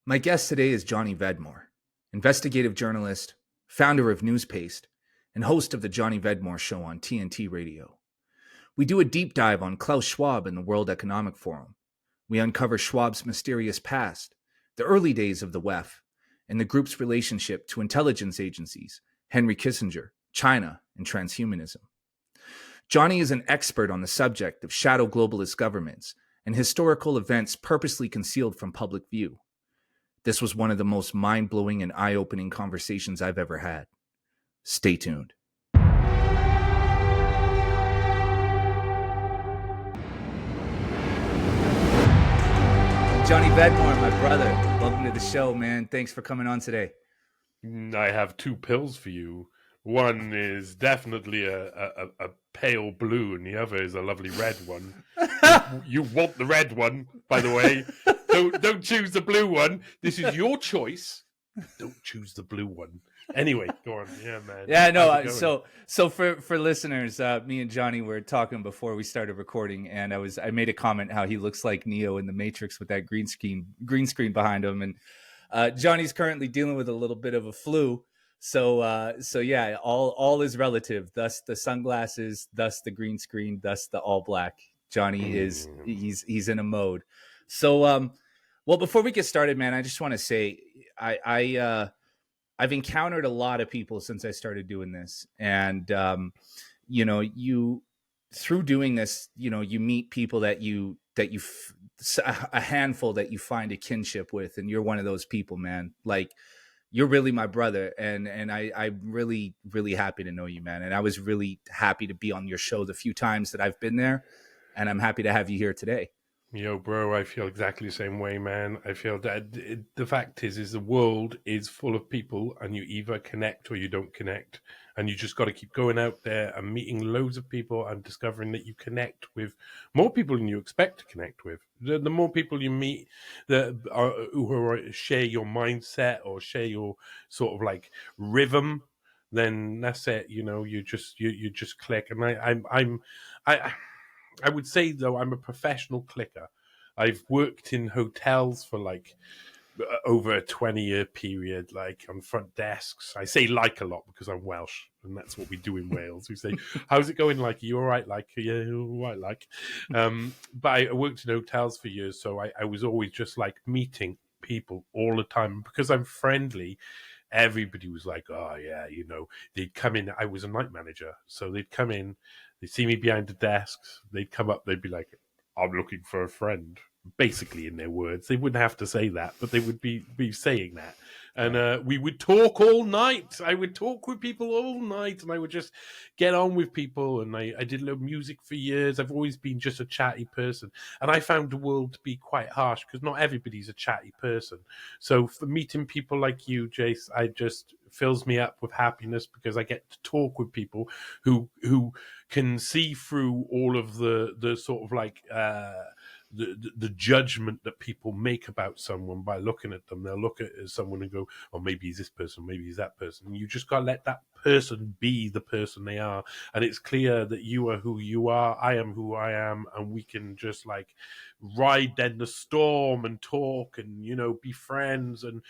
My guest today is Johnny Vedmore, investigative journalist, founder of Newspaste, and host of the Johnny Vedmore Show on TNT Radio. We do a deep dive on Klaus Schwab and the World Economic Forum. We uncover Schwab's mysterious past, the early days of the WEF, and the group's relationship to intelligence agencies, Henry Kissinger, China, and transhumanism. Johnny is an expert on the subject of shadow globalist governments and historical events purposely concealed from public view. This was one of the most mind-blowing and eye-opening conversations I've ever had. Stay tuned. Johnny Vedmore, my brother, welcome to the show, man. Thanks for coming on today. I have two pills for you. One is definitely a pale blue, and the other is a lovely red one. You want the red one, by the way. Don't choose the blue one. This is your choice. Don't choose the blue one. Anyway, go on. Yeah, man. Yeah, no. So for listeners, me and Johnny were talking before we started recording, and I made a comment how he looks like Neo in the Matrix with that green screen behind him, and Johnny's currently dealing with a little bit of a flu. So yeah, all is relative. Thus the sunglasses, thus the green screen, thus the all black. Johnny is he's in a mode. So well, before we get started, man, I just want to say I've encountered a lot of people since I started doing this, and you through doing this, you meet people that you a handful that you find a kinship with, and you're one of those people, man. Like, you're really my brother, and I'm really, really happy to know you, man. And I was really happy to be on your show the few times that I've been there, and I'm happy to have you here today. Yo, bro, I feel exactly the same way, man. I feel that the fact is the world is full of people, and you either connect or you don't connect. And you just got to keep going out there and meeting loads of people and discovering that you connect with more people than you expect to connect with. The more people you meet that who share your mindset or share your sort of like rhythm, then that's it. You just click. And I would say, though, I'm a professional clicker. I've worked in hotels for like over a 20-year period, like on front desks. I say like a lot because I'm Welsh, and that's what we do in Wales. We say, how's it going, like? Are you all right, like? Yeah, all right, like. But I worked in hotels for years, so I was always just like meeting people all the time. Because I'm friendly, everybody was like, oh, yeah, they'd come in. I was a night manager, so they'd come in. They'd see me behind the desks. They'd come up. They'd be like, I'm looking for a friend. Basically, in their words. They wouldn't have to say that, but they would be saying that. And we would talk all night. I would talk with people all night, and I would just get on with people. And I did a little music for years. I've always been just a chatty person. And I found the world to be quite harsh because not everybody's a chatty person. So for meeting people like you, Jace, I just fills me up with happiness because I get to talk with people who can see through all of the sort of like the judgment that people make about someone by looking at them. They'll look at someone and go, oh, maybe he's this person, maybe he's that person. And you just got to let that person be the person they are. And it's clear that you are who you are, I am who I am, and we can just like ride in the storm and talk and, be friends. And,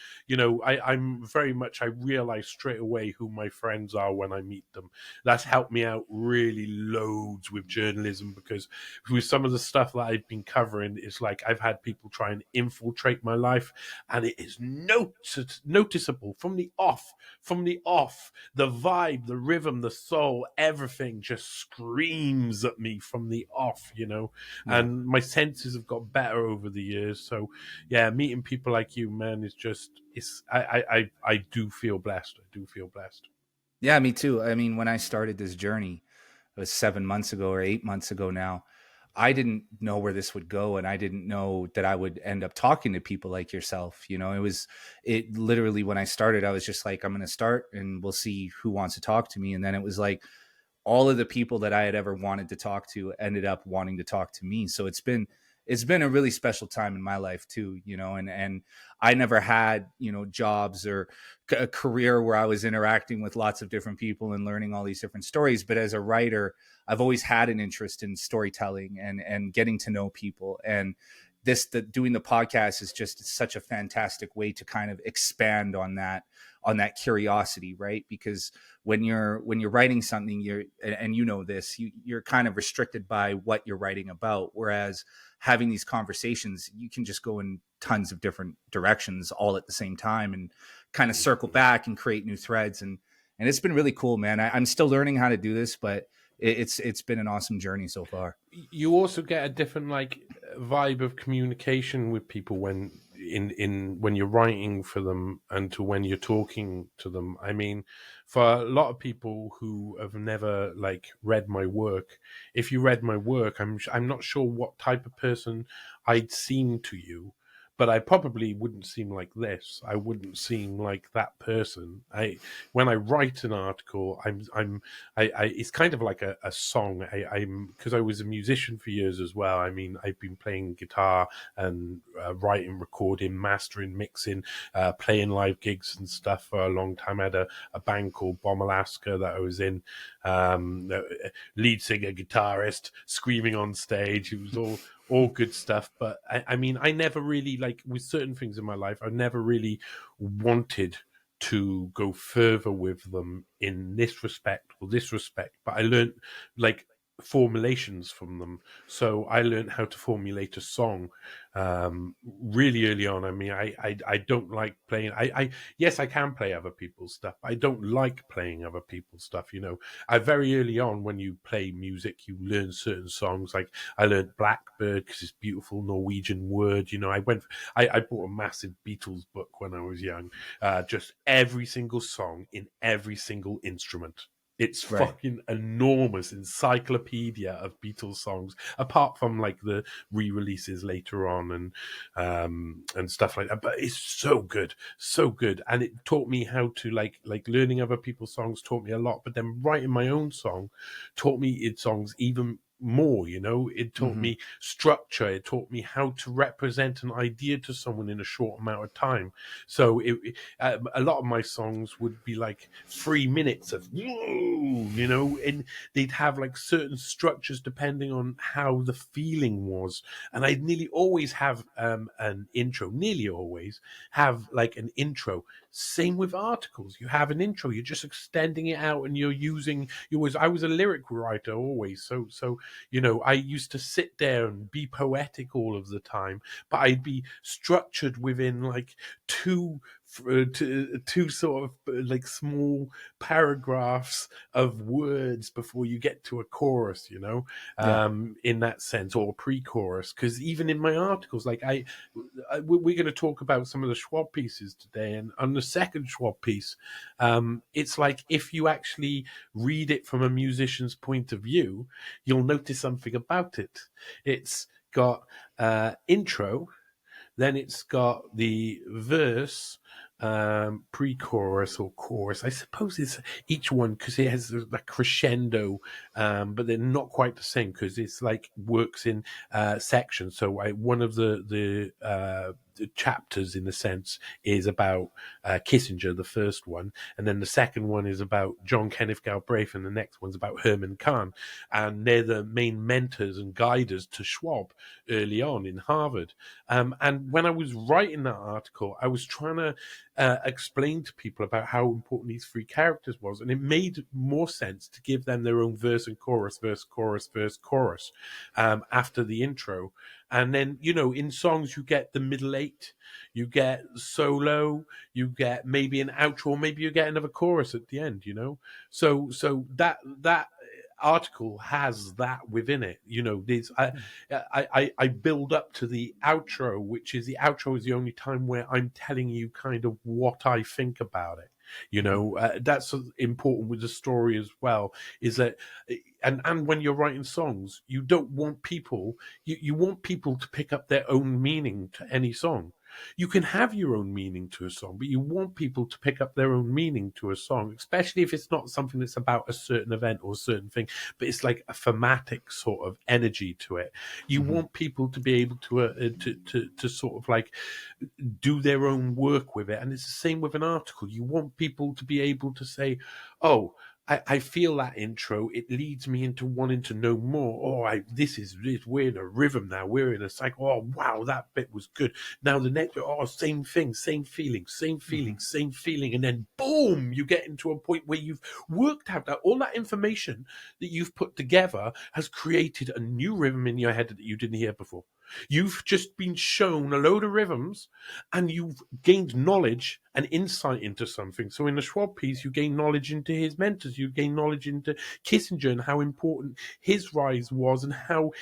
I'm very much, I realize straight away who my friends are when I meet them. That's helped me out really loads with journalism, because with some of the stuff that I've been covering, it's like I've had people try and infiltrate my life, and it is noticeable from the off, the vibe, the rhythm, the soul, everything just screams at me from the off, and my senses have got better over the years. So yeah, meeting people like you, man, is just, I do feel blessed. Yeah, me too. I mean, when I started this journey, it was 7 months ago or 8 months ago now, I didn't know where this would go, and I didn't know that I would end up talking to people like yourself. It literally, when I started, I was just like, I'm going to start and we'll see who wants to talk to me. And then it was like all of the people that I had ever wanted to talk to ended up wanting to talk to me. So it's been a really special time in my life too, and I never had, jobs or a career where I was interacting with lots of different people and learning all these different stories. But as a writer, I've always had an interest in storytelling and getting to know people. And doing the podcast is just such a fantastic way to kind of expand on that curiosity, right? Because when you're writing something, and you know this, you're kind of restricted by what you're writing about, whereas having these conversations, you can just go in tons of different directions all at the same time and kind of circle back and create new threads. And it's been really cool, man. I'm still learning how to do this, but it's been an awesome journey so far. You also get a different like vibe of communication with people when when you're writing for them and to when you're talking to them. I mean, for a lot of people who have never like read my work, if you read my work, I'm not sure what type of person I'd seem to you. But I probably wouldn't seem like this. I wouldn't seem like that person. When I write an article, it's kind of like a song. Because I was a musician for years as well. I mean, I've been playing guitar and writing, recording, mastering, mixing, playing live gigs and stuff for a long time. I had a band called Bomb Alaska that I was in. Lead singer, guitarist, screaming on stage. It was all good stuff. But I mean, I never really, like with certain things in my life, I never really wanted to go further with them in this respect or this respect. But I learned like formulations from them. So I learned how to formulate a song really early on. I mean, I don't like playing. Yes, I can play other people's stuff. I don't like playing other people's stuff. You know, I very early on when you play music, you learn certain songs. Like I learned Blackbird because it's beautiful Norwegian word. You know, I bought a massive Beatles book when I was young. Just every single song in every single instrument. It's Right. fucking enormous encyclopedia of Beatles songs, apart from like the re-releases later on and stuff like that. But it's so good, and it taught me how to like learning other people's songs taught me a lot. But then writing my own song taught me songs even more. You know, it taught me structure. It taught me how to represent an idea to someone in a short amount of time. So a lot of my songs would be like 3 minutes of you know, and they'd have like certain structures depending on how the feeling was. And I'd nearly always have an intro. Nearly always have like an intro. Same with articles. You have an intro. You're just extending it out, and you're using. I was a lyric writer always, so you know, I used to sit there and be poetic all of the time, but I'd be structured within like two sort of like small paragraphs of words before you get to a chorus, you know, in that sense, or pre-chorus. Because even in my articles, like we're going to talk about some of the Schwab pieces today, and on the second Schwab piece, it's like if you actually read it from a musician's point of view, you'll notice something about it. It's got intro, then it's got the verse, pre-chorus or chorus. I suppose it's each one because it has a crescendo, but they're not quite the same because it's like works in sections. So one of the chapters, in a sense, is about Kissinger, the first one, and then the second one is about John Kenneth Galbraith, and the next one's about Herman Kahn, and they're the main mentors and guiders to Schwab early on in Harvard. And when I was writing that article, I was trying to explain to people about how important these three characters was, and it made more sense to give them their own verse and chorus, verse, chorus, verse, chorus, after the intro. And then, you know, in songs, you get the middle eight, you get solo, you get maybe an outro, maybe you get another chorus at the end, you know? So that article has that within it. You know, I build up to the outro, which is the outro is the only time where I'm telling you kind of what I think about it. You know, that's important with the story as well, is that, and when you're writing songs, you don't want people, you want people to pick up their own meaning to any song. You can have your own meaning to a song, but you want people to pick up their own meaning to a song, especially if it's not something that's about a certain event or a certain thing, but it's like a thematic sort of energy to it. You want people to be able to sort of like do their own work with it. And it's the same with an article. You want people to be able to say, oh, I feel that intro. It leads me into wanting to know more. Oh, we're in a rhythm now. We're in a cycle. Oh, wow, that bit was good. Now the next, same thing, same feeling, same feeling, same feeling. And then boom, you get into a point where you've worked out that all that information that you've put together has created a new rhythm in your head that you didn't hear before. You've just been shown a load of rhythms and you've gained knowledge and insight into something. So in the Schwab piece, you gain knowledge into his mentors, you gain knowledge into Kissinger and how important his rise was and how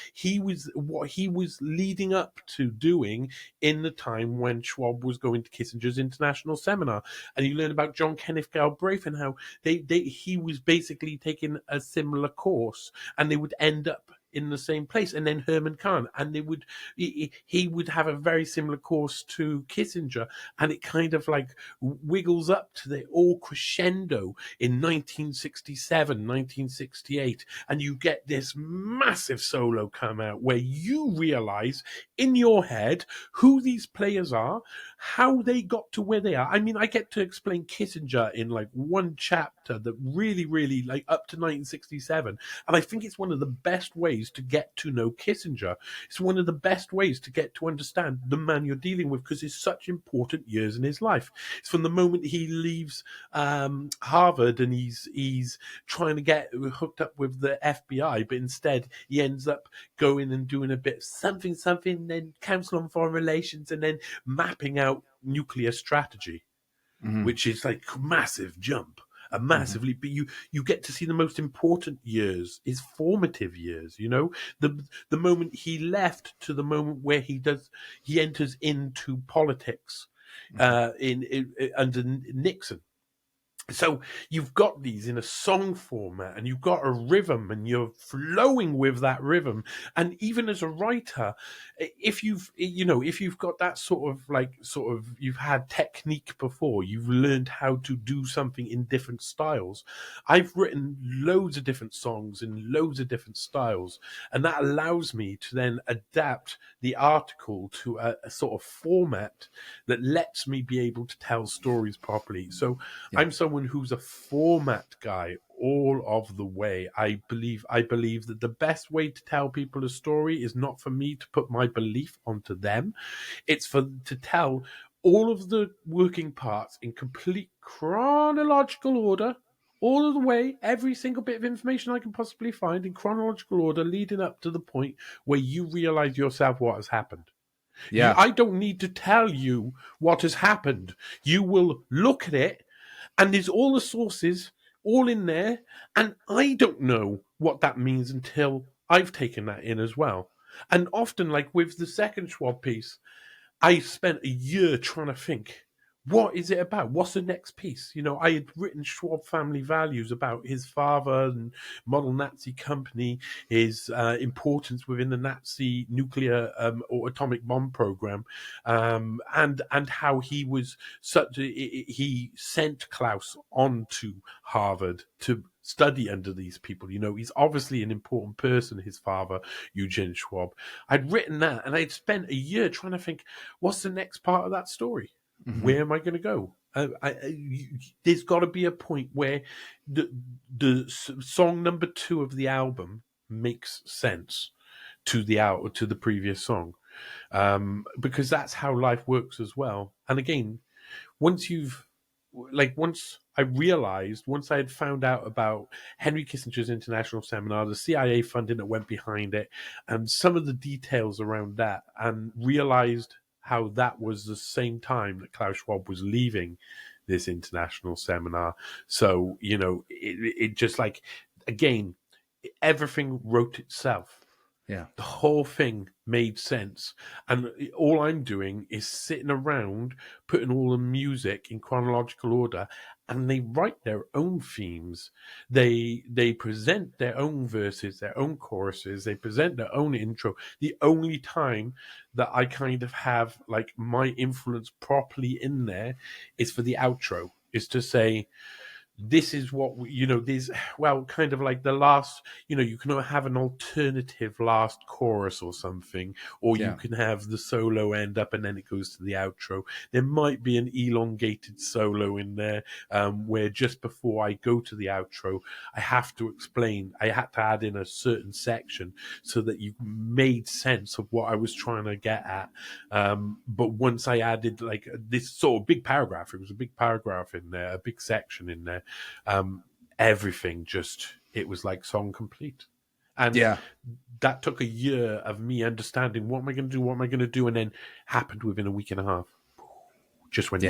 what he was leading up to doing in the time when Schwab was going to Kissinger's international seminar. And you learn about John Kenneth Galbraith and how he was basically taking a similar course and they would end up in the same place. And then Herman Kahn, and he would have a very similar course to Kissinger, and it kind of like wiggles up to the all crescendo in 1967, 1968, and you get this massive solo come out where you realize in your head who these players are, how they got to where they are. I mean, I get to explain Kissinger in like one chapter that really, really like up to 1967, and I think it's one of the best ways to get to know Kissinger. It's one of the best ways to get to understand the man you're dealing with, because it's such important years in his life. It's from the moment he leaves Harvard and he's trying to get hooked up with the FBI, but instead he ends up going and doing a bit of something, then Council on Foreign Relations, and then mapping out nuclear strategy, which is like a massive jump. Massively, but you get to see the most important years, his formative years. You know, the moment he left to the moment where he enters into politics under Nixon. So you've got these in a song format and you've got a rhythm and you're flowing with that rhythm. And even as a writer, if you've got that sort of, you've had technique before, you've learned how to do something in different styles. I've written loads of different songs in loads of different styles, and that allows me to then adapt the article to a sort of format that lets me be able to tell stories properly. So I'm someone who's a format guy all of the way. I believe that the best way to tell people a story is not for me to put my belief onto them. It's to tell all of the working parts in complete chronological order, all of the way, every single bit of information I can possibly find in chronological order, leading up to the point where you realize yourself what has happened. Yeah. I don't need to tell you what has happened. You will look at it, and there's all the sources all in there, and I don't know what that means until I've taken that in as well. And often, like with the second Schwab piece, I spent a year trying to think, what is it about? What's the next piece? You know, I had written Schwab family values about his father and model Nazi company, his importance within the Nazi nuclear or atomic bomb program, and how he was he sent Klaus on to Harvard to study under these people. You know, he's obviously an important person, his father, Eugene Schwab. I'd written that, and I'd spent a year trying to think, what's the next part of that story? Where am I going to go? There's got to be a point where the song number 2 of the album makes sense to the previous song, because that's how life works as well. And again, once I had found out about Henry Kissinger's international seminar, the CIA funding that went behind it, and some of the details around that, and realized how that was the same time that Klaus Schwab was leaving this international seminar. So, you know, it just like, again, everything wrote itself. Yeah. The whole thing made sense. And all I'm doing is sitting around, putting all the music in chronological order, and they write their own themes. They present their own verses, their own choruses, they present their own intro. The only time that I kind of have like my influence properly in there is for the outro, is to say, this is what there's, well, kind of like the last, you can have an alternative last chorus or something, or you can have the solo end up and then it goes to the outro. There might be an elongated solo in there, where just before I go to the outro, I had to add in a certain section so that you made sense of what I was trying to get at. But once I added like this sort of big paragraph, it was a big paragraph in there, a big section in there, everything it was like song complete. And that took a year of me understanding what am I going to do, and then happened within a week and a half. Just went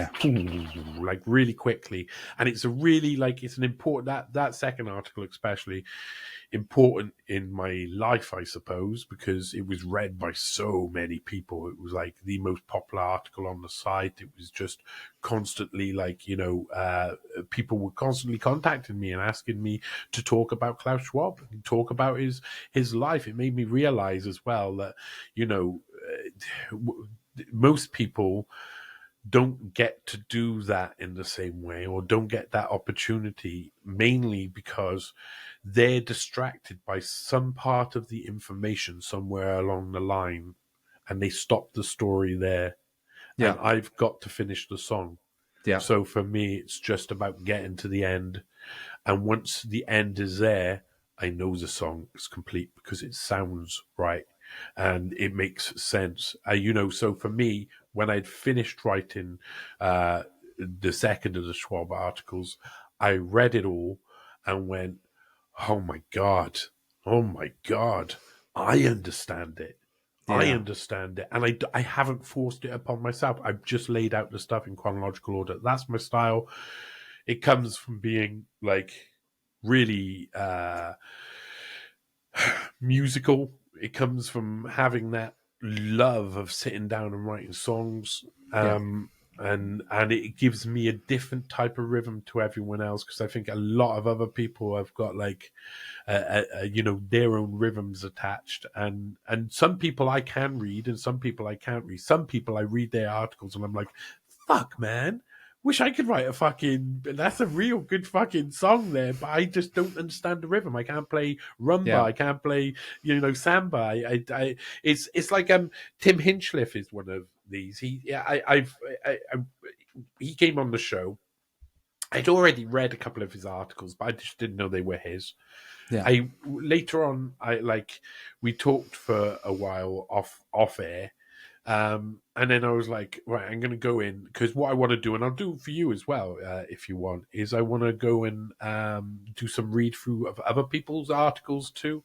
like really quickly. And it's it's an important, that second article especially important in my life, I suppose, because it was read by so many people. It was like the most popular article on the site. It was just constantly people were constantly contacting me and asking me to talk about Klaus Schwab and talk about his life. It made me realize as well that, most people don't get to do that in the same way, or don't get that opportunity, mainly because they're distracted by some part of the information somewhere along the line, and they stop the story there. And I've got to finish the song. So for me, it's just about getting to the end. And once the end is there, I know the song is complete because it sounds right and it makes sense. So for me, when I'd finished writing the second of the Schwab articles, I read it all and went, oh my God, I understand it. I understand it. And I haven't forced it upon myself. I've just laid out the stuff in chronological order. That's my style. It comes from being like really musical. It comes from having that love of sitting down and writing songs. And it gives me a different type of rhythm to everyone else, because I think a lot of other people have got like their own rhythms attached, and some people I can read and some people I can't read. Some people I read their articles and I'm like, fuck man, wish I could write a fucking, that's a real good fucking song there, but I just don't understand the rhythm. I can't play rumba. I can't play, samba. It's like Tim Hinchcliffe is one of these. He came on the show. I'd already read a couple of his articles, but I just didn't know they were his. Later on, we talked for a while off air. And then I was like, right, I'm going to go in, because what I want to do, and I'll do for you as well, if you want, is I want to go and do some read through of other people's articles too.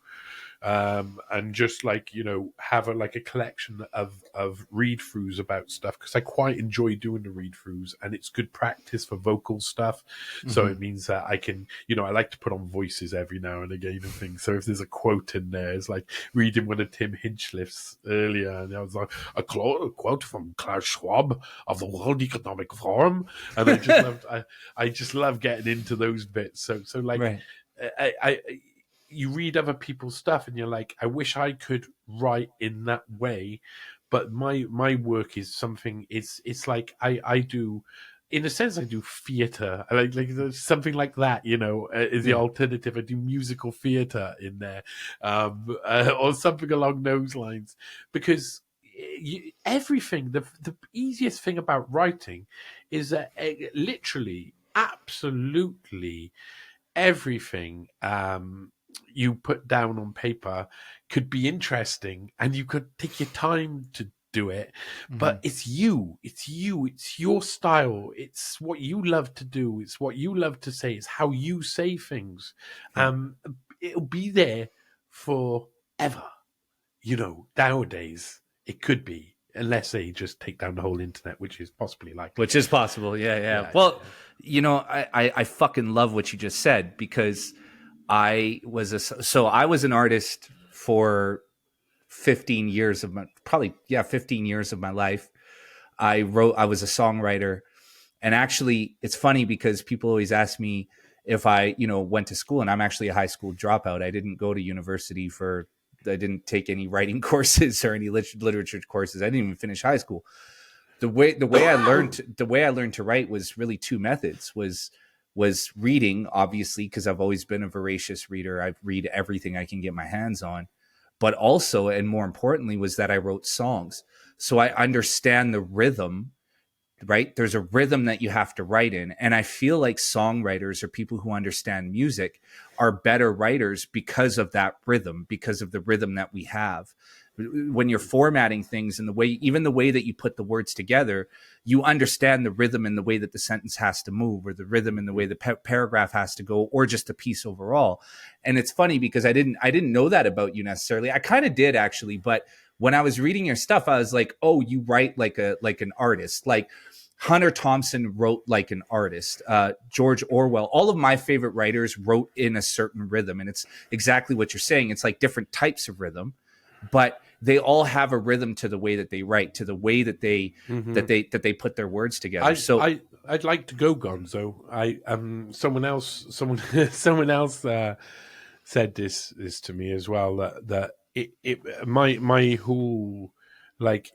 And just have a collection of read throughs about stuff, because I quite enjoy doing the read throughs, and it's good practice for vocal stuff. So it means that I can, I like to put on voices every now and again and things. So if there's a quote in there, it's like reading one of Tim Hinchcliffe's earlier, and I was like, a quote from Klaus Schwab of the World Economic Forum, and I just love getting into those bits. So you read other people's stuff and you're like, I wish I could write in that way, but my work is something. It's like I do, in a sense, I do theater, like something like that. Is the alternative. I do musical theater in there, or something along those lines, because everything. The easiest thing about writing is that literally, absolutely everything you put down on paper could be interesting, and you could take your time to do it, but it's your style, it's what you love to do, it's what you love to say, it's how you say things. It'll be there forever. Nowadays it could be, unless they just take down the whole internet, which is possibly likely. Which is possible, well, I fucking love what you just said, because I was an artist for 15 years of my 15 years of my life. I was a songwriter, and actually it's funny because people always ask me if I went to school, and I'm actually a high school dropout. I didn't go to university I didn't take any writing courses or any literature courses. I didn't even finish high school. The way I learned to write was really two methods. Was was reading, obviously, because I've always been a voracious reader. I read everything I can get my hands on. But also, and more importantly, was that I wrote songs. So I understand the rhythm, right? There's a rhythm that you have to write in. And I feel like songwriters or people who understand music are better writers because of that rhythm, because of the rhythm that we have. When you're formatting things and the way, even the way that you put the words together, you understand the rhythm and the way that the sentence has to move, or the rhythm and the way the paragraph has to go, or just a piece overall. And it's funny because I didn't know that about you necessarily. I kind of did actually, but when I was reading your stuff, I was like, oh, you write like an artist. Like Hunter Thompson wrote like an artist. George Orwell, all of my favorite writers wrote in a certain rhythm. And it's exactly what you're saying. It's like different types of rhythm, but they all have a rhythm to the way that they write, to the way that they that they put their words together. I'd like to go, Gonzo. Someone else said this to me as well, that my whole, like,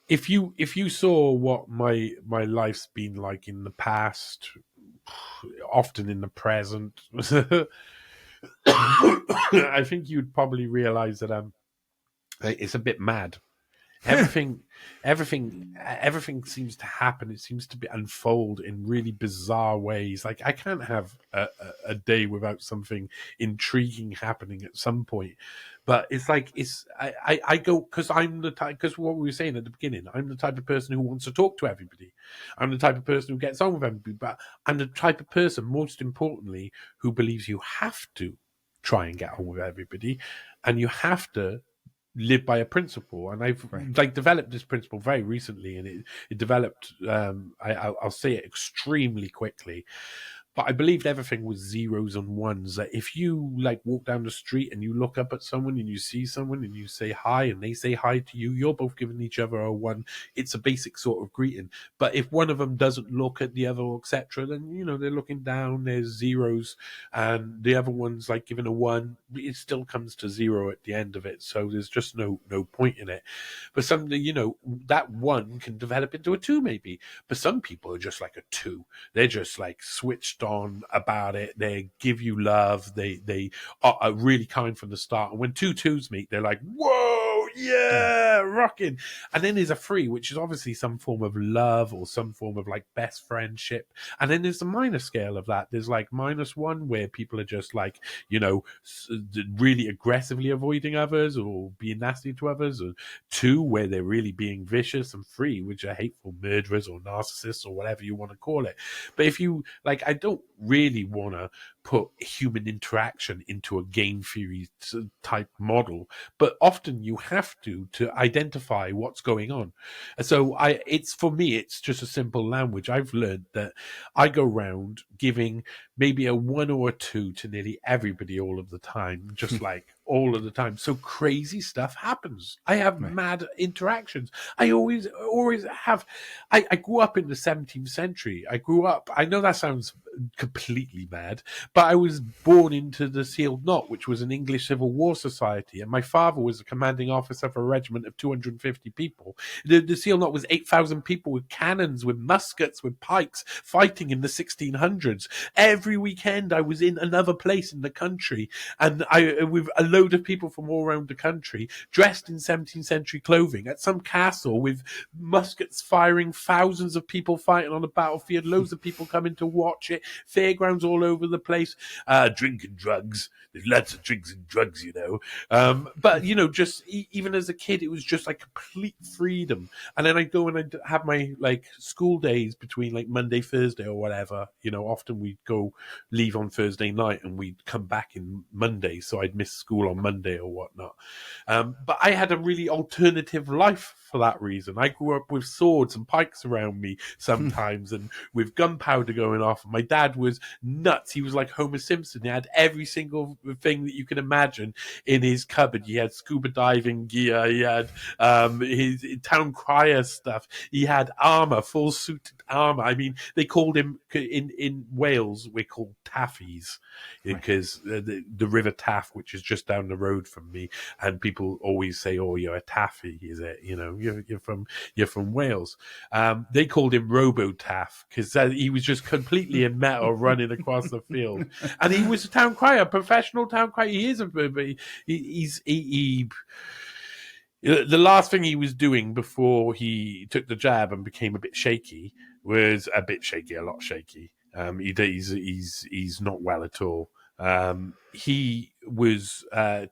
if you saw what my life's been like in the past, often in the present, I think you'd probably realize that it's a bit mad. Everything seems to happen. It seems to be unfold in really bizarre ways. Like, I can't have a day without something intriguing happening at some point. But it's like, I go, because I'm the type, because what we were saying at the beginning, I'm the type of person who wants to talk to everybody. I'm the type of person who gets on with everybody. But I'm the type of person, most importantly, who believes you have to try and get on with everybody, and you have to live by a principle. And I've developed this principle very recently, and it developed, I'll say it extremely quickly, but I believed everything was zeros and ones. That if you like walk down the street and you look up at someone and you see someone and you say hi and they say hi to you, you're both giving each other a one. It's a basic sort of greeting. But if one of them doesn't look at the other, etc., then they're looking down. There's zeros, and the other one's like giving a one. It still comes to zero at the end of it. So there's just no point in it. But something, that one can develop into a two maybe. But some people are just like a two. They're just like switched on about it. They give you love. They are really kind from the start. And when two twos meet, they're like, whoa, yeah, rocking. And then there's a three, which is obviously some form of love or some form of like best friendship. And then there's the minor scale of that. There's like -1, where people are just like, really aggressively avoiding others or being nasty to others. Or 2, where they're really being vicious. And 3, which are hateful murderers or narcissists or whatever you want to call it. But if you like, I don't really want to put human interaction into a game theory type model, but often you have to identify what's going on. So for me, it's just a simple language. I've learned that I go around giving maybe a 1 or a 2 to nearly everybody all of the time, just like all of the time. So crazy stuff happens. I have mad interactions. I always have. I grew up in the 17th century. I know that sounds completely mad, but I was born into the Sealed Knot, which was an English Civil War society, and my father was a commanding officer of a regiment of 250 people. The Sealed Knot was 8,000 people with cannons, with muskets, with pikes, fighting in the 1600s. Every weekend I was in another place in the country, and with a load of people from all around the country, dressed in 17th century clothing, at some castle with muskets firing, thousands of people fighting on a battlefield, loads of people coming to watch it, fairgrounds all over the place, drinking drugs. There's lots of drinks and drugs, but just even as a kid, it was just like complete freedom. And then I go and I have my like school days between like Monday, Thursday, or whatever. Often we'd go leave on Thursday night and we'd come back in Monday, so I'd miss school on Monday or whatnot. But I had a really alternative life for that reason. I grew up with swords and pikes around me sometimes, and with gunpowder going off. My dad was nuts. He was like Homer Simpson. He had every single thing that you can imagine in his cupboard. He had scuba diving gear. He had his town crier stuff. He had armor, full suited armor. I mean, they called him in Wales. We called taffies, Right. because the River Taff, which is just down the road from me, and people always say, "Oh, you're a taffy, is it? You know, you're from Wales." They called him Robo Taff because he was just completely in metal running across the field, and he was a town crier, professional town crier. He is he the last thing he was doing before he took the jab and became a bit shaky, a lot shaky. He's not well at all. He was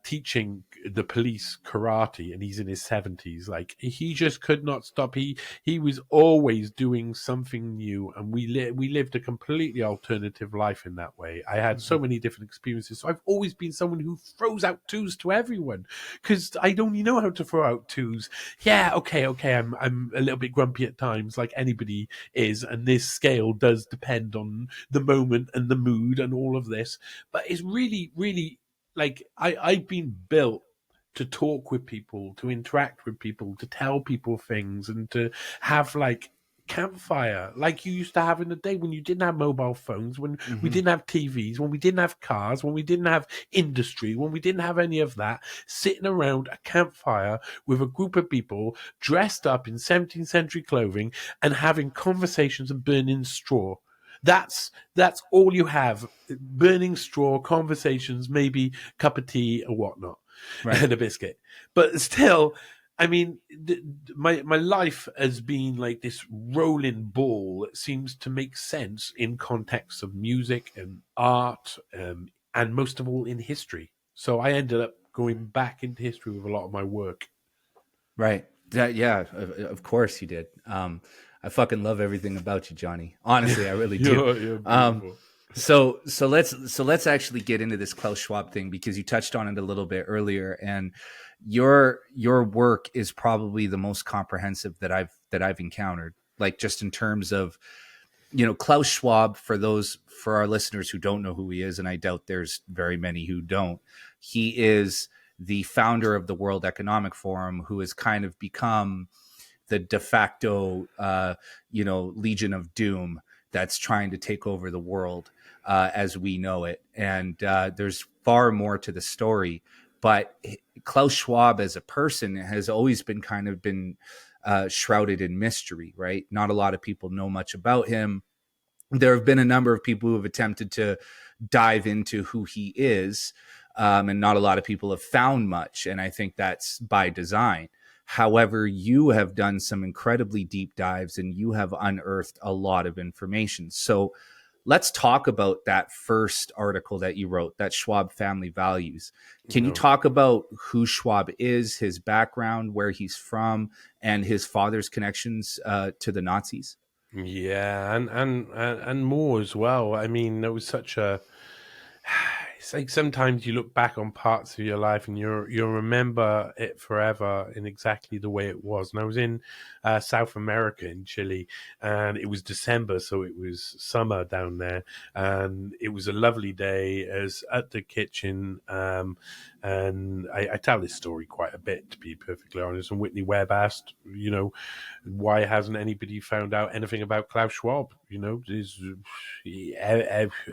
teaching the police karate, and he's in his 70s. Like, he just could not stop. He was always doing something new, and we lived a completely alternative life in that way. I had so many different experiences. So I've always been someone who throws out twos to everyone, because I don't even know how to throw out twos. Yeah, okay. I'm a little bit grumpy at times, like anybody is, and this scale does depend on the moment and the mood and all of this. But it's really, really, like, I've been built to talk with people, to interact with people, to tell people things, and to have, like, campfire like you used to have in the day when you didn't have mobile phones, when we didn't have TVs, when we didn't have cars, when we didn't have industry, when we didn't have any of that. Sitting around a campfire with a group of people dressed up in 17th century clothing and having conversations and burning straw. That's all you have. Burning straw, conversations, maybe a cup of tea or whatnot, Right. and a biscuit. But still, I mean, my life has been like this rolling ball that seems to make sense in context of music and art, and most of all in history. So I ended up going back into history with a lot of my work. Right. Yeah, of course you did. I fucking love everything about you, Johnny. Honestly, I really do. You're So let's actually get into this Klaus Schwab thing, because you touched on it a little bit earlier, and your work is probably the most comprehensive that I've encountered. Like, just in terms of, Klaus Schwab, for our listeners who don't know who he is, and I doubt there's very many who don't, he is the founder of the World Economic Forum, who has kind of become the de facto, Legion of Doom that's trying to take over the world as we know it. And there's far more to the story. But Klaus Schwab as a person has always been shrouded in mystery, right? Not a lot of people know much about him. There have been a number of people who have attempted to dive into who he is, and not a lot of people have found much. And I think that's by design. However, you have done some incredibly deep dives, and you have unearthed a lot of information. So let's talk about that first article that you wrote, that Schwab Family Values. Can you talk about who Schwab is, his background, where he's from, and his father's connections to the Nazis? Yeah, and more as well. I mean, there was such a. It's like sometimes you look back on parts of your life and you'll remember it forever in exactly the way it was. And I was in South America, in Chile, and it was December, so it was summer down there, and it was a lovely day. I was at the kitchen, and I tell this story quite a bit, to be perfectly honest. And Whitney Webb asked, why hasn't anybody found out anything about Klaus Schwab?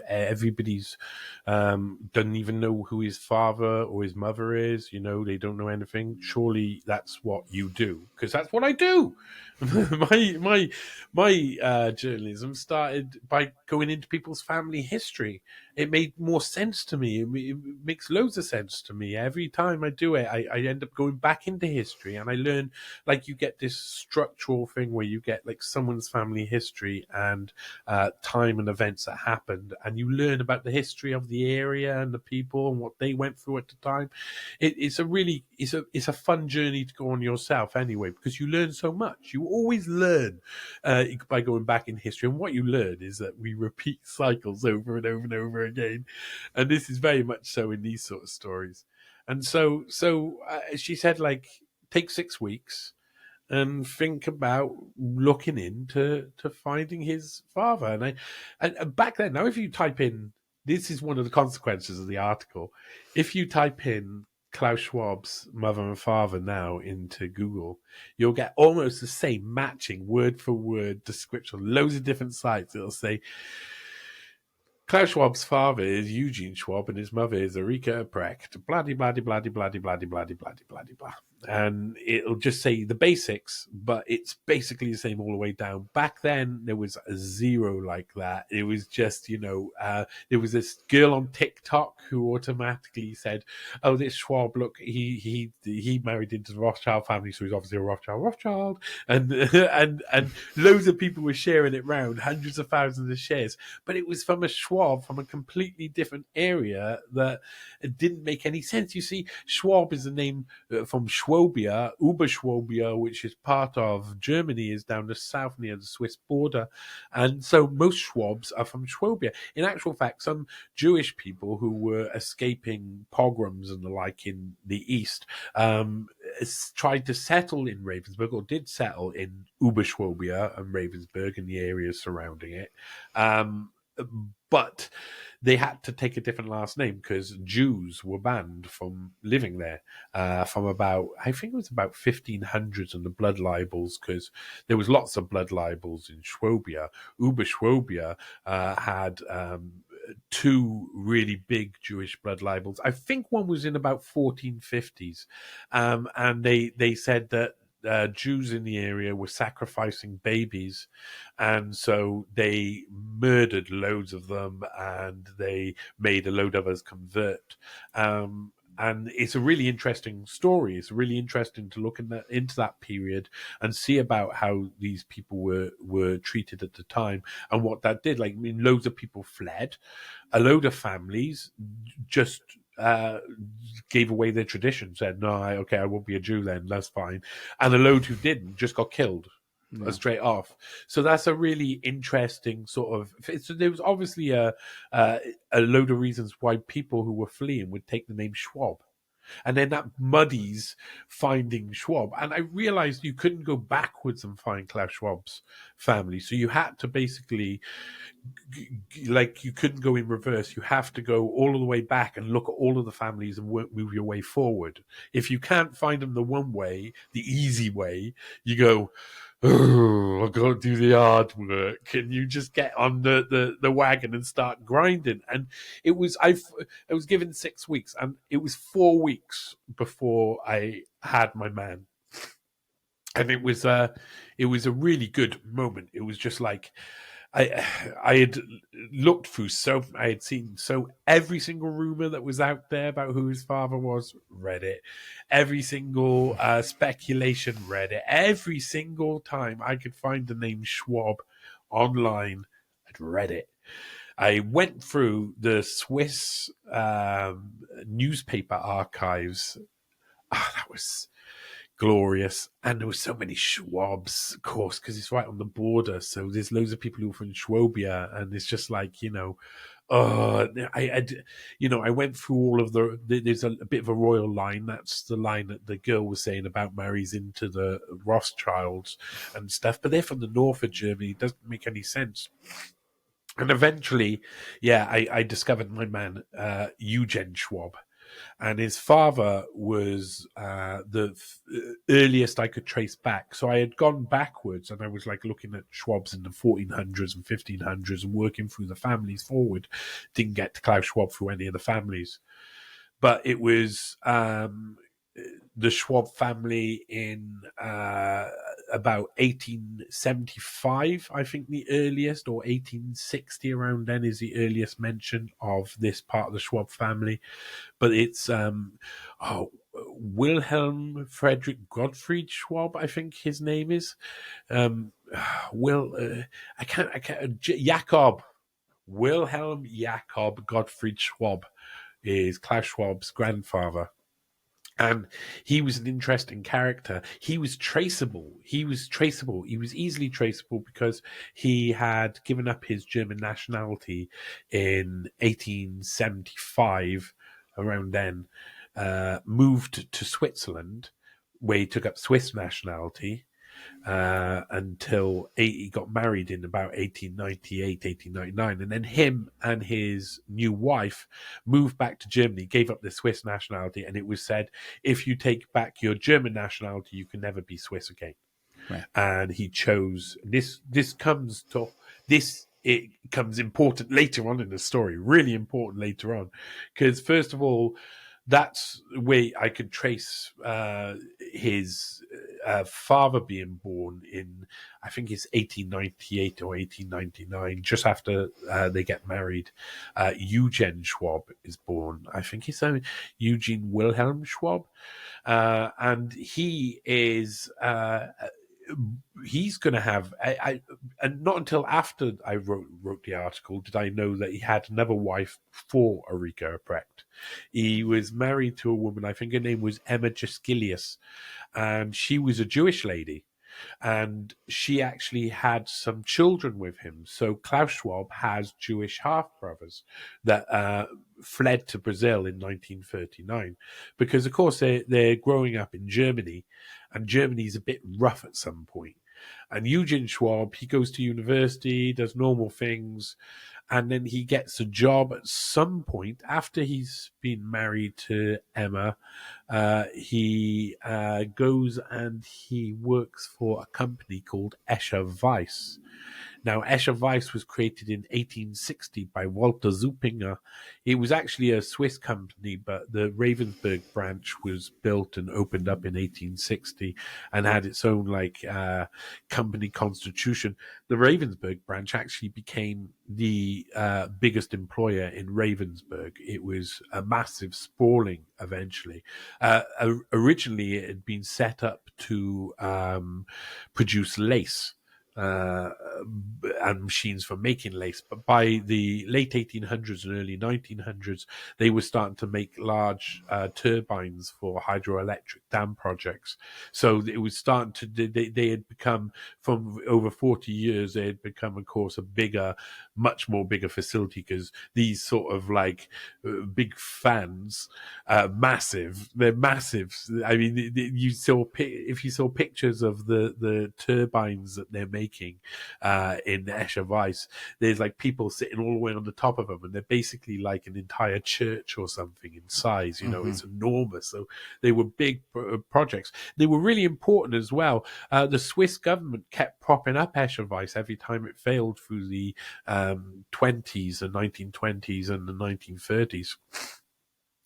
Everybody's doesn't even know who his father or his mother is. They don't know anything. Surely that's what you do, because that's what I do. my journalism started by going into people's family history. It made more sense to me. It makes loads of sense to me. Every time I do it, I end up going back into history, and I learn, like, you get this structural thing where you get like someone's family history and time and events that happened, and you learn about the history of the area and the people and what they went through at the time. It's a fun journey to go on yourself anyway, because you learn so much. You always learn by going back in history, and what you learn is that we repeat cycles over and over and over again, and this is very much so in these sort of stories. And so she said, like, take 6 weeks and think about looking into finding his father. And back then, now if you type in, this is one of the consequences of the article, if you type in Klaus Schwab's mother and father now into Google, you'll get almost the same matching word for word description, loads of different sites. It'll say Klaus Schwab's father is Eugene Schwab and his mother is Erika Precht. Bloody, bloody, bloody, bloody, bloody, bloody, bloody, bloody, blah. And it'll just say the basics, but it's basically the same all the way down. Back then, there was a zero like that. It was just, there was this girl on TikTok who automatically said, "Oh, this Schwab, look, he married into the Rothschild family, so he's obviously a Rothschild." And and loads of people were sharing it round, hundreds of thousands of shares. But it was from a Schwab from a completely different area that it didn't make any sense. You see, Schwab is a name from Schwabia, Oberschwabia, which is part of Germany, is down the south near the Swiss border. And so most Schwabs are from Schwabia. In actual fact, some Jewish people who were escaping pogroms and the like in the East tried to settle in Ravensburg, or did settle in Oberschwabia and Ravensburg and the areas surrounding it. But they had to take a different last name because Jews were banned from living there from about, I think it was about 1500s and the blood libels, because there was lots of blood libels in Schwabia. Oberschwabia had two really big Jewish blood libels. I think one was in about 1450s. And they said that Jews in the area were sacrificing babies, and so they murdered loads of them and they made a load of us convert. And it's a really interesting story. It's really interesting to look into that period and see about how these people were treated at the time and what that did. Like, I mean, loads of people fled. A load of families just gave away their tradition, said, no, I won't be a Jew then, that's fine. And a load who didn't just got killed straight off. So that's a really interesting sort of... So there was obviously a load of reasons why people who were fleeing would take the name Schwab. And then that muddies finding Schwab. And I realized you couldn't go backwards and find Klaus Schwab's family. So you had to basically, like, you couldn't go in reverse. You have to go all of the way back and look at all of the families and move your way forward. If you can't find them the one way, the easy way, you go, oh, I've got to do the hard work, and you just get on the wagon and start grinding. And I was given 6 weeks, and it was 4 weeks before I had my man. And it was a really good moment. It was just like, I had looked through I had seen every single rumor that was out there about who his father was, read it. Every single speculation, read it. Every single time I could find the name Schwab online, I'd read it. I went through the Swiss newspaper archives. That was glorious. And there were so many Schwabs, of course, because it's right on the border. So there's loads of people who are from Schwabia, and it's just like, I went through all of there's a bit of a royal line. That's the line that the girl was saying about marries into the Rothschilds and stuff. But they're from the north of Germany. It doesn't make any sense. And eventually, I discovered my man, Eugene Schwab. And his father was the earliest I could trace back. So I had gone backwards, and I was like looking at Schwabs in the 1400s and 1500s and working through the families forward. Didn't get to Klaus Schwab through any of the families. But it was the Schwab family in about 1875, I think the earliest, or 1860, around then is the earliest mention of this part of the Schwab family. But it's Wilhelm Friedrich Gottfried Schwab, I think his name is. Jakob. Wilhelm Jakob Gottfried Schwab is Klaus Schwab's grandfather. And he was an interesting character. He was traceable. He was easily traceable because he had given up his German nationality in 1875, around then, moved to Switzerland, where he took up Swiss nationality, until he got married in about 1898, 1899. And then him and his new wife moved back to Germany, gave up the Swiss nationality, and it was said, if you take back your German nationality, you can never be Swiss again. Right. And he chose this it comes important later on in the story, really important later on, because first of all, that's where I could trace his father being born in, I think it's 1898 or 1899, just after they get married. Eugen Schwab is born. I think it's Eugene Wilhelm Schwab. And he is... he's going to have and not until after I wrote the article did I know that he had another wife before Ulrika Precht. He was married to a woman, I think her name was Emma Jaskilius, and she was a Jewish lady, and she actually had some children with him. So Klaus Schwab has Jewish half-brothers that fled to Brazil in 1939 because, of course, they're growing up in Germany, and Germany's a bit rough at some point. And Eugen Schwab, he goes to university, does normal things, and then he gets a job at some point after he's been married to Emma. He goes and he works for a company called Escher Weiss. Now, Escher Weiss was created in 1860 by Walter Zuppinger. It was actually a Swiss company, but the Ravensburg branch was built and opened up in 1860 and had its own company constitution. The Ravensburg branch actually became the biggest employer in Ravensburg. It was a massive sprawling eventually. Originally, it had been set up to produce lace. And machines for making lace, but by the late 1800s and early 1900s, they were starting to make large turbines for hydroelectric dam projects. So it was starting to, they had become, from over 40 years, they had become, of course, a bigger, much more bigger facility, because these sort of big fans, massive, they're massive. I mean, if you saw pictures of the turbines that they're making in Escher Weiss, there's people sitting all the way on the top of them, and they're basically like an entire church or something in size. It's enormous. So they were big projects. They were really important as well. The Swiss government kept propping up Escher Weiss every time it failed through the 20s, the 1920s and the 1930s.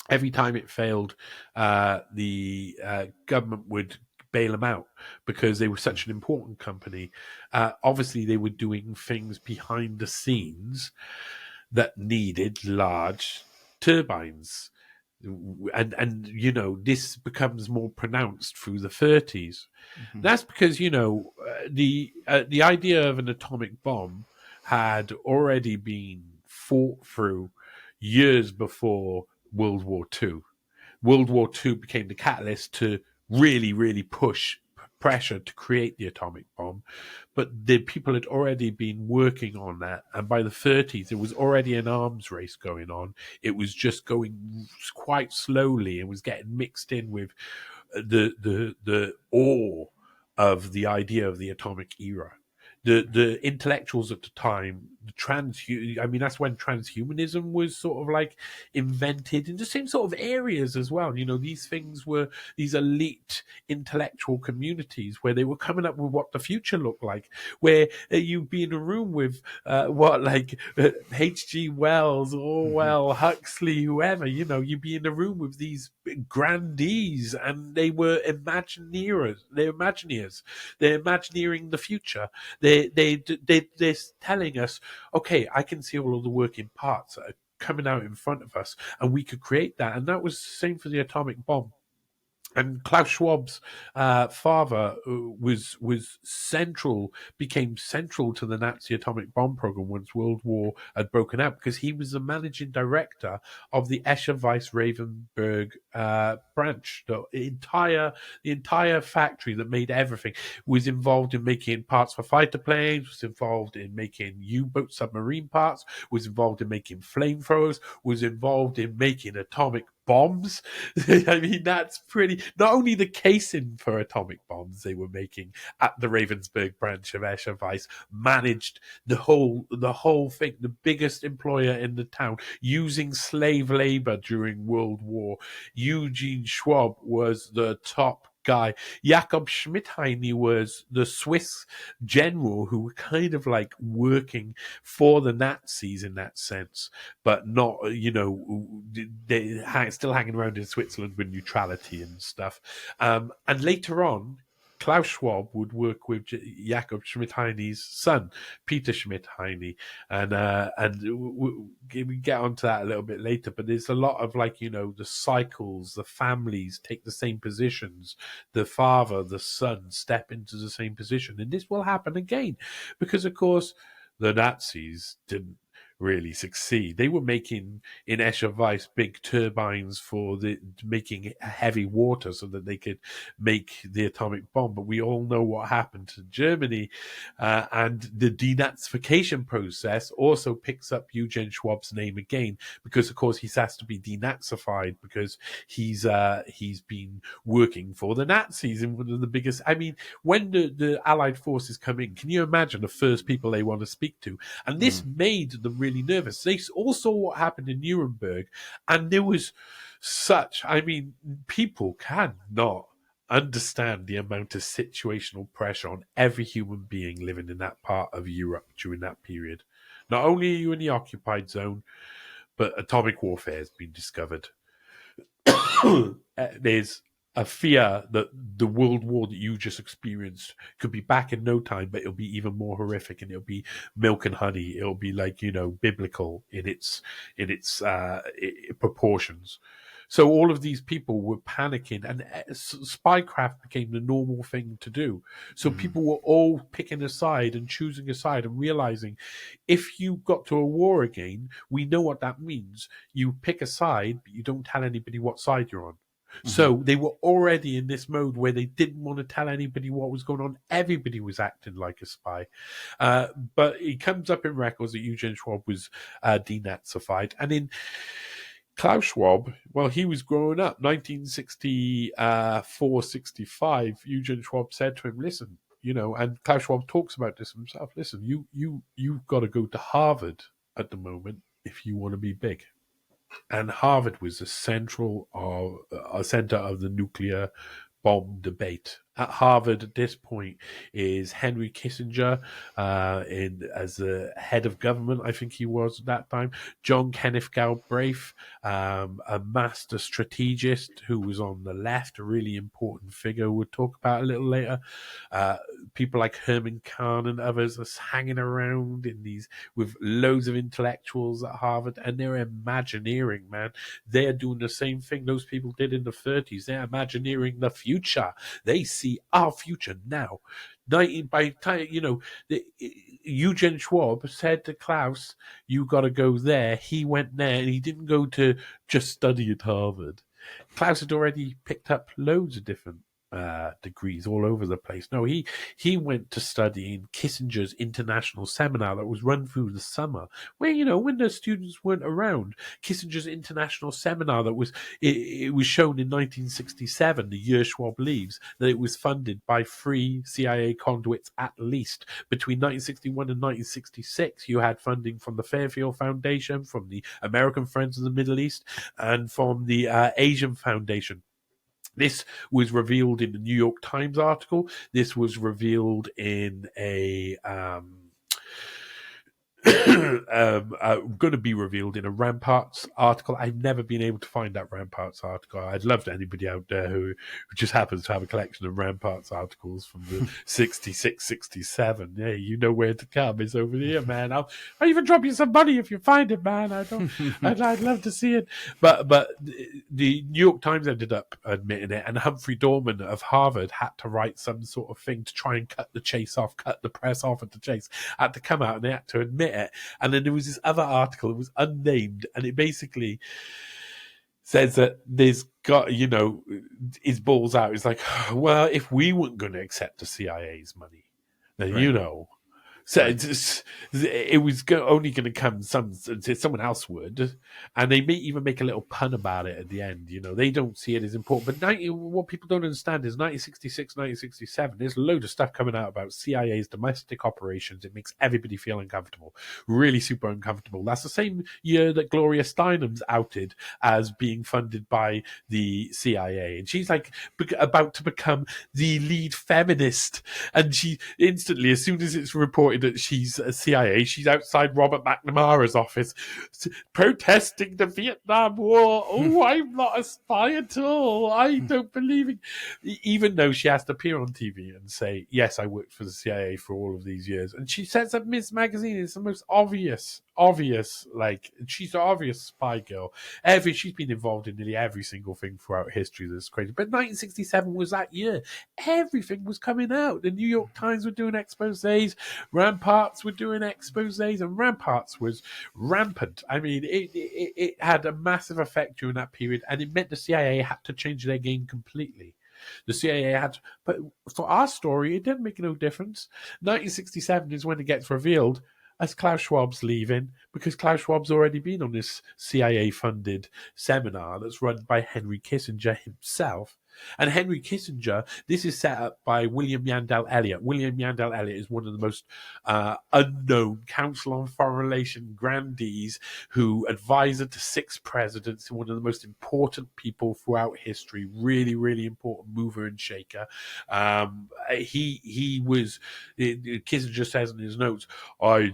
Every time it failed, the government would bail them out because they were such an important company. Obviously, they were doing things behind the scenes that needed large turbines. And this becomes more pronounced through the 30s. Mm-hmm. That's because, the idea of an atomic bomb had already been fought through years before World War II. World War II became the catalyst to really, really push pressure to create the atomic bomb. But the people had already been working on that. And by the 30s, there was already an arms race going on. It was just going quite slowly and was getting mixed in with the awe of the idea of the atomic era. The intellectuals at the time, that's when transhumanism was sort of invented in the same sort of areas as well. These things were these elite intellectual communities where they were coming up with what the future looked like, where you'd be in a room with H.G. Wells, Orwell, Huxley, whoever, you'd be in a room with these grandees, and they were imagineers. They're imagineers. They're imagineering the future. They're telling us, okay, I can see all of the working parts that are coming out in front of us, and we could create that. And that was the same for the atomic bomb. And Klaus Schwab's father became central to the Nazi atomic bomb program once World War had broken out, because he was the managing director of the Escher Weiss Ravensburg branch. The entire factory that made everything was involved in making parts for fighter planes, was involved in making U-boat submarine parts, was involved in making flamethrowers, was involved in making atomic bombs. I mean, that's pretty. Not only the casing for atomic bombs they were making at the Ravensburg branch of Escher Weiss, managed the whole thing. The biggest employer in the town, using slave labor during World War. Eugene Schwab was the top guy. Jakob Schmidheiny was the Swiss general who were kind of like working for the Nazis in that sense, but not, they still hanging around in Switzerland with neutrality and stuff. And later on, Klaus Schwab would work with Jakob Schmidheiny's son, Peter Schmidheiny, and we get onto that a little bit later. But there's a lot of the cycles, the families take the same positions, the father, the son step into the same position, and this will happen again, because of course the Nazis didn't really succeed. They were making in Escher Weiss big turbines for making heavy water so that they could make the atomic bomb. But we all know what happened to Germany, and the denazification process also picks up Eugen Schwab's name again, because of course he has to be denazified because he's been working for the Nazis in one of the biggest. I mean, when the Allied forces come in, can you imagine the first people they want to speak to? And this made them really nervous. They all saw what happened in Nuremberg, and there was people cannot understand the amount of situational pressure on every human being living in that part of Europe during that period. Not only are you in the occupied zone, but atomic warfare has been discovered. There's a fear that the world war that you just experienced could be back in no time, but it'll be even more horrific, and it'll be milk and honey. It'll be biblical in its proportions. So all of these people were panicking, and spycraft became the normal thing to do. So people were all picking a side and choosing a side and realizing, if you got to a war again, we know what that means. You pick a side, but you don't tell anybody what side you're on. So they were already in this mode where they didn't want to tell anybody what was going on. Everybody was acting like a spy. But it comes up in records that Eugen Schwab was denazified. And in Klaus Schwab, well, he was growing up, 1964-65, Eugen Schwab said to him, listen, and Klaus Schwab talks about this himself, listen, you've got to go to Harvard at the moment if you want to be big. And Harvard was the center of the nuclear bomb debate. At Harvard at this point is Henry Kissinger, as the head of government, I think he was at that time. John Kenneth Galbraith, a master strategist who was on the left, a really important figure we'll talk about a little later. People like Herman Kahn and others are hanging around with loads of intellectuals at Harvard, and they're imagineering, man. They're doing the same thing those people did in the 30s. They're imagineering the future. They see our future now. Eugen Schwab said to Klaus, you got to go there. He went there, and he didn't go to just study at Harvard. Klaus had already picked up loads of different degrees all over the place. No, he went to study in Kissinger's international seminar that was run through the summer, where when the students weren't around. Kissinger's international seminar that was it was shown in 1967, the year Schwab leaves, that it was funded by 3 CIA conduits at least. Between 1961 and 1966, you had funding from the Fairfield Foundation, from the American Friends of the Middle East, and from the Asian Foundation. This was revealed in the New York Times article. This was revealed in a going to be revealed in a Ramparts article. I've never been able to find that Ramparts article. I'd love to anybody out there who just happens to have a collection of Ramparts articles from the 66, 67. Yeah, you know where to come. It's over here, man. I'll even drop you some money if you find it, man. I'd love to see it. But the New York Times ended up admitting it, and Humphrey Dorman of Harvard had to write some sort of thing to try and cut the press off at the chase. Had to come out, and they had to admit it. And then there was this other article, it was unnamed, and it basically says that there's got, his balls out. It's like, well, if we weren't going to accept the CIA's money, then, right. So Right. it was only going to come someone else would, and they may even make a little pun about it at the end. They don't see it as important. But what people don't understand is 1966, 1967. There's a load of stuff coming out about CIA's domestic operations. It makes everybody feel uncomfortable, really super uncomfortable. That's the same year that Gloria Steinem's outed as being funded by the CIA, and she's like about to become the lead feminist, and she instantly, as soon as it's reported that she's a CIA, she's outside Robert McNamara's office protesting the Vietnam War. Oh, I'm not a spy at all. I don't believe it. Even though she has to appear on TV and say, yes, I worked for the CIA for all of these years. And she says that Ms. Magazine is the most obvious, like, she's the obvious spy girl. She's been involved in nearly every single thing throughout history that's crazy. But 1967 was that year. Everything was coming out. The New York Times were doing exposés, Ramparts were doing exposés, and Ramparts was rampant. I mean, it had a massive effect during that period, and it meant the CIA had to change their game completely. The CIA had to, but for our story, it didn't make no difference. 1967 is when it gets revealed as Klaus Schwab's leaving, because Klaus Schwab's already been on this CIA-funded seminar that's run by Henry Kissinger himself. And Henry Kissinger, this is set up by William Yandell Elliott. William Yandell Elliott is one of the most unknown Council on Foreign Relations grandees who advisor to 6 presidents, one of the most important people throughout history, really, really important mover and shaker. He was, Kissinger says in his notes, I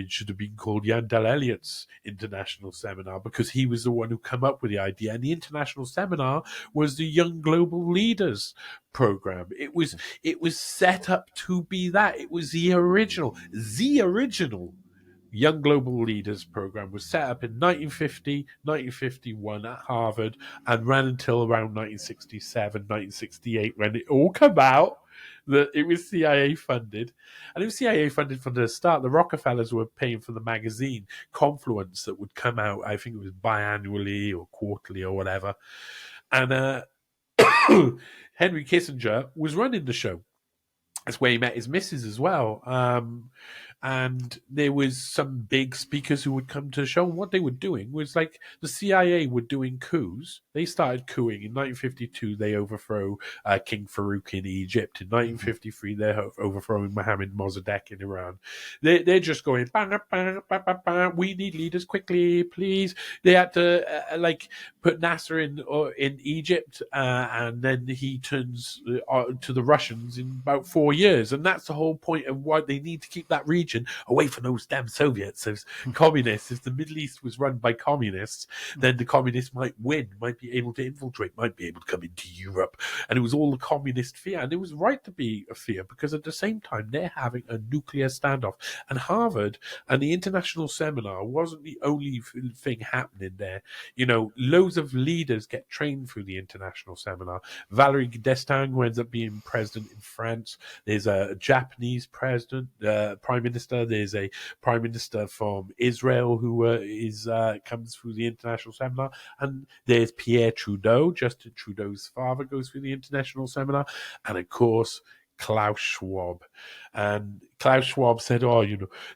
should have been called Yandell Elliott's International Seminar, because he was the one who came up with the idea. And the International Seminar was the Young Global Leaders program. It was set up to be that. It was the original Young Global Leaders program was set up in 1950, 1951 at Harvard, and ran until around 1967, 1968, when it all came out that it was CIA funded. And it was CIA funded from the start. The Rockefellers were paying for the magazine Confluence that would come out, I think it was biannually or quarterly or whatever. And Henry Kissinger was running the show. That's where he met his missus as well. And there was some big speakers who would come to the show. And what they were doing was, like, the CIA were doing coups. They started coupping. In 1952, they overthrow King Farouk in Egypt. In 1953, they're overthrowing Mohammed Mossadegh in Iran. They're just going, bang, bang, bang, bang, bang. We need leaders quickly, please. They had to, put Nasser in Egypt, and then he turns to the Russians in about 4 years. And that's the whole point of why they need to keep that region away from those damn Soviets, those communists. If the Middle East was run by communists, then the communists might win, might be able to infiltrate, might be able to come into Europe. And it was all the communist fear. And it was right to be a fear, because at the same time, they're having a nuclear standoff. And Harvard and the International Seminar wasn't the only thing happening there. Loads of leaders get trained through the International Seminar. Valéry Giscard, who ends up being president in France. There's a Japanese president, prime minister. There's a prime minister from Israel who comes through the International Seminar. And there's Pierre Trudeau, Justin Trudeau's father, goes through the International Seminar. And of course, Klaus Schwab. And Klaus Schwab said,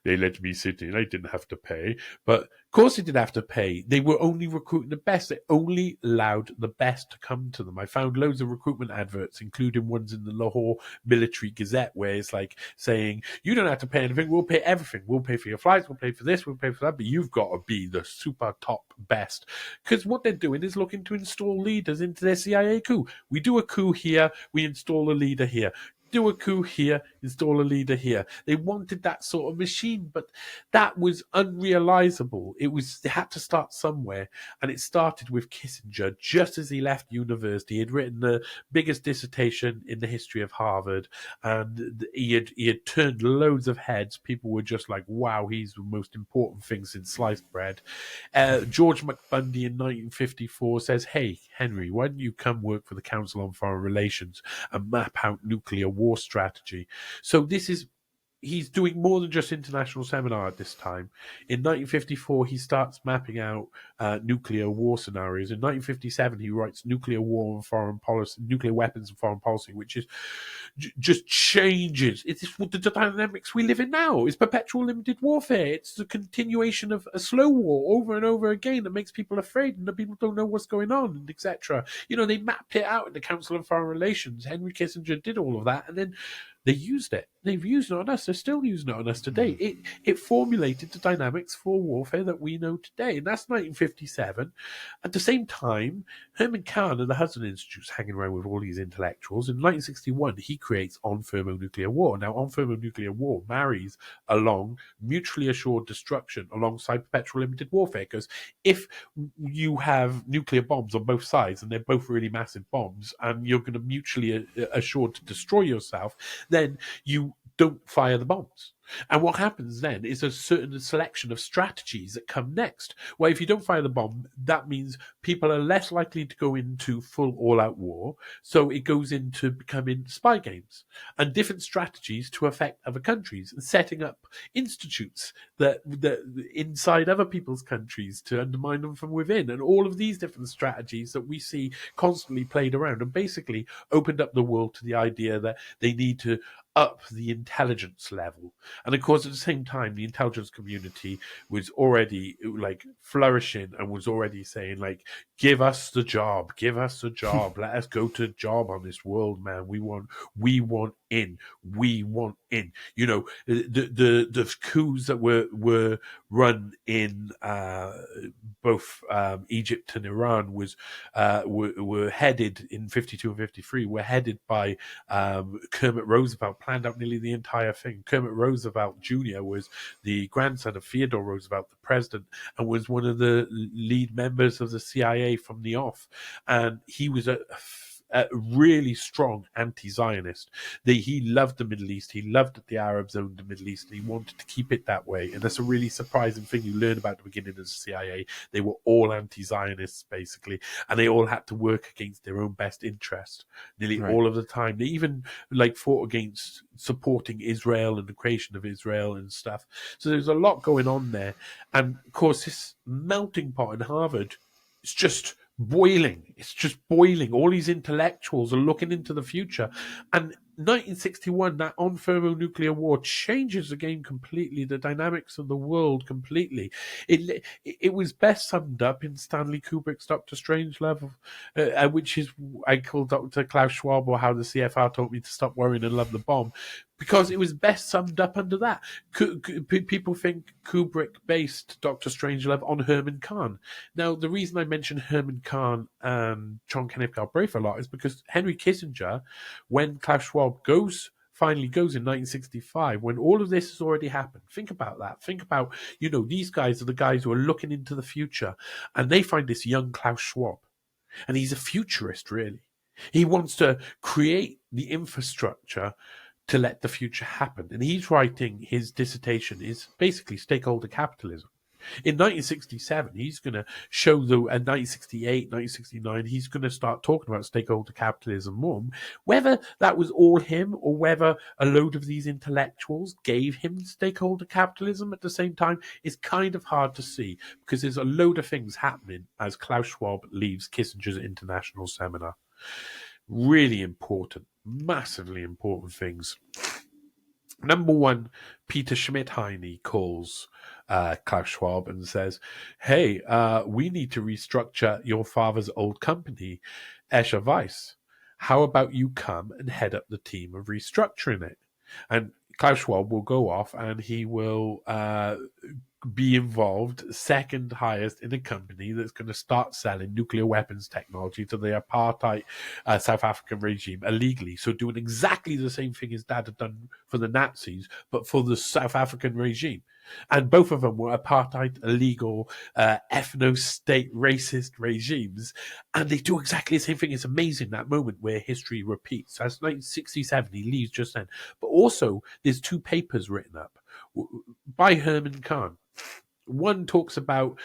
they let me sit in. I didn't have to pay. But of course they didn't have to pay. They were only recruiting the best. They only allowed the best to come to them. I found loads of recruitment adverts, including ones in the Lahore Military Gazette, where it's like saying, you don't have to pay anything. We'll pay everything. We'll pay for your flights. We'll pay for this. We'll pay for that. But you've got to be the super top best. Because what they're doing is looking to install leaders into their CIA coup. We do a coup here. We install a leader here. Do a coup here, install a leader here. They wanted that sort of machine, but that was unrealizable. They had to start somewhere, and it started with Kissinger. Just as he left university, he had written the biggest dissertation in the history of Harvard, and he had turned loads of heads. People were just like, wow, he's the most important thing since sliced bread. George McBundy in 1954 says, hey, Henry, why don't you come work for the Council on Foreign Relations and map out nuclear war strategy? So this is he's doing more than just international seminar at this time. In 1954, he starts mapping out nuclear war scenarios. In 1957, he writes Nuclear War and Foreign Policy, Nuclear Weapons and Foreign Policy, which is just changes. It's the dynamics we live in now. It's perpetual limited warfare. It's the continuation of a slow war over and over again that makes people afraid and the people don't know what's going on, and etc. They mapped it out in the Council on Foreign Relations. Henry Kissinger did all of that, and then they used it. They've used it on us. They're still using it on us today. It formulated the dynamics for warfare that we know today. And that's 1957. At the same time, Herman Kahn and the Hudson Institute's hanging around with all these intellectuals. In 1961, he creates On Thermonuclear War. Now, On Thermonuclear War marries along mutually assured destruction alongside perpetual limited warfare. Because if you have nuclear bombs on both sides and they're both really massive bombs and you're going to mutually assured to destroy yourself, then you don't fire the bombs. And what happens then is a certain selection of strategies that come next, where if you don't fire the bomb, that means people are less likely to go into full all-out war, so it goes into becoming spy games and different strategies to affect other countries and setting up institutes that inside other people's countries to undermine them from within, and all of these different strategies that we see constantly played around, and basically opened up the world to the idea that they need to up the intelligence level. And of course, at the same time, the intelligence community was already flourishing and was already saying give us the job, let us go to job on this world, man. We want in. The coups that were run in both Egypt and Iran were headed in 52 and 53, were headed by Kermit Roosevelt, planned out nearly the entire thing. Kermit Roosevelt Jr. was the grandson of Theodore Roosevelt, the president, and was one of the lead members of the CIA from the off. And he was a really strong anti-Zionist. He loved the Middle East. He loved that the Arabs owned the Middle East, and he wanted to keep it that way. And that's a really surprising thing you learn about the beginning of the CIA. They were all anti-Zionists, basically, and they all had to work against their own best interest nearly all of the time. They even fought against supporting Israel and the creation of Israel and stuff. So there's a lot going on there. And of course, this melting pot in Harvard is just boiling. It's just boiling. All these intellectuals are looking into the future. And 1961, that On Thermonuclear War changes the game completely, the dynamics of the world completely. It was best summed up in Stanley Kubrick's Dr. Strangelove, which is, I call Dr. Klaus Schwab, or How the CFR Taught Me to Stop Worrying and Love the Bomb, because it was best summed up under that. People think Kubrick based Dr. Strangelove on Herman Kahn. Now, the reason I mention Herman Kahn and John Kenneth Galbraith a lot is because Henry Kissinger, when Klaus Schwab finally goes in 1965, when all of this has already happened. Think about that. Think about, these guys are the guys who are looking into the future, and they find this young Klaus Schwab. And he's a futurist, really. He wants to create the infrastructure to let the future happen. And he's writing, his dissertation is basically stakeholder capitalism. In 1967, he's going to show 1968, 1969, he's going to start talking about stakeholder capitalism more. Whether that was all him or whether a load of these intellectuals gave him stakeholder capitalism at the same time is kind of hard to see, because there's a load of things happening as Klaus Schwab leaves Kissinger's international seminar. Really important, massively important things. Number one, Peter Schmidt-Heine calls Klaus Schwab and says, hey, we need to restructure your father's old company, Escher Weiss. How about you come and head up the team of restructuring it? And Klaus Schwab will go off and he will be involved second highest in a company that's going to start selling nuclear weapons technology to the apartheid South African regime illegally. So doing exactly the same thing his dad had done for the Nazis, but for the South African regime. And both of them were apartheid, illegal, ethno-state, racist regimes. And they do exactly the same thing. It's amazing, that moment where history repeats. That's 1967. He leaves just then. But also, there's two papers written up by Herman Kahn. One talks about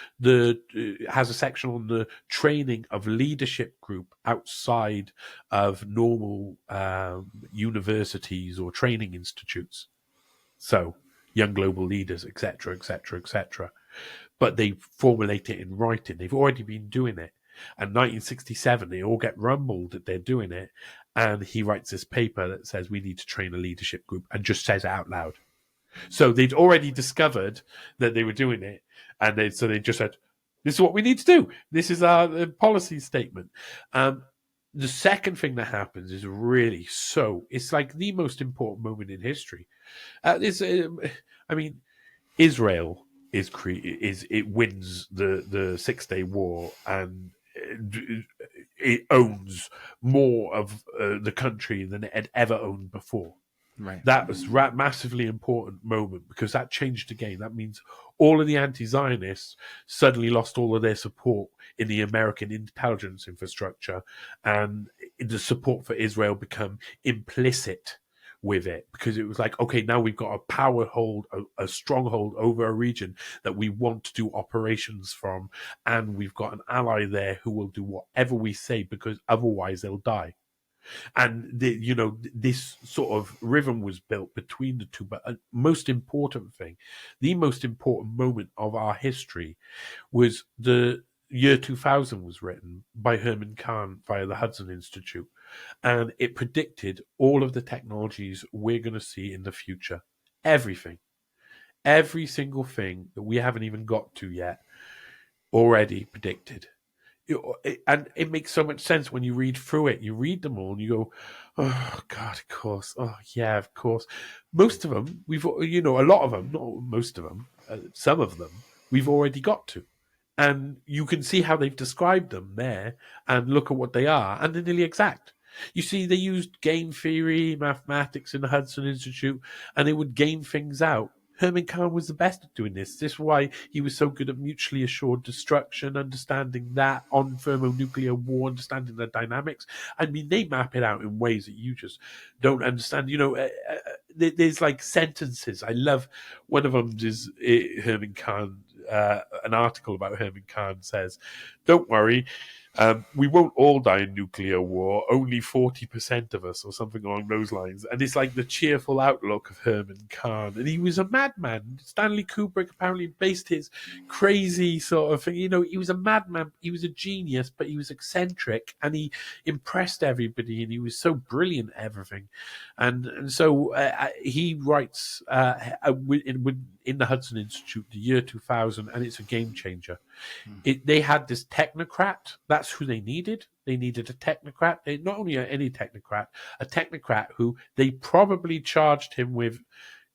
has a section on the training of leadership group outside of normal universities or training institutes. So young global leaders, etc., etc., etc. But they formulate it in writing. They've already been doing it. And 1967, they all get rumbled that they're doing it. And he writes this paper that says we need to train a leadership group and just says it out loud. So they'd already discovered that they were doing it. And they just said, this is what we need to do. This is our policy statement. The second thing that happens is really it's like the most important moment in history. Israel it wins the 6-Day War, and it owns more of the country than it had ever owned before. Right. That was a massively important moment because that changed the game. That means all of the anti-Zionists suddenly lost all of their support in the American intelligence infrastructure, and the support for Israel became implicit with it, because it was like, okay, now we've got a stronghold over a region that we want to do operations from, and we've got an ally there who will do whatever we say, because otherwise they'll die. And this sort of rhythm was built between the two. But the most important moment of our history was the year 2000 was written by Herman Kahn via the Hudson Institute. And it predicted all of the technologies we're going to see in the future. Everything. Every single thing that we haven't even got to yet, already predicted. And it makes so much sense when you read through it. You read them all and you go, oh, God, of course. Oh, yeah, of course. Most of them, a lot of them, not most of them, some of them, we've already got to. And you can see how they've described them there and look at what they are. And they're nearly exact. You see, they used game theory, mathematics in the Hudson Institute, and they would game things out. Herman Kahn was the best at doing this. This is why he was so good at mutually assured destruction, understanding that, on thermonuclear war, understanding the dynamics. I mean, they map it out in ways that you just don't understand. There's like sentences. I love one of them is Herman Kahn. An article about Herman Kahn says, "Don't worry. We won't all die in nuclear war, only 40% of us," or something along those lines. And it's like the cheerful outlook of Herman Kahn. And he was a madman. Stanley Kubrick apparently based his crazy sort of thing. He was a madman. He was a genius, but he was eccentric, and he impressed everybody, and he was so brilliant at everything. And so he writes in the Hudson Institute, the year 2000, and it's a game changer. They had this technocrat. That's who they needed. They needed a technocrat. Not only any technocrat, a technocrat who they probably charged him with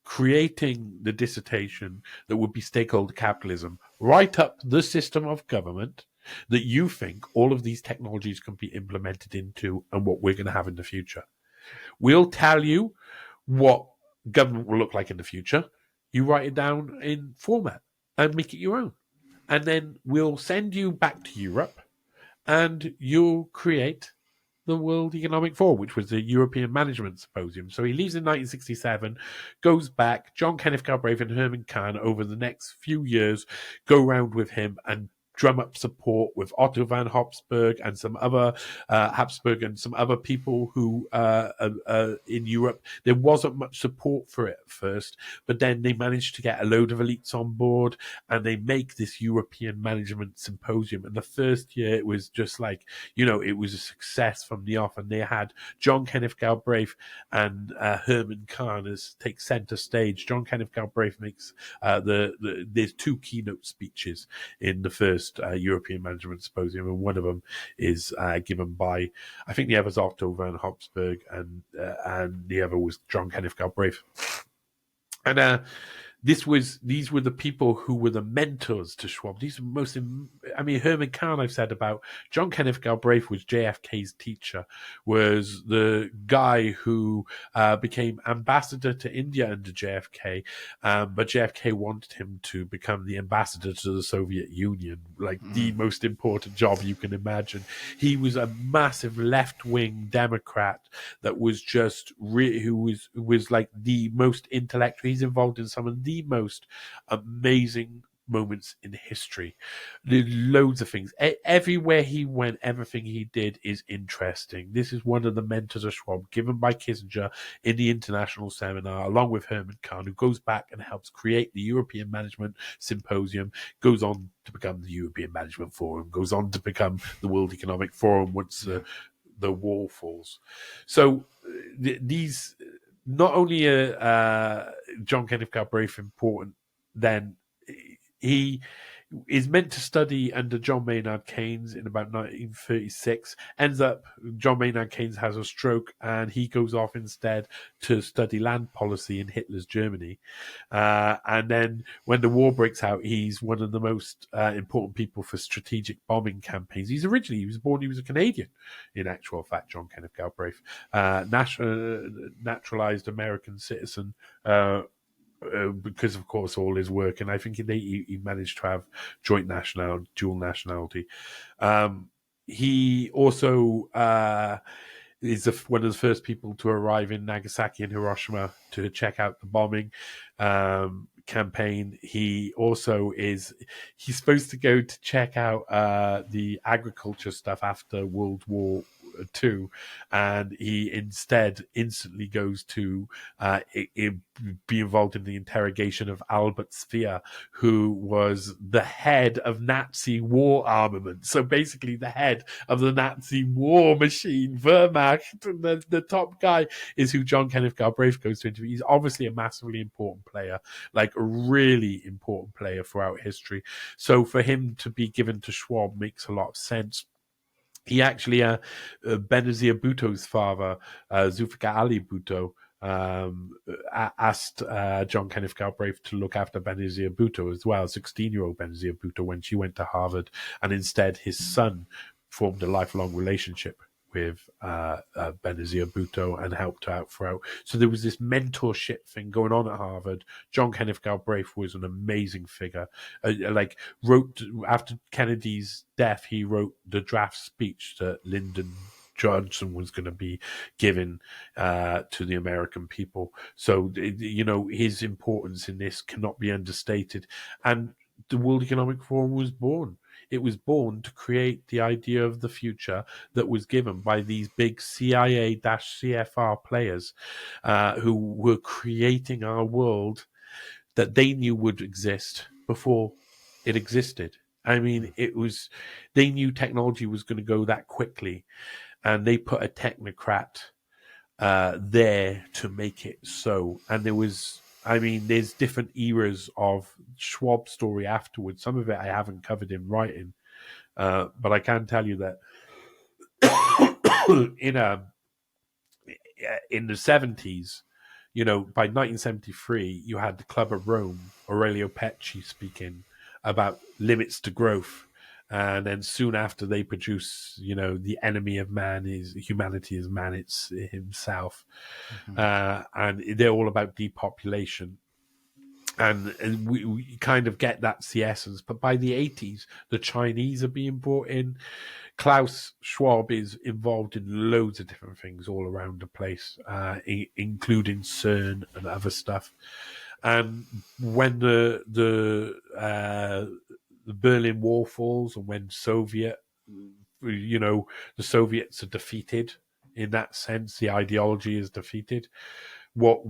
creating the dissertation that would be stakeholder capitalism, write up the system of government that you think all of these technologies can be implemented into and what we're going to have in the future. We'll tell you what government will look like in the future. You write it down in format and make it your own. And then we'll send you back to Europe, and you'll create the World Economic Forum, which was the European Management Symposium. So he leaves in 1967, goes back. John Kenneth Galbraith and Herman Kahn, over the next few years, go around with him and drum up support with Otto von Habsburg and some other people who in Europe. There wasn't much support for it at first, but then they managed to get a load of elites on board, and they make this European Management Symposium. And the first year it was just like, it was a success from the off, and they had John Kenneth Galbraith and Herman Kahn as take center stage. John Kenneth Galbraith makes there's 2 keynote speeches in the first European Management Symposium, and one of them is given by, I think the other's Otto von Habsburg, and the other was John Kenneth Galbraith. And these were the people who were the mentors to Schwab. These were Herman Kahn, I've said about. John Kenneth Galbraith was JFK's teacher, was the guy who became ambassador to India under JFK, but JFK wanted him to become the ambassador to the Soviet Union, like the most important job you can imagine. He was a massive left-wing Democrat that was just who was like the most intellectual. He's involved in some of the most amazing moments in history. There's loads of things. Everywhere he went, everything he did is interesting. This is one of the mentors of Schwab, given by Kissinger in the international seminar, along with Herman Kahn, who goes back and helps create the European Management Symposium, goes on to become the European Management Forum, goes on to become the World Economic Forum once the wall falls. So these, not only are John Kenneth Galbraith important, then he is meant to study under John Maynard Keynes in about 1936. Ends up, John Maynard Keynes has a stroke and he goes off instead to study land policy in Hitler's Germany. And then when the war breaks out, he's one of the most important people for strategic bombing campaigns. He was a Canadian, in actual fact, John Kenneth Galbraith, naturalized American citizen, because of course all his work, and I think he managed to have dual nationality. He also is one of the first people to arrive in Nagasaki and Hiroshima to check out the bombing campaign. He also he's supposed to go to check out the agriculture stuff after World War II, and he instead instantly goes to be involved in the interrogation of Albert Speer, who was the head of Nazi war armament. So basically the head of the Nazi war machine, Wehrmacht. The top guy is who John Kenneth Galbraith goes to interview. He's obviously a massively important player, like a really important player throughout history. So for him to be given to Schwab makes a lot of sense. He actually, Benazir Bhutto's father, Zulfikar Ali Bhutto, asked John Kenneth Galbraith to look after Benazir Bhutto as well, 16-year-old Benazir Bhutto, when she went to Harvard. And instead, his son formed a lifelong relationship with Benazir Bhutto and helped out throughout. So there was this mentorship thing going on at Harvard. John Kenneth Galbraith was an amazing figure. Wrote, after Kennedy's death, he wrote the draft speech that Lyndon Johnson was going to be given to the American people. So, his importance in this cannot be understated. And the World Economic Forum was born. It was born to create the idea of the future that was given by these big CIA-CFR players who were creating our world that they knew would exist before it existed. I mean, they knew technology was going to go that quickly, and they put a technocrat there to make it so. And there's different eras of Schwab's story afterwards. Some of it I haven't covered in writing, but I can tell you that in the 70s, by 1973, you had the Club of Rome, Aurelio Pecci speaking about limits to growth. And then soon after they produce, the enemy of man is humanity is man, it's himself. Mm-hmm. And they're all about depopulation. And we kind of get that's the essence. But by the 80s, the Chinese are being brought in. Klaus Schwab is involved in loads of different things all around the place, including CERN and other stuff. And when the Berlin Wall falls, and when the Soviets are defeated, in that sense, the ideology is defeated. What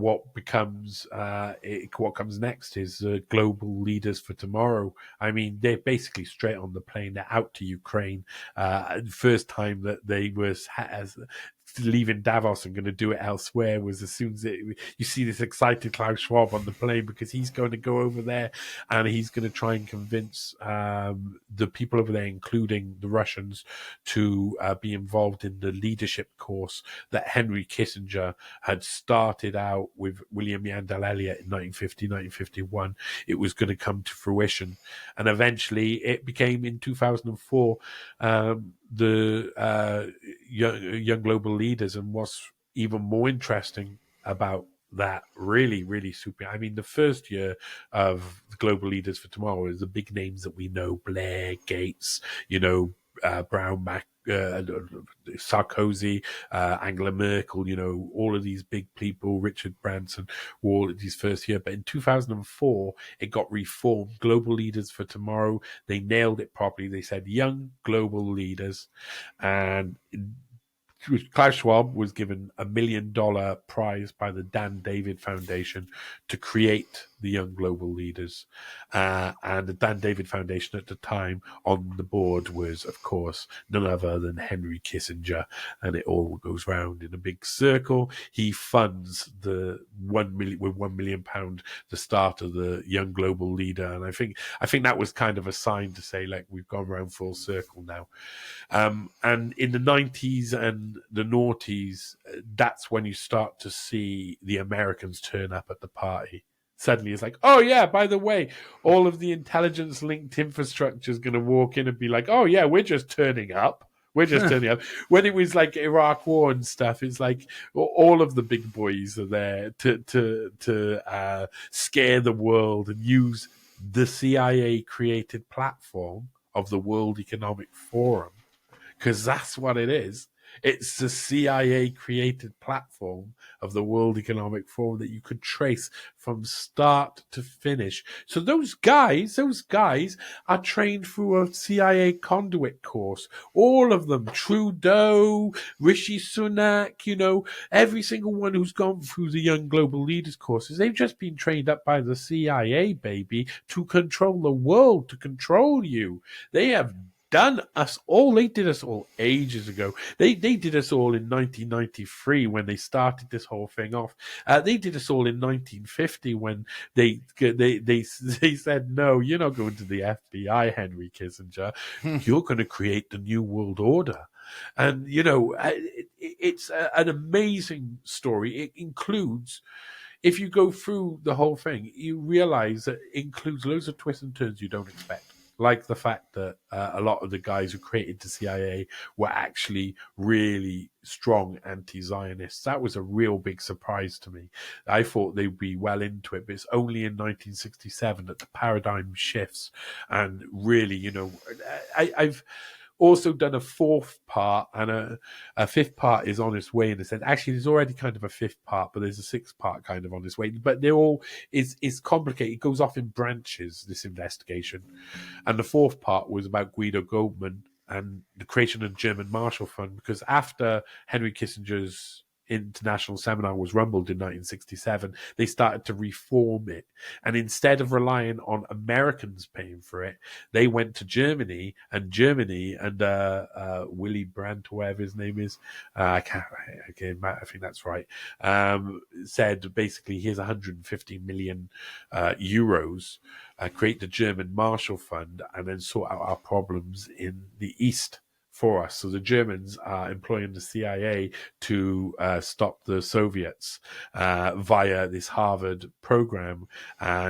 comes next is global leaders for tomorrow. I mean, they're basically straight on the plane. They're out to Ukraine. First time that they was leaving Davos and going to do it elsewhere was as soon as you see this excited Klaus Schwab on the plane, because he's going to go over there and he's going to try and convince the people over there, including the Russians, to be involved in the leadership course that Henry Kissinger had started out with William Yandell Elliott in 1950, 1951. It was going to come to fruition. And eventually it became, in 2004, the young global leaders. And what's even more interesting about that, really, really super. I mean, the first year of the global leaders for tomorrow is the big names that we know: Blair, Gates, Brown, Sarkozy, Angela Merkel, all of these big people, Richard Branson, all of these first year. But in 2004, it got reformed. Global Leaders for Tomorrow. They nailed it properly. They said young global leaders. And Klaus Schwab was given $1 million prize by the Dan David Foundation to create the Young Global Leaders. And the Dan David Foundation at the time on the board was, of course, none other than Henry Kissinger. And it all goes round in a big circle. He funds the £1 million, the start of the Young Global Leader. And I think that was kind of a sign to say, like, we've gone round full circle now. And in the 90s and the noughties, that's when you start to see the Americans turn up at the party. Suddenly it's like, oh yeah, by the way, all of the intelligence linked infrastructure is going to walk in and be like, oh yeah, we're just turning up. We're just turning up. When it was like Iraq War and stuff, it's like all of the big boys are there to scare the world and use the CIA created platform of the World Economic Forum, because that's what it is. It's the CIA created platform of the World Economic Forum that you could trace from start to finish. So those guys are trained through a CIA conduit course. All of them, Trudeau, Rishi Sunak, every single one who's gone through the Young Global Leaders courses, they've just been trained up by the CIA, baby, to control the world, to control you. They have done us all. They did us all ages ago. They did us all in 1993 when they started this whole thing off. They did us all in 1950 when they said, no, you're not going to the FBI, Henry Kissinger. You're going to create the New World Order. And, it's an amazing story. It includes, if you go through the whole thing, you realize that it includes loads of twists and turns you don't expect. Like the fact that a lot of the guys who created the CIA were actually really strong anti-Zionists. That was a real big surprise to me. I thought they'd be well into it, but it's only in 1967 that the paradigm shifts. And really, I've also done a fourth part, and a fifth part is on its way in a sense. Actually, there's already kind of a fifth part, but there's a sixth part kind of on its way. But they're all is complicated. It goes off in branches, this investigation. And the fourth part was about Guido Goldman and the creation of the German Marshall Fund, because after Henry Kissinger's international seminar was rumbled in 1967, they started to reform it, and instead of relying on Americans paying for it, they went to Germany and Willy Brandt, whatever his name is, I think that's right, said basically, here's 150 million euros, create the German Marshall Fund, and then sort out our problems in the East for us. So the Germans are employing the CIA to stop the Soviets via this Harvard program,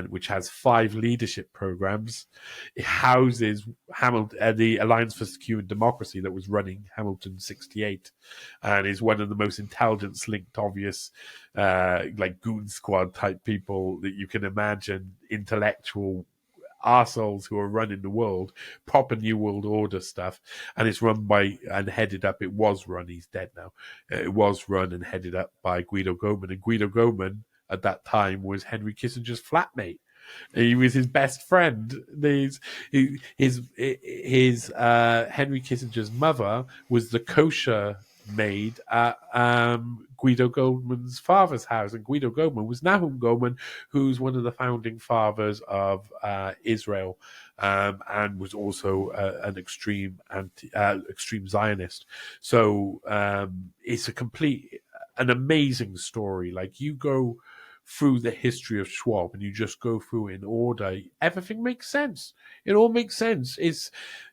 which has 5 leadership programs. It houses the Alliance for Secure and Democracy that was running Hamilton 68, and is one of the most intelligence-linked, obvious, like goon squad type people that you can imagine, intellectual arseholes who are running the world, proper New World Order stuff. And it's run by and headed up, it was run, he's dead now, it was run and headed up by Guido Goldman. And Guido Goldman at that time was Henry Kissinger's flatmate. He was his best friend. His Henry Kissinger's mother was the kosher maid at Guido Goldman's father's house, and Guido Goldman was Nahum Goldman, who's one of the founding fathers of Israel, and was also an extreme Zionist. So it's an amazing story. Like, you go through the history of Schwab and you just go through it in order, everything makes sense. It all makes sense.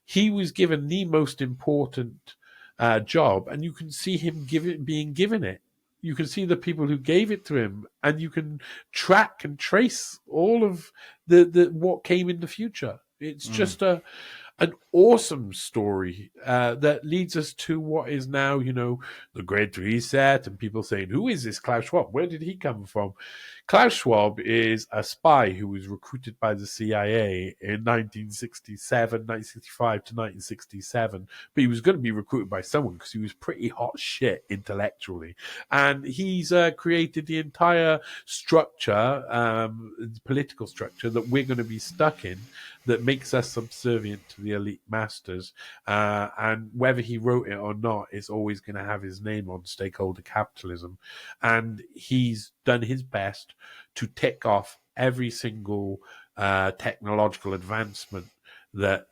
He was given the most important job, and you can see him being given it. You can see the people who gave it to him, and you can track and trace all of the what came in the future. It's just an awesome story that leads us to what is now, the Great Reset, and people saying, who is this Klaus Schwab? Where did he come from? Klaus Schwab is a spy who was recruited by the CIA in 1965 to 1967. But he was going to be recruited by someone because he was pretty hot shit intellectually. And he's created the entire structure, political structure that we're going to be stuck in, that makes us subservient to the elite masters. And whether he wrote it or not, it's always going to have his name on stakeholder capitalism. And he's done his best to tick off every single technological advancement that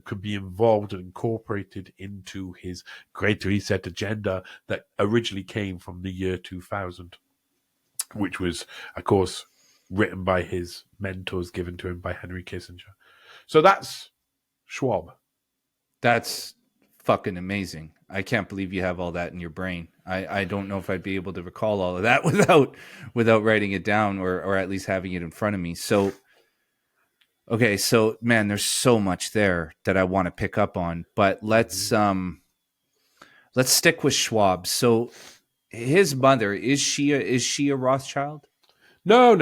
could be involved and incorporated into his Great Reset agenda that originally came from the year 2000, which was, of course, written by his mentors, given to him by Henry Kissinger. So that's Schwab. That's fucking amazing. I can't believe you have all that in your brain. I don't know if I'd be able to recall all of that without writing it down or at least having it in front of me. So, okay, so man, there's so much there that I want to pick up on, but let's stick with Schwab. So his mother, is she a Rothschild? No.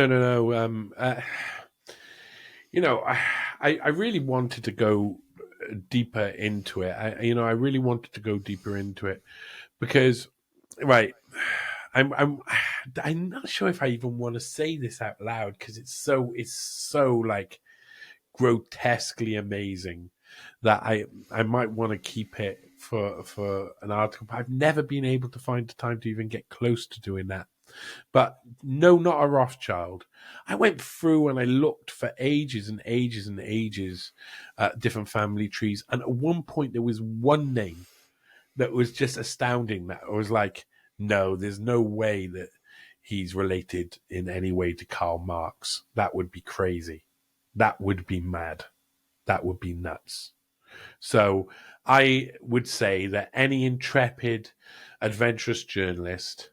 I really wanted to go deeper into it. I really wanted to go deeper into it because, right, I'm not sure if I even want to say this out loud because it's so like grotesquely amazing that I might want to keep it for an article. But I've never been able to find the time to even get close to doing that. But no, not a Rothschild. I went through and I looked for ages and ages and ages at different family trees. And at one point, there was one name that was just astounding. That I was like, no, there's no way that he's related in any way to Karl Marx. That would be crazy. That would be mad. That would be nuts. So I would say that any intrepid, adventurous journalist,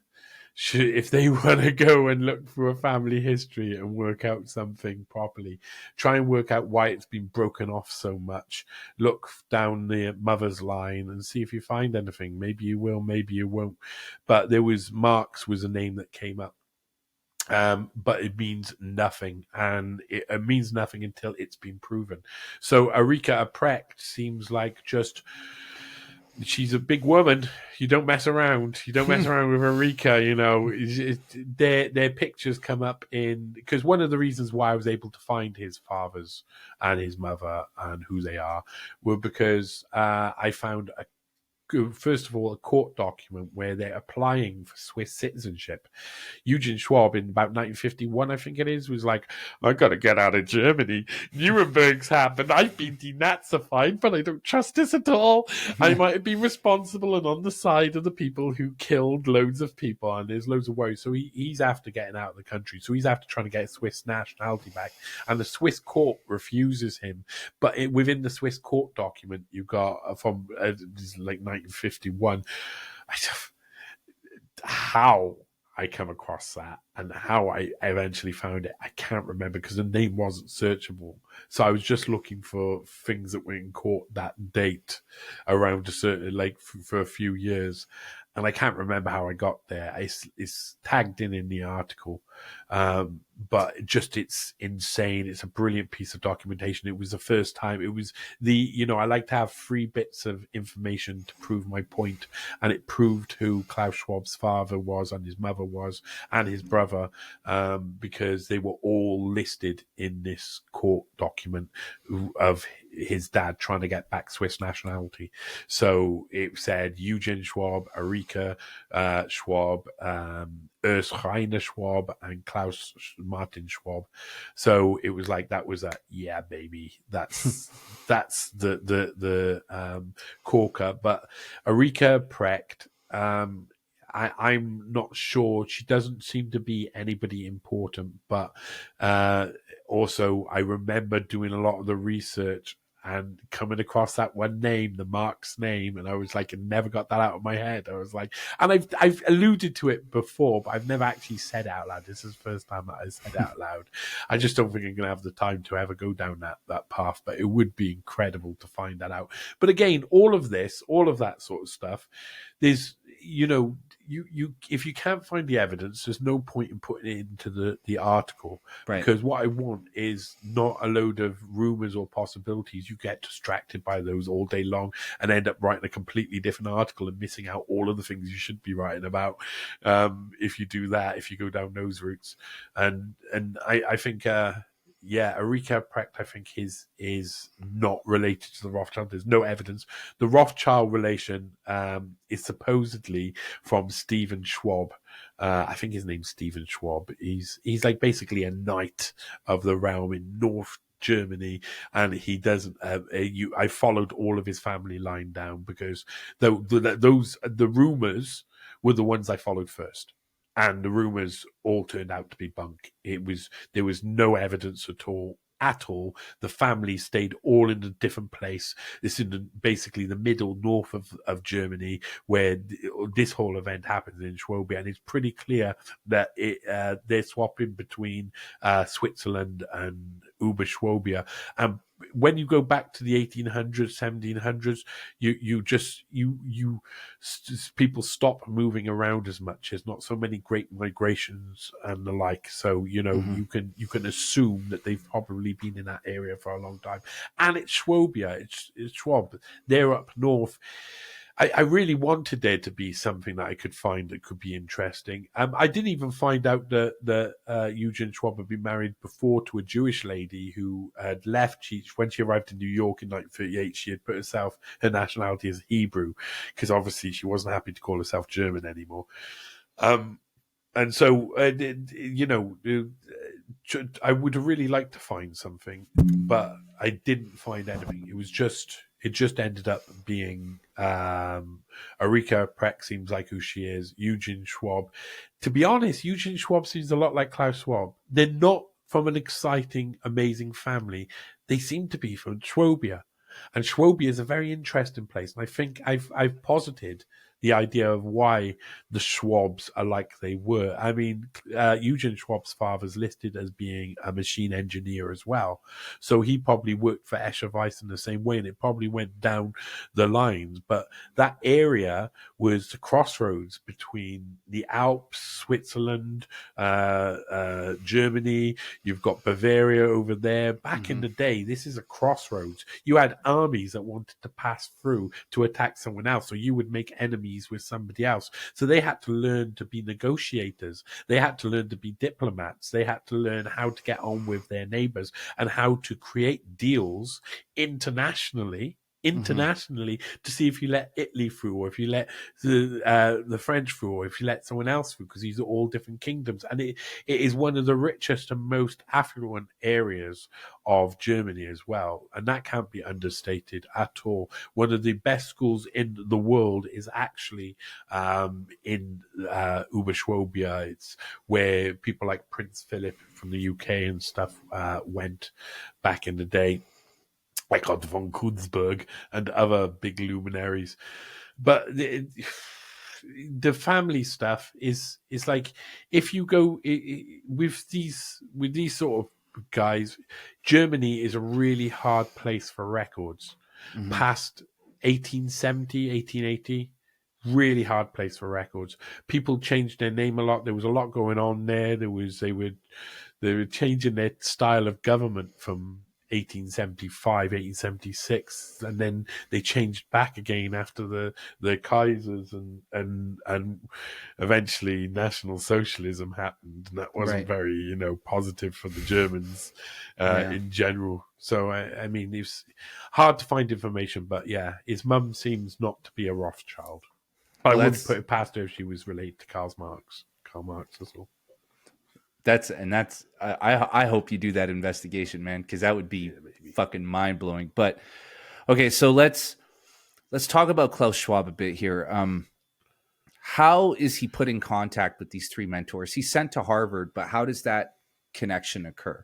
if they want to go and look for a family history and work out something properly, try and work out why it's been broken off so much. Look down the mother's line and see if you find anything. Maybe you will, maybe you won't. But Marx was a name that came up. But it means nothing, and it means nothing until it's been proven. So Erika Aprecht seems like just... she's a big woman. You don't mess around. You don't mess around with Erika, Their pictures come up in... because one of the reasons why I was able to find his fathers and his mother and who they are were because I found first of all, a court document where they're applying for Swiss citizenship. Eugene Schwab in about 1951, I think it is, was like, I got to get out of Germany. Nuremberg's happened. I've been denazified, but I don't trust this at all. I might have been responsible and on the side of the people who killed loads of people, and there's loads of worries. So he's after getting out of the country. So he's after trying to get Swiss nationality back. And the Swiss court refuses him. But within the Swiss court document, you got from like 1951, how I come across that and how I eventually found it, I can't remember because the name wasn't searchable. So I was just looking for things that were in court that date around a certain, like for a few years. And I can't remember how I got there. It's tagged in the article. But it's insane. It's a brilliant piece of documentation. It was the first time. It was I like to have 3 bits of information to prove my point. And it proved who Klaus Schwab's father was and his mother was and his brother, because they were all listed in this court document of his dad trying to get back Swiss nationality. So it said Eugene Schwab, Erika Schwab, Urs Rainer Schwab, and Klaus Martin Schwab. So it was like, that was yeah, baby, that's the corker. But Erika Precht, I'm not sure. She doesn't seem to be anybody important, but also I remember doing a lot of the research and coming across that one name, the Marx name, and I was like, I never got that out of my head. I was like, and I've alluded to it before, but I've never actually said it out loud. This is the first time that I said it out loud. I just don't think I'm going to have the time to ever go down that path, but it would be incredible to find that out. But again, all of that sort of stuff, there's, you if you can't find the evidence, there's no point in putting it into the article, Right. because what I want is not a load of rumors or possibilities. You get distracted by those all day long and end up writing a completely different article and missing out all of the things you should be writing about. If you do that, if you go down those routes, and I think. Erika Precht, I think, is not related to the Rothschild. There's no evidence. The Rothschild relation is supposedly from Stephen Schwab. I think his name's Stephen Schwab. He's like basically a knight of the realm in North Germany, and he doesn't. I followed all of his family line down because the rumors were the ones I followed first. And the rumors all turned out to be bunk. There was no evidence at all. The family stayed all in a different place. This is basically the middle north of Germany, where this whole event happens in Schwabia, and it's pretty clear that they're swapping between Switzerland and Oberschwabia. And when you go back to the 1800s, 1700s, people stop moving around as much. There's not so many great migrations and the like. So, you can assume that they've probably been in that area for a long time. And it's Schwabia, it's Schwab. They're up north. I really wanted there to be something that I could find that could be interesting. I didn't even find out that Eugene Schwab had been married before to a Jewish lady who had left. When she arrived in New York in 1938, she had put her nationality as Hebrew, because obviously she wasn't happy to call herself German anymore. And so, I would have really liked to find something, but I didn't find anything. It just ended up being Erika Precht seems like who she is. Eugene Schwab. To be honest, Eugene Schwab seems a lot like Klaus Schwab. They're not from an exciting, amazing family. They seem to be from Schwabia. And Schwabia is a very interesting place. And I think I've posited the idea of why the Schwabs are like they were. I mean, Eugene Schwab's father's listed as being a machine engineer as well. So he probably worked for Escher Weiss in the same way, and it probably went down the lines. But that area was the crossroads between the Alps, Switzerland, Germany. You've got Bavaria over there. Back in the day, this is a crossroads. You had armies that wanted to pass through to attack someone else, so you would make enemies with somebody else. So they had to learn to be negotiators. They had to learn to be diplomats. They had to learn how to get on with their neighbors and how to create deals internationally to see if you let Italy through, or if you let the French through, or if you let someone else through, because these are all different kingdoms. And it is one of the richest and most affluent areas of Germany as well. And that can't be understated at all. One of the best schools in the world is actually in Oberschwabia. It's where people like Prince Philip from the UK and stuff went back in the day, like Otto von Kunsberg and other big luminaries. But the family stuff is like, if you go with these sort of guys, Germany is a really hard place for records. Past 1870, 1880, really hard place for records. People changed their name a lot. There was a lot going on there. They were changing their style of government from 1875, 1876, and then they changed back again after the Kaisers, and eventually National Socialism happened, and that wasn't very positive for the Germans in general. So I mean, it's hard to find information, but yeah, his mum seems not to be a Rothschild. I wouldn't put it past her if she was related to Karl Marx as well. I hope you do that investigation, man, because that would be fucking mind blowing. But okay, so let's talk about Klaus Schwab a bit here. How is he put in contact with these three mentors? He's sent to Harvard, but how does that connection occur?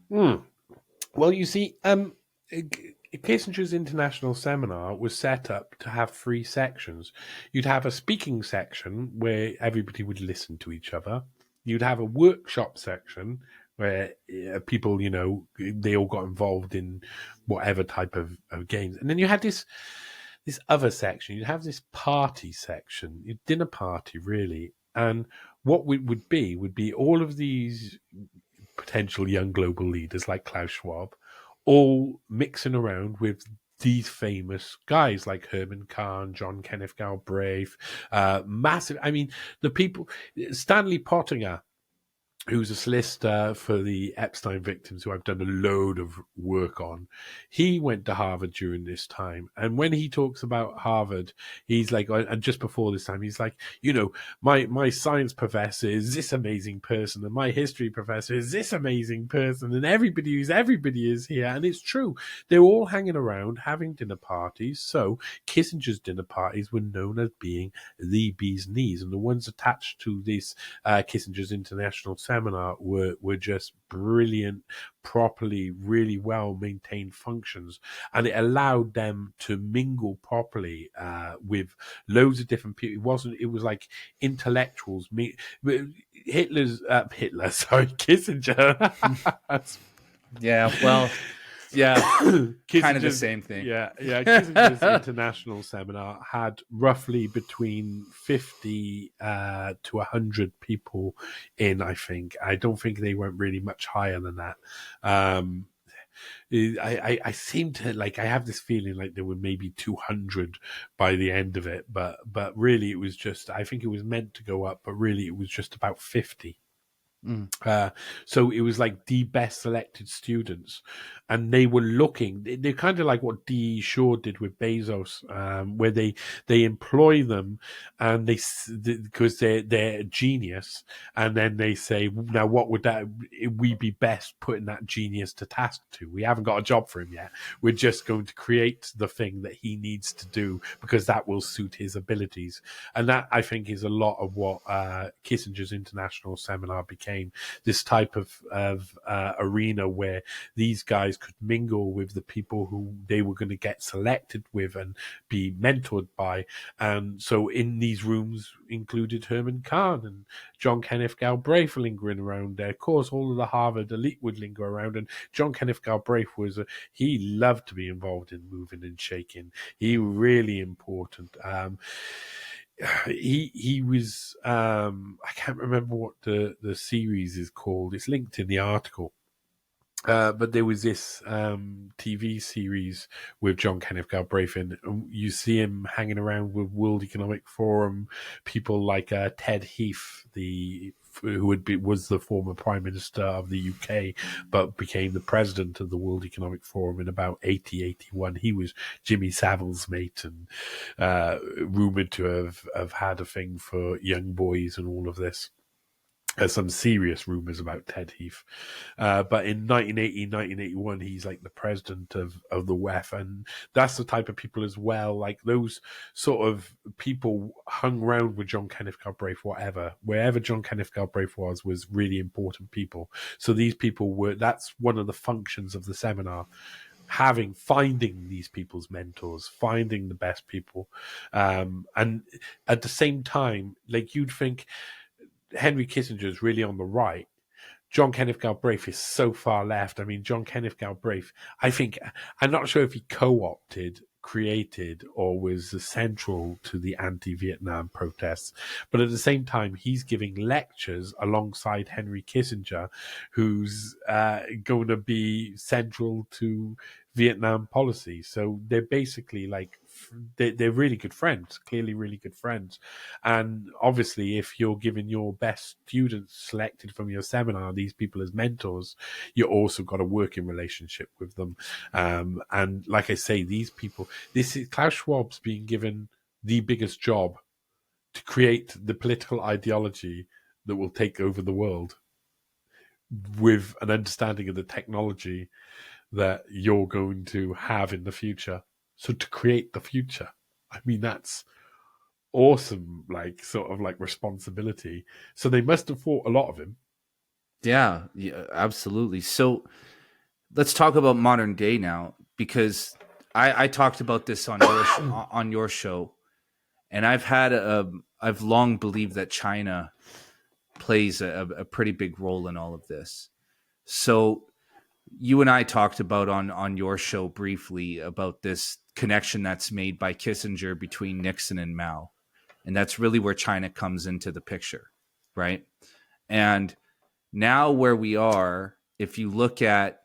Well, you see, Kissinger's International Seminar was set up to have three sections. You'd have a speaking section where everybody would listen to each other. You'd have a workshop section where people, they all got involved in whatever type of games. And then you had this this other section. You'd have this party section, your dinner party, really. And what would be all of these potential young global leaders like Klaus Schwab, all mixing around with these famous guys like Herman Kahn, John Kenneth Galbraith, massive. I mean, the people, Stanley Pottinger, who's a solicitor for the Epstein victims, who I've done a load of work on. He went to Harvard during this time. And when he talks about Harvard, he's like, and just before this time, he's like, my science professor is this amazing person, and my history professor is this amazing person, and everybody is here. And it's true. They're all hanging around, having dinner parties. So Kissinger's dinner parties were known as being the bee's knees. And the ones attached to this Kissinger's International Seminar were just brilliant, properly, really well maintained functions, and it allowed them to mingle properly with loads of different people. It was like intellectuals. Kissinger. Yeah, well, yeah, kind of the same thing. Yeah. Kissinger's International Seminar had roughly between 50 to 100 people in, I think. I don't think they went really much higher than that. I seem to, like, I have this feeling like there were maybe 200 by the end of it, but really it was just, I think it was meant to go up, but really it was just about 50. So it was like the best selected students, and they were looking. They're kind of like what D. Shaw did with Bezos, where they employ them, and because they're genius, and then they say, now what would we be best putting that genius to task to? We haven't got a job for him yet. We're just going to create the thing that he needs to do because that will suit his abilities, and that, I think, is a lot of what Kissinger's International Seminar became. This type of arena where these guys could mingle with the people who they were going to get selected with and be mentored by. And so in these rooms included Herman Kahn and John Kenneth Galbraith lingering around there. Of course, all of the Harvard elite would linger around, and John Kenneth Galbraith he loved to be involved in moving and shaking. He was really important. He was I can't remember what the series is called. It's linked in the article. But there was this TV series with John Kenneth Galbraith, and you see him hanging around with World Economic Forum people like Ted Heath, who was the former Prime Minister of the UK, but became the president of the World Economic Forum in about 81. He was Jimmy Savile's mate, and rumoured to have had a thing for young boys and all of this. Some serious rumours about Ted Heath. But in 1981, he's like the president of the WEF. And that's the type of people as well. Like those sort of people hung around with John Kenneth Galbraith, wherever John Kenneth Galbraith was really important people. So these people that's one of the functions of the seminar. Finding these people's mentors, finding the best people. And at the same time, like you'd think, Henry Kissinger is really on the right. John Kenneth Galbraith is so far left. I mean, John Kenneth Galbraith, I'm not sure if he co-opted, created, or was central to the anti-Vietnam protests. But at the same time, he's giving lectures alongside Henry Kissinger, who's going to be central to Vietnam policy. So they're basically like, they're really good friends, clearly really good friends. And obviously, if you're giving your best students selected from your seminar these people as mentors, you also got a working relationship with them. And like I say, these people, Klaus Schwab's being given the biggest job to create the political ideology that will take over the world with an understanding of the technology that you're going to have in the future. So to create the future, I mean, that's awesome, like sort of like responsibility. So they must have thought a lot of him. Yeah, absolutely. So let's talk about modern day now, because I talked about this on your show, and I've long believed that China plays a pretty big role in all of this. So you and I talked about on your show briefly about this connection that's made by Kissinger between Nixon and Mao. And that's really where China comes into the picture, right? And now where we are, if you look at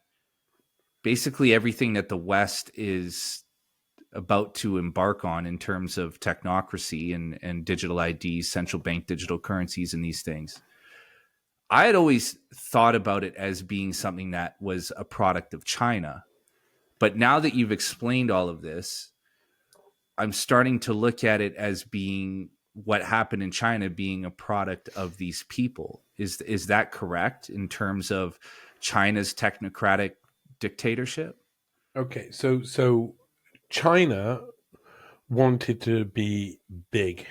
basically everything that the West is about to embark on in terms of technocracy and digital IDs, central bank digital currencies, and these things, I had always thought about it as being something that was a product of China. But now that you've explained all of this, I'm starting to look at it as being what happened in China being a product of these people. Is that correct in terms of China's technocratic dictatorship? Okay, so China wanted to be big,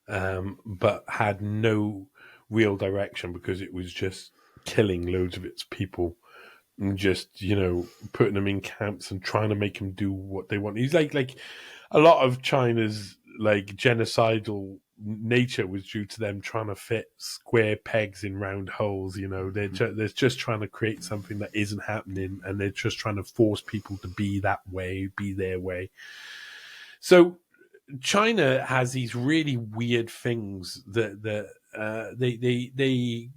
but had no real direction because it was just killing loads of its people and just, putting them in camps and trying to make them do what they want. He's like a lot of China's like genocidal nature was due to them trying to fit square pegs in round holes. They're just trying to create something that isn't happening, and they're just trying to force people to be that way, be their way. So China has these really weird things that they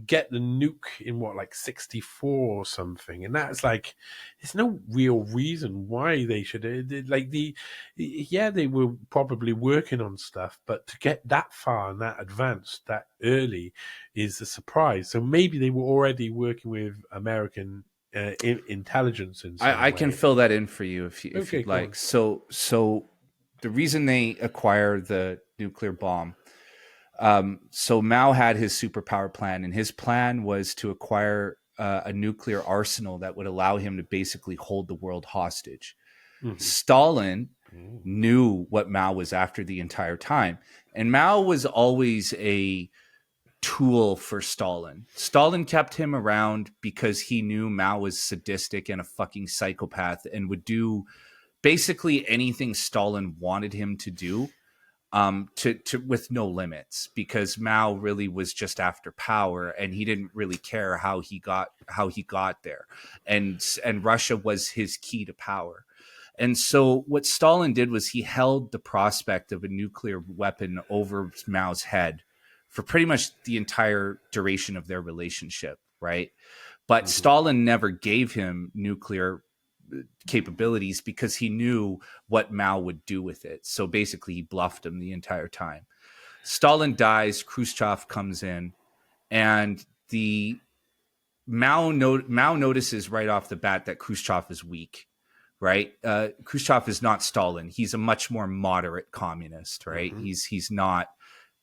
get the nuke in like 64 or something, and that's like, there's no real reason why they should they were probably working on stuff, but to get that far and that advanced that early is a surprise. So maybe they were already working with American intelligence in some way. I can fill that in for you if you'd like. On. So the reason they acquire the nuclear bomb, so Mao had his superpower plan, and his plan was to acquire a nuclear arsenal that would allow him to basically hold the world hostage. Mm-hmm. Stalin knew what Mao was after the entire time, and Mao was always a tool for Stalin. Stalin kept him around because he knew Mao was sadistic and a fucking psychopath and would do basically anything Stalin wanted him to do, to with no limits, because Mao really was just after power, and he didn't really care how he got there, and Russia was his key to power. And so what Stalin did was he held the prospect of a nuclear weapon over Mao's head for pretty much the entire duration of their relationship, right? But Stalin never gave him nuclear capabilities because he knew what Mao would do with it. So basically he bluffed him the entire time. Stalin dies, Khrushchev comes in, and the Mao notices right off the bat that Khrushchev is weak, right? Khrushchev is not Stalin. He's a much more moderate communist, right? He's not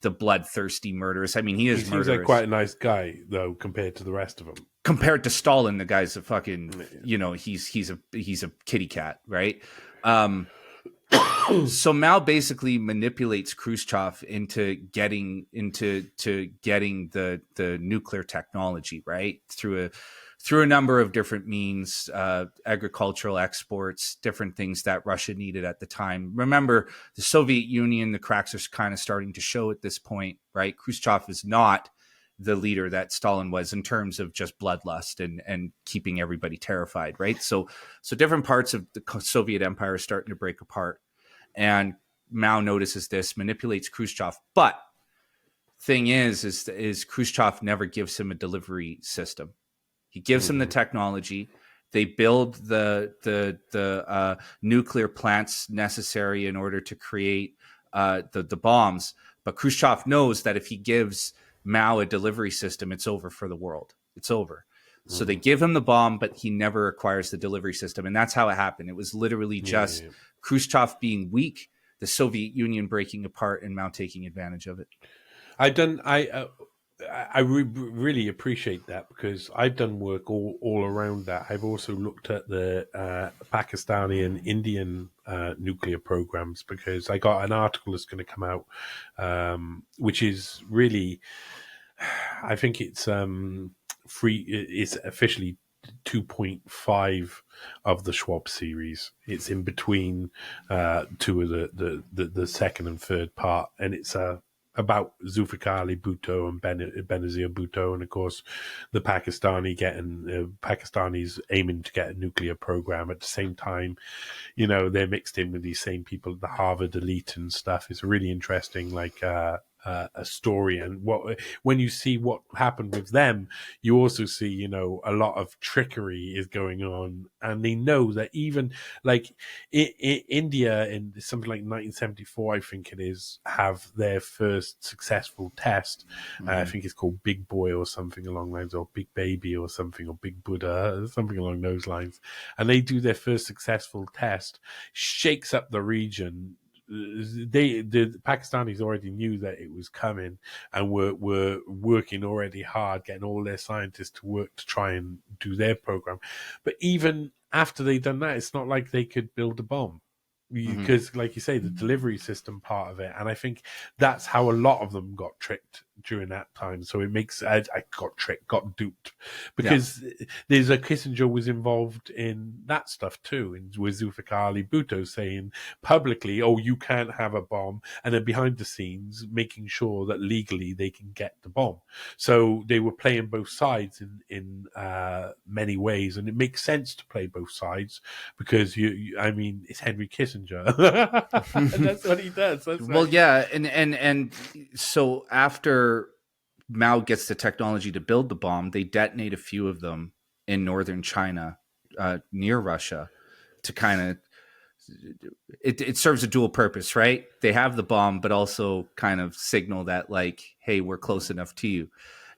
the bloodthirsty murderous. I mean, he is murderous. Seems like quite a nice guy, though, compared to the rest of them. Compared to Stalin, the guy's a fucking, he's a kitty cat, right? So Mao basically manipulates Khrushchev into getting the nuclear technology, right? Through a number of different means, agricultural exports, different things that Russia needed at the time. Remember, the Soviet Union, the cracks are kind of starting to show at this point, right? Khrushchev is not the leader that Stalin was in terms of just bloodlust and keeping everybody terrified, right? So different parts of the Soviet Empire are starting to break apart, and Mao notices this, manipulates Khrushchev. But thing is Khrushchev never gives him a delivery system. He gives him the technology. They build the nuclear plants necessary in order to create the bombs. But Khrushchev knows that if he gives Mao a delivery system, it's over for the world. It's over. So they give him the bomb, but he never acquires the delivery system. And that's how it happened. It was literally just Khrushchev being weak, the Soviet Union breaking apart, and Mao taking advantage of it. I really appreciate that, because I've done work all around that. I've also looked at the Pakistani and Indian nuclear programs, because I got an article that's going to come out, which is really, I think it's free. It's officially 2.5 of the Schwab series. It's in between two of the second and third part, and it's a about Zulfikar Bhutto and Benazir Bhutto, and of course the Pakistanis aiming to get a nuclear program at the same time. You know, they're mixed in with these same people, the Harvard elite and stuff. It's really interesting, like a story. And when you see what happened with them, you also see, you know, a lot of trickery is going on, and they know that even like India in something like 1974, I think it is, have their first successful test. I think it's called Big Boy or something along those lines, or Big Baby or something, or Big Buddha, something along those lines. And they do their first successful test, shakes up the region. The Pakistanis already knew that it was coming, and were working already hard, getting all their scientists to work to try and do their program. But even after they'd done that, it's not like they could build a bomb, because, like you say, the delivery system part of it, and I think that's how a lot of them got tricked during that time. So it makes I got duped, because there's a Kissinger was involved in that stuff too, and with Zulfikar Bhutto saying publicly, "Oh, you can't have a bomb," and then behind the scenes making sure that legally they can get the bomb. So they were playing both sides in many ways, and it makes sense to play both sides, because I mean, it's Henry Kissinger. And that's what he does. And so after Mao gets the technology to build the bomb, they detonate a few of them in northern China, near Russia, to kind of it serves a dual purpose, right? They have the bomb, but also kind of signal that, like, hey, we're close enough to you.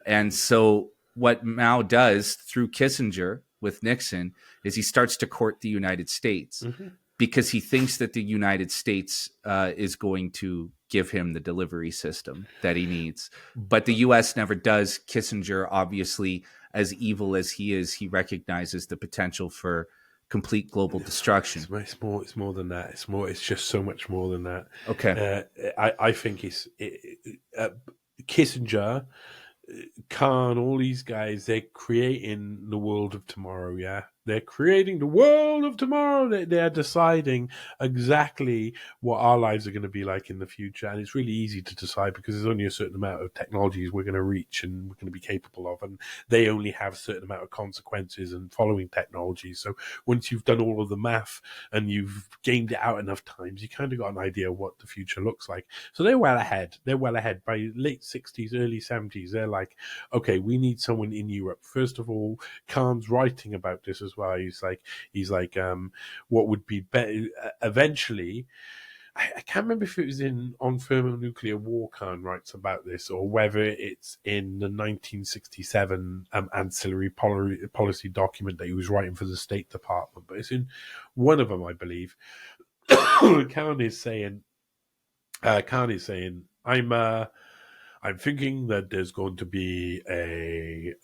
And so what Mao does through Kissinger with Nixon is he starts to court the United States, because he thinks that the United States is going to give him the delivery system that he needs. But the U.S. never does. Kissinger, obviously, as evil as he is, he recognizes the potential for complete global destruction. It's more than that. It's just so much more than that. Okay. I think Kissinger, Khan, all these guys, they're creating the world of tomorrow, yeah? They're creating the world of tomorrow. They're deciding exactly what our lives are going to be like in the future. And it's really easy to decide, because there's only a certain amount of technologies we're going to reach and we're going to be capable of. And they only have a certain amount of consequences and following technologies. So once you've done all of the math and you've gamed it out enough times, you kind of got an idea of what the future looks like. So they're well ahead. They're well ahead. By late 60s, early 70s, they're like, okay, we need someone in Europe. First of all, Khan's writing about this as well. He's like, what would be better eventually. I can't remember if it was on Thermonuclear War, Khan writes about this, or whether it's in the 1967 ancillary policy document that he was writing for the State Department. But it's in one of them, I believe. Khan is saying, I'm thinking that there's going to be a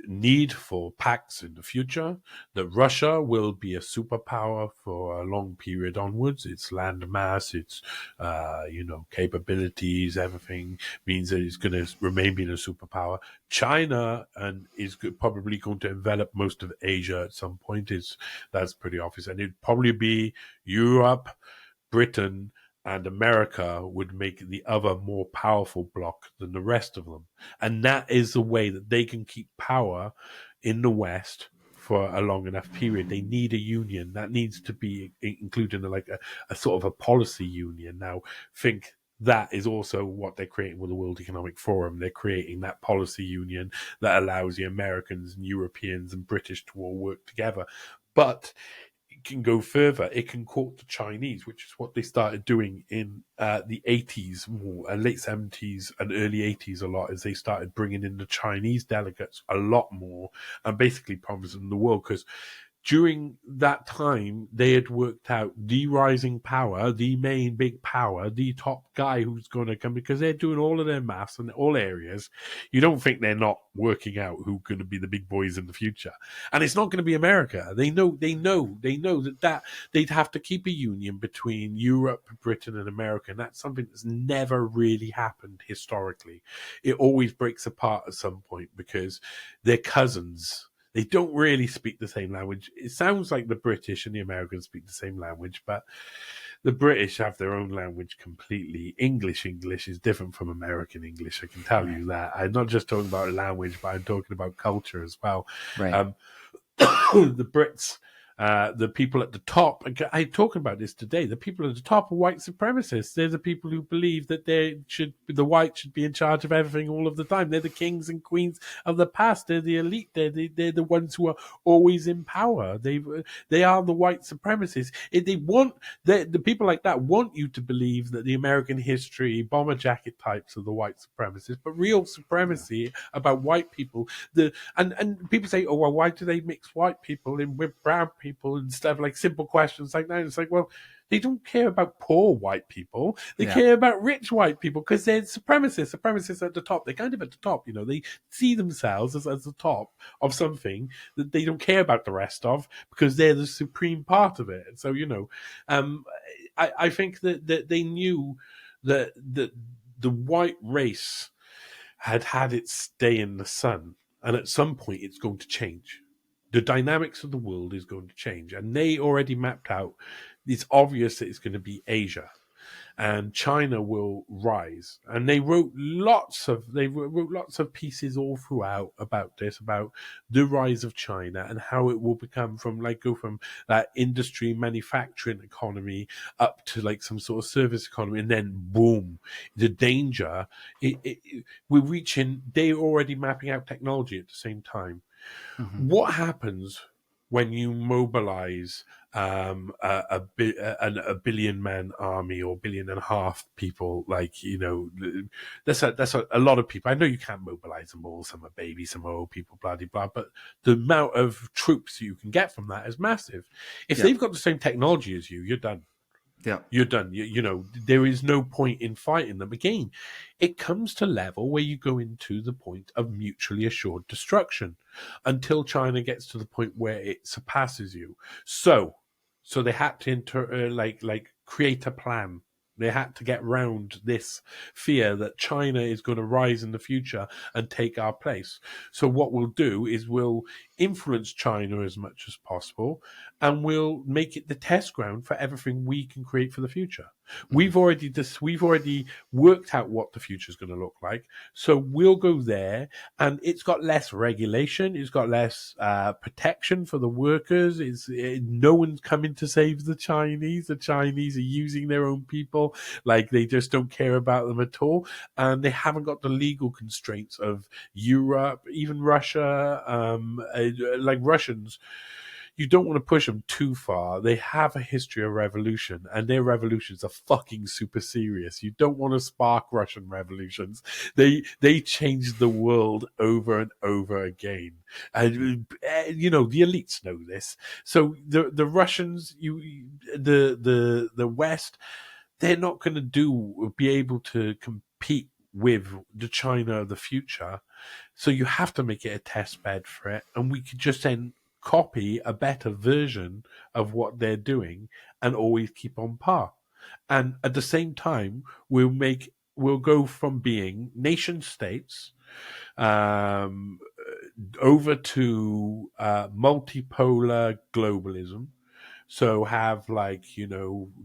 need for pacts in the future, that Russia will be a superpower for a long period onwards. Its land mass, its capabilities, everything means that it's going to remain being a superpower. China is probably going to envelop most of Asia at some point. That's pretty obvious, and it'd probably be Europe, Britain, and America would make the other more powerful bloc than the rest of them. And that is the way that they can keep power in the West for a long enough period. They need a union that needs to be included in like a sort of a policy union. Now, think that is also what they're creating with the World Economic Forum. They're creating that policy union that allows the Americans and Europeans and British to all work together. But can go further. It can court the Chinese, which is what they started doing in the 80s, more late 70s and early 80s a lot, as they started bringing in the Chinese delegates a lot more and basically promising the world. Because during that time, they had worked out the rising power, the main big power, the top guy who's going to come, because they're doing all of their maths in all areas. You don't think they're not working out who's going to be the big boys in the future. And it's not going to be America. They know that they'd have to keep a union between Europe, Britain, and America. And that's something that's never really happened historically. It always breaks apart at some point because they're cousins. They don't really speak the same language. It sounds like the British and the Americans speak the same language, but the British have their own language completely. English is different from American English. I can tell you that. I'm not just talking about language, but I'm talking about culture as well. Right. The Brits, the people at the top, I'm talking about this today, the people at the top are white supremacists. They're the people who believe that the whites should be in charge of everything all of the time. They're the kings and queens of the past. They're the elite. They're the ones who are always in power. They are the white supremacists. The people like that want you to believe that the American history bomber jacket types are the white supremacists, but real supremacy about white people. And people say, oh, well, why do they mix white people in with brown people and stuff, like simple questions like that? It's like, well, they don't care about poor white people. They care about rich white people because they're supremacists at the top. They're kind of at the top, they see themselves as the top of something that they don't care about the rest of because they're the supreme part of it. So, I think that they knew that the white race had its day in the sun. And at some point, it's going to change. The dynamics of the world is going to change. And they already mapped out, it's obvious that it's going to be Asia. And China will rise. And they wrote lots of pieces all throughout about this, about the rise of China and how it will go from that industry manufacturing economy up to some sort of service economy. And then boom, the danger, we're reaching, they're already mapping out technology at the same time. Mm-hmm. What happens when you mobilize a billion man army or 1.5 billion people? That's a lot of people. I know you can't mobilize them all. Some are babies, some are old people, blah blah blah. But the amount of troops you can get from that is massive. If they've got the same technology as you, you're done. Yeah, you're done. There is no point in fighting them. Again, it comes to level where you go into the point of mutually assured destruction until China gets to the point where it surpasses you. So they had to create a plan. They had to get round this fear that China is going to rise in the future and take our place. So what we'll do is we'll influence China as much as possible, and we'll make it the test ground for everything we can create for the future. We've already worked out what the future is going to look like. So we'll go there, and it's got less regulation. It's got less protection for the workers. No one's coming to save the Chinese. The Chinese are using their own people. They just don't care about them at all. And they haven't got the legal constraints of Europe, even Russia, Russians. You don't want to push them too far. They have a history of revolution, and their revolutions are fucking super serious. You don't want to spark Russian revolutions. They change the world over and over again. And, the elites know this. So the Russians, the West, they're not going to be able to compete with the China of the future. So you have to make it a test bed for it. And we could just then copy a better version of what they're doing and always keep on par. And at the same time, we'll go from being nation states over to multipolar globalism. So have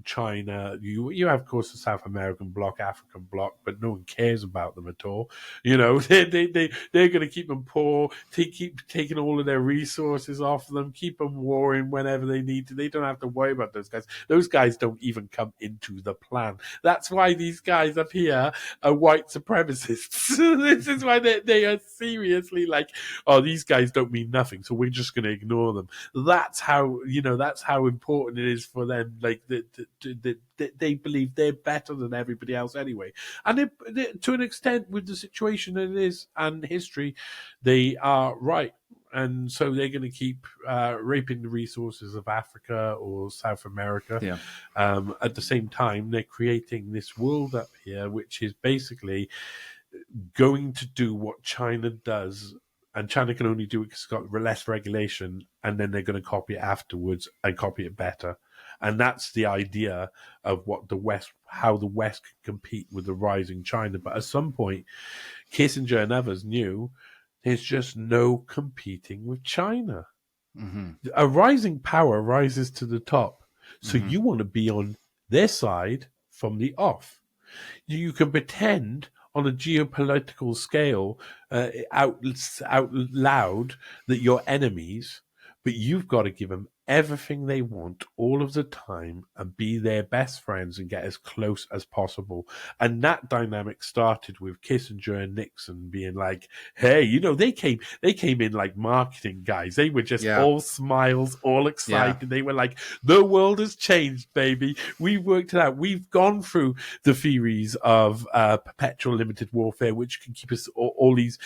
China, you have, of course, the South American bloc, African bloc, but no one cares about them at all. They're going to keep them poor, keep taking all of their resources off them, keep them warring whenever they need to. They don't have to worry about those guys. Those guys don't even come into the plan. That's why these guys up here are white supremacists. This is why they are seriously these guys don't mean nothing, so we're just going to ignore them. That's how important it is for them. They believe they're better than everybody else anyway, and to an extent, with the situation that it is and history, they are right. And so they're going to keep raping the resources of Africa or South America. Yeah. At the same time, they're creating this world up here, which is basically going to do what China does. And China can only do it because it's got less regulation, and then they're going to copy it afterwards and copy it better. And that's the idea of how the West can compete with the rising China. But at some point, Kissinger and others knew there's just no competing with China. Mm-hmm. A rising power rises to the top. So you want to be on their side from the off. You can pretend on a geopolitical scale out loud that you're enemies, but you've got to give them everything they want all of the time and be their best friends and get as close as possible. And that dynamic started with Kissinger and Nixon being like, hey, you know, they came in like marketing guys. They were just all smiles, all excited. They were like, the world has changed, baby. We've worked it out. We've gone through the theories of perpetual limited warfare, which can keep us all these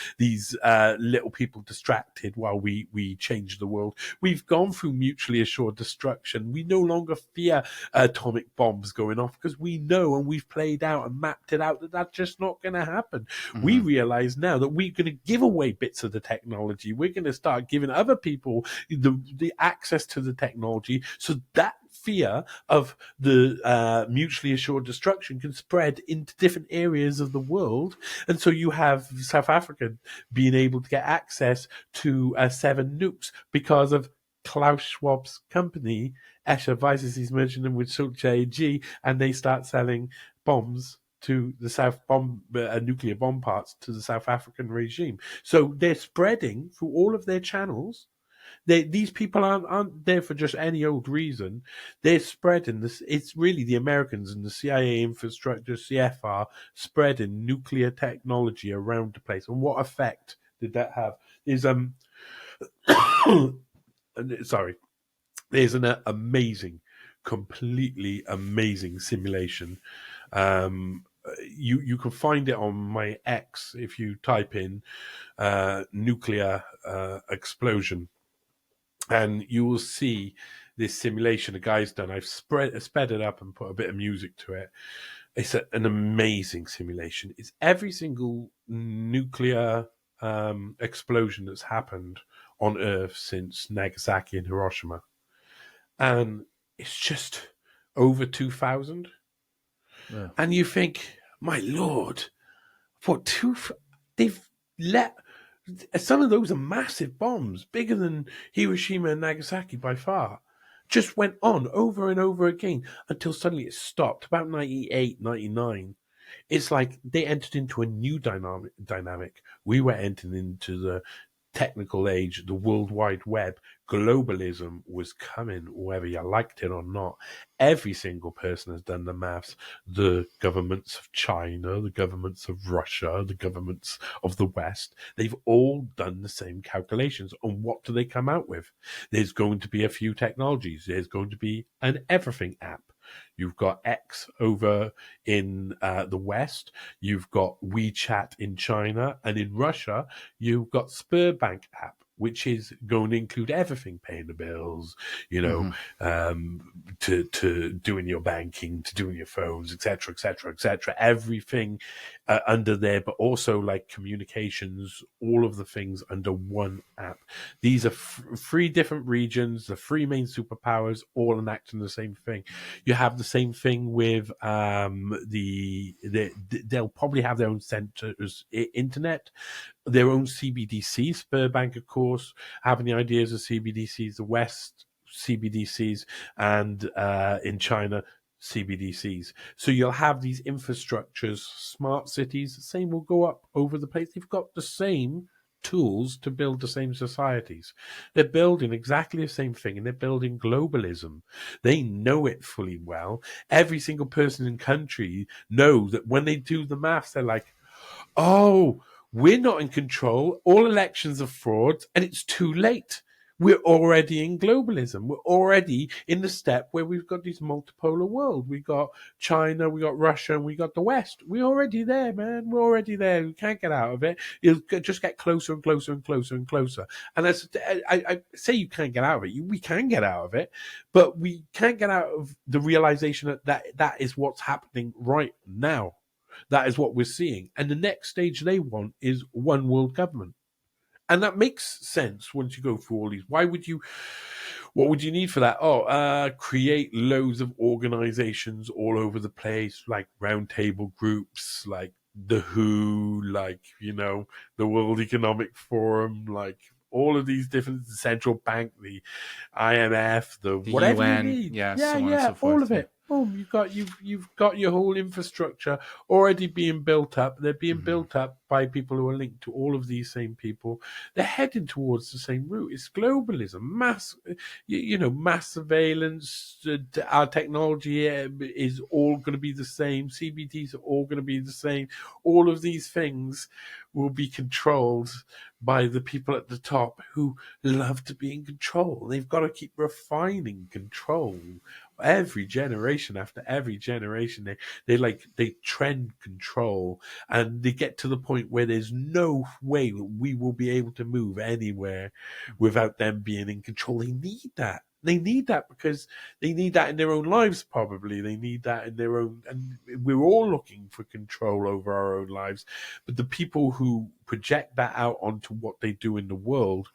little people distracted while we change the world. We've gone through mutually assured destruction. We no longer fear atomic bombs going off because we know and we've played out and mapped it out that that's just not going to happen. Mm-hmm. We realize now that we're going to give away bits of the technology. We're going to start giving other people the access to the technology, so that fear of the mutually assured destruction can spread into different areas of the world. And so you have South Africa being able to get access to 7 nukes because of Klaus Schwab's company. Escher Weiss merging them with Sulce AG, and they start selling bombs to the nuclear bomb parts to the South African regime. So they're spreading through all of their channels. These people aren't there for just any old reason. They're spreading this. It's really the Americans and the CIA infrastructure, CFR, spreading nuclear technology around the place. And what effect did that have? There's an amazing, completely amazing simulation. You can find it on my X if you type in nuclear explosion. And you will see this simulation a guy's done. I've sped it up and put a bit of music to it. It's an amazing simulation. It's every single nuclear explosion that's happened on Earth since Nagasaki and Hiroshima. And it's just over 2,000. Yeah. And you think, my Lord, they've let... Some of those are massive bombs, bigger than Hiroshima and Nagasaki by far. Just went on over and over again until suddenly it stopped. About 98, 99. It's like they entered into a new dynamic. We were entering into the technical age, the World Wide Web. Globalism was coming, whether you liked it or not. Every single person has done the maths. The governments of China, the governments of Russia, the governments of the West, they've all done the same calculations. And what do they come out with? There's going to be a few technologies. There's going to be an everything app. You've got X over in the West. You've got WeChat in China. And in Russia, you've got Sberbank app, which is going to include everything, paying the bills, to doing your banking, to doing your phones, etc., etc., etc. Everything under there, but also like communications, all of the things under one app. These are 3 different regions, the 3 main superpowers, all enacting the same thing. You have the same thing with they'll probably have their own centers, internet, their own CBDC, Sberbank, of course, having the ideas of CBDCs, the West CBDCs, and in China, CBDCs. So you'll have these infrastructures, smart cities, the same will go up over the place. They've got the same tools to build the same societies. They're building exactly the same thing, and they're building globalism. They know it fully well. Every single person in country know that when they do the maths, they're like, oh, we're not in control. All elections are frauds, and it's too late. We're already in globalism. We're already in the step where we've got this multipolar world. We got China, we got Russia, and we got the West. We're already there, man. We're already there. We can't get out of it. It'll just get closer and closer and closer and closer. And I say you can't get out of it. We can get out of it, but we can't get out of the realization that is what's happening right now. That is what we're seeing. And the next stage they want is one world government. And that makes sense once you go through all these. What would you need for that? Create loads of organizations all over the place, like roundtable groups, like the WHO, like, the World Economic Forum, like all of these different, the central bank, the IMF, the whatever UN, you need. so on and so forth. All of it. Boom, you've got your whole infrastructure already being built up. They're being built up by people who are linked to all of these same people. They're heading towards the same route. It's globalism, mass surveillance. Our technology is all going to be the same. CBDs are all going to be the same. All of these things will be controlled by the people at the top who love to be in control. They've got to keep refining control. Every generation after every generation, they trend control, and they get to the point where there's no way that we will be able to move anywhere without them being in control. They need that. They need that because they need that in their own lives, probably. They need that in their own, and we're all looking for control over our own lives. But the people who project that out onto what they do in the world,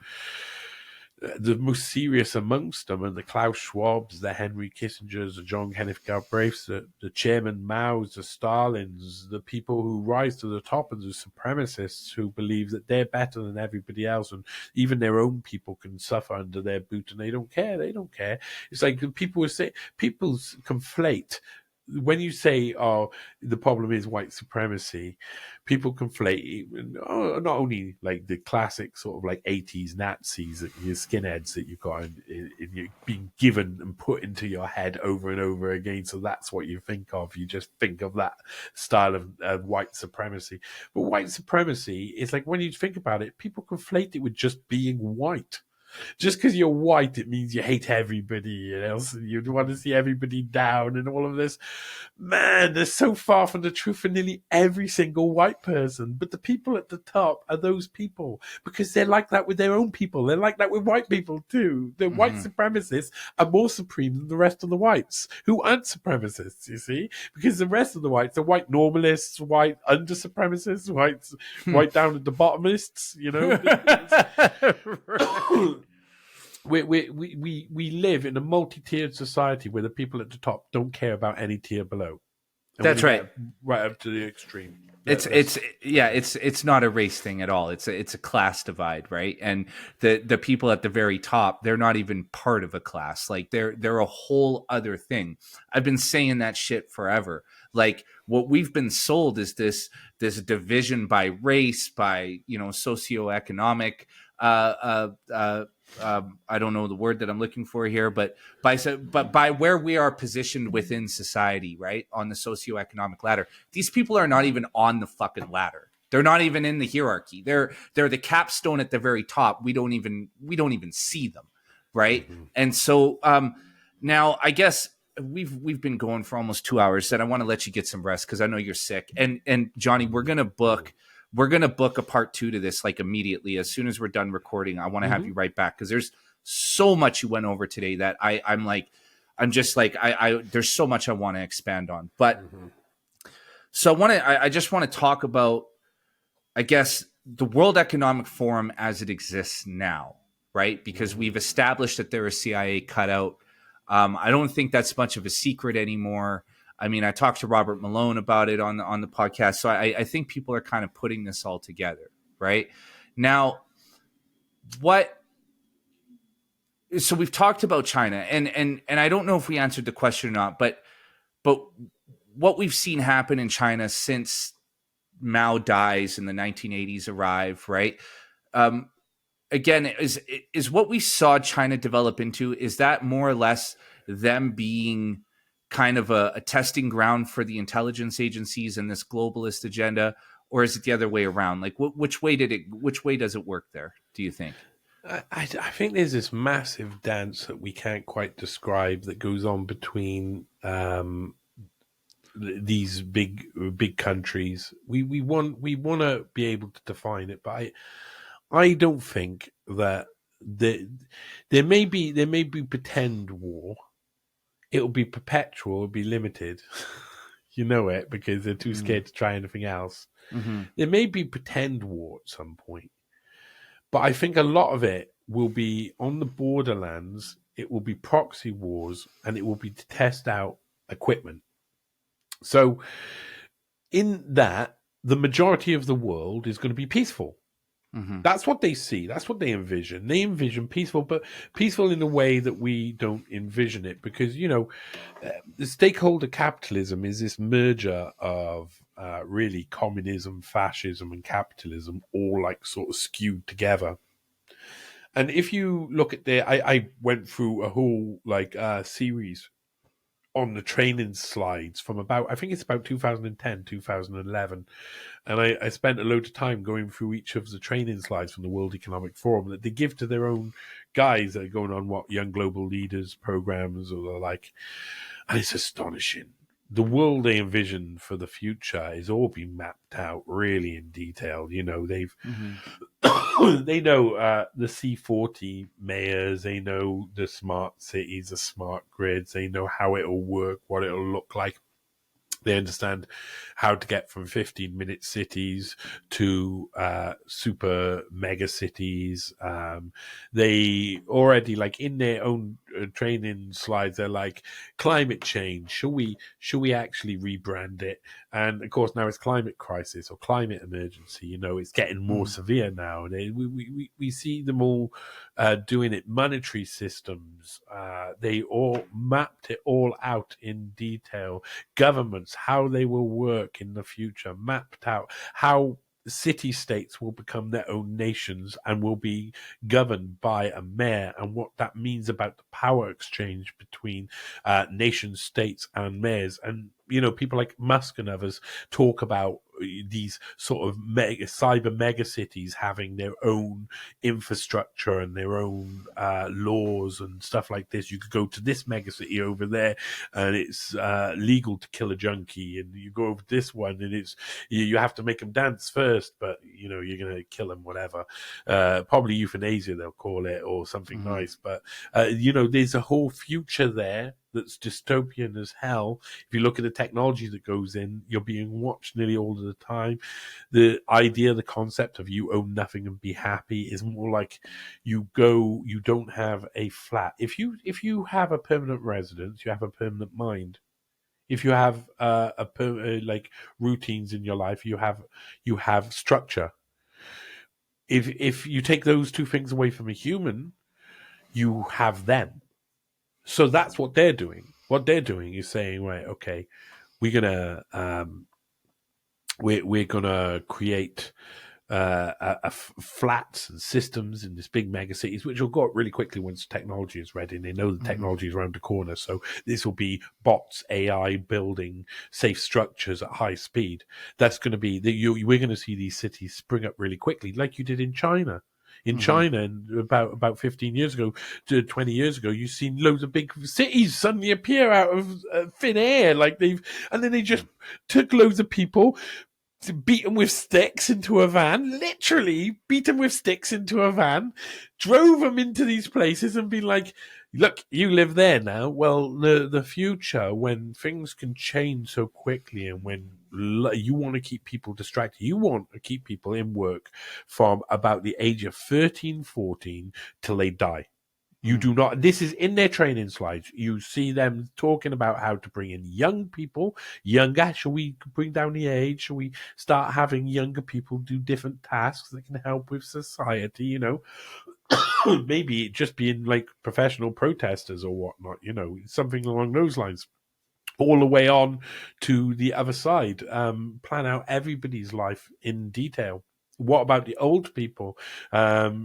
the most serious amongst them are the Klaus Schwabs, the Henry Kissingers, the John Kenneth Galbraiths, the Chairman Maos, the Stalins, the people who rise to the top, and the supremacists who believe that they're better than everybody else, and even their own people can suffer under their boot, and they don't care. They don't care. It's like people conflate. When you say, "Oh, the problem is white supremacy," people conflate not only like the classic sort of like 80s Nazis, your skinheads that you've got you're being given and put into your head over and over again. So that's what you think of. You just think of that style of white supremacy. But white supremacy is like, when you think about it, people conflate it with just being white. Just because you're white, it means you hate everybody and else you want to see everybody down and all of this. Man, they're so far from the truth for nearly every single white person. But the people at the top are those people because they're like that with their own people. They're like that with white people too. The white supremacists are more supreme than the rest of the whites who aren't supremacists, you see? Because the rest of the whites are white normalists, white under supremacists, white down at the bottomists, you know? We live in a multi-tiered society where the people at the top don't care about any tier below. And that's right. Right up to the extreme. It's not a race thing at all. It's a class divide, right? And the people at the very top, they're not even part of a class. Like they're a whole other thing. I've been saying that shit forever. Like what we've been sold is this division by race, by socioeconomic. I don't know the word that I'm looking for here, but by where we are positioned within society, right, on the socioeconomic ladder, these people are not even on the fucking ladder. They're not even in the hierarchy. They're the capstone at the very top. We don't even see them, right? Mm-hmm. And so now I guess we've been going for almost 2 hours, and I want to let you get some rest because I know you're sick. And Johnny, we're gonna book a part 2 to this like immediately. As soon as we're done recording, I want to have you right back because there's so much you went over today that there's so much I want to expand on. But so I just want to talk about, I guess, the World Economic Forum as it exists now, right? Because we've established that they're a CIA cutout. I don't think that's much of a secret anymore. I mean, I talked to Robert Malone about it on the podcast. So I think people are kind of putting this all together, right? Now, so we've talked about China, and I don't know if we answered the question or not, but what we've seen happen in China since Mao dies and the 1980s arrive, right? Again, is what we saw China develop into, is that more or less them being kind of a testing ground for the intelligence agencies and this globalist agenda, or is it the other way around? Like, which way does it work there, do you think? I think there's this massive dance that we can't quite describe that goes on between these big countries. We want to be able to define it, but I don't think that there may be pretend war. It'll be perpetual, it'll be limited. You know it, because they're too scared to try anything else. Mm-hmm. There may be pretend war at some point. But I think a lot of it will be on the borderlands. It will be proxy wars, and it will be to test out equipment. So in that, the majority of the world is going to be peaceful. Mm-hmm. That's what they see. That's what they envision. They envision peaceful, but peaceful in a way that we don't envision it, because, the stakeholder capitalism is this merger of really communism, fascism, and capitalism, all like sort of skewed together. And if you look at I went through a whole series on the training slides from I think it's about 2010, 2011. And I spent a load of time going through each of the training slides from the World Economic Forum that they give to their own guys that are going on young global leaders programs or the like. And it's astonishing. The world they envision for the future is all being mapped out really in detail. They've they know the C40 mayors, they know the smart cities, the smart grids, they know how it'll work, what it'll look like. They understand how to get from 15-minute cities to super mega cities. They already, in their own training slides, they're like, climate change. Should we actually rebrand it? And of course, now it's climate crisis or climate emergency. It's getting more severe now. We see them all doing it. Monetary systems. They all mapped it all out in detail. Governments, how they will work in the future, mapped out how city-states will become their own nations and will be governed by a mayor, and what that means about the power exchange between nation states and mayors. And people like Musk and others talk about these sort of cyber mega cities having their own infrastructure and their own laws and stuff like this. You could go to this mega city over there and it's legal to kill a junkie, and you go over this one and it's you have to make them dance first, but you're going to kill them, whatever. Probably euthanasia they'll call it, or something nice. But there's a whole future there that's dystopian as hell. If you look at the technology that goes in, you're being watched nearly all of the time. The idea, the concept of you own nothing and be happy is more like you don't have a flat. If you have a permanent residence, you have a permanent mind. If you have routines in your life, you have structure. If you take those two things away from a human, you have them. So that's what they're doing. What they're doing is saying, right, okay, we're gonna create flats and systems in this big mega cities, which will go up really quickly once technology is ready, and they know the technology is around the corner. So this will be bots, AI building safe structures at high speed. That's going to be we're going to see these cities spring up really quickly, like you did in China. In China, and about 15 years ago to 20 years ago, you've seen loads of big cities suddenly appear out of thin air, and then they just took loads of people, beat them with sticks into a van, literally beat them with sticks into a van, drove them into these places and been like, look, you live there now. Well, the future, when things can change so quickly and when you want to keep people distracted, you want to keep people in work from about the age of 13, 14 till they die. You do not. This is in their training slides. You see them talking about how to bring in young people. Younger, shall we bring down the age? Shall we start having younger people do different tasks that can help with society? Maybe just being like professional protesters or whatnot. Something along those lines. All the way on to the other side. Plan out everybody's life in detail. What about the old people?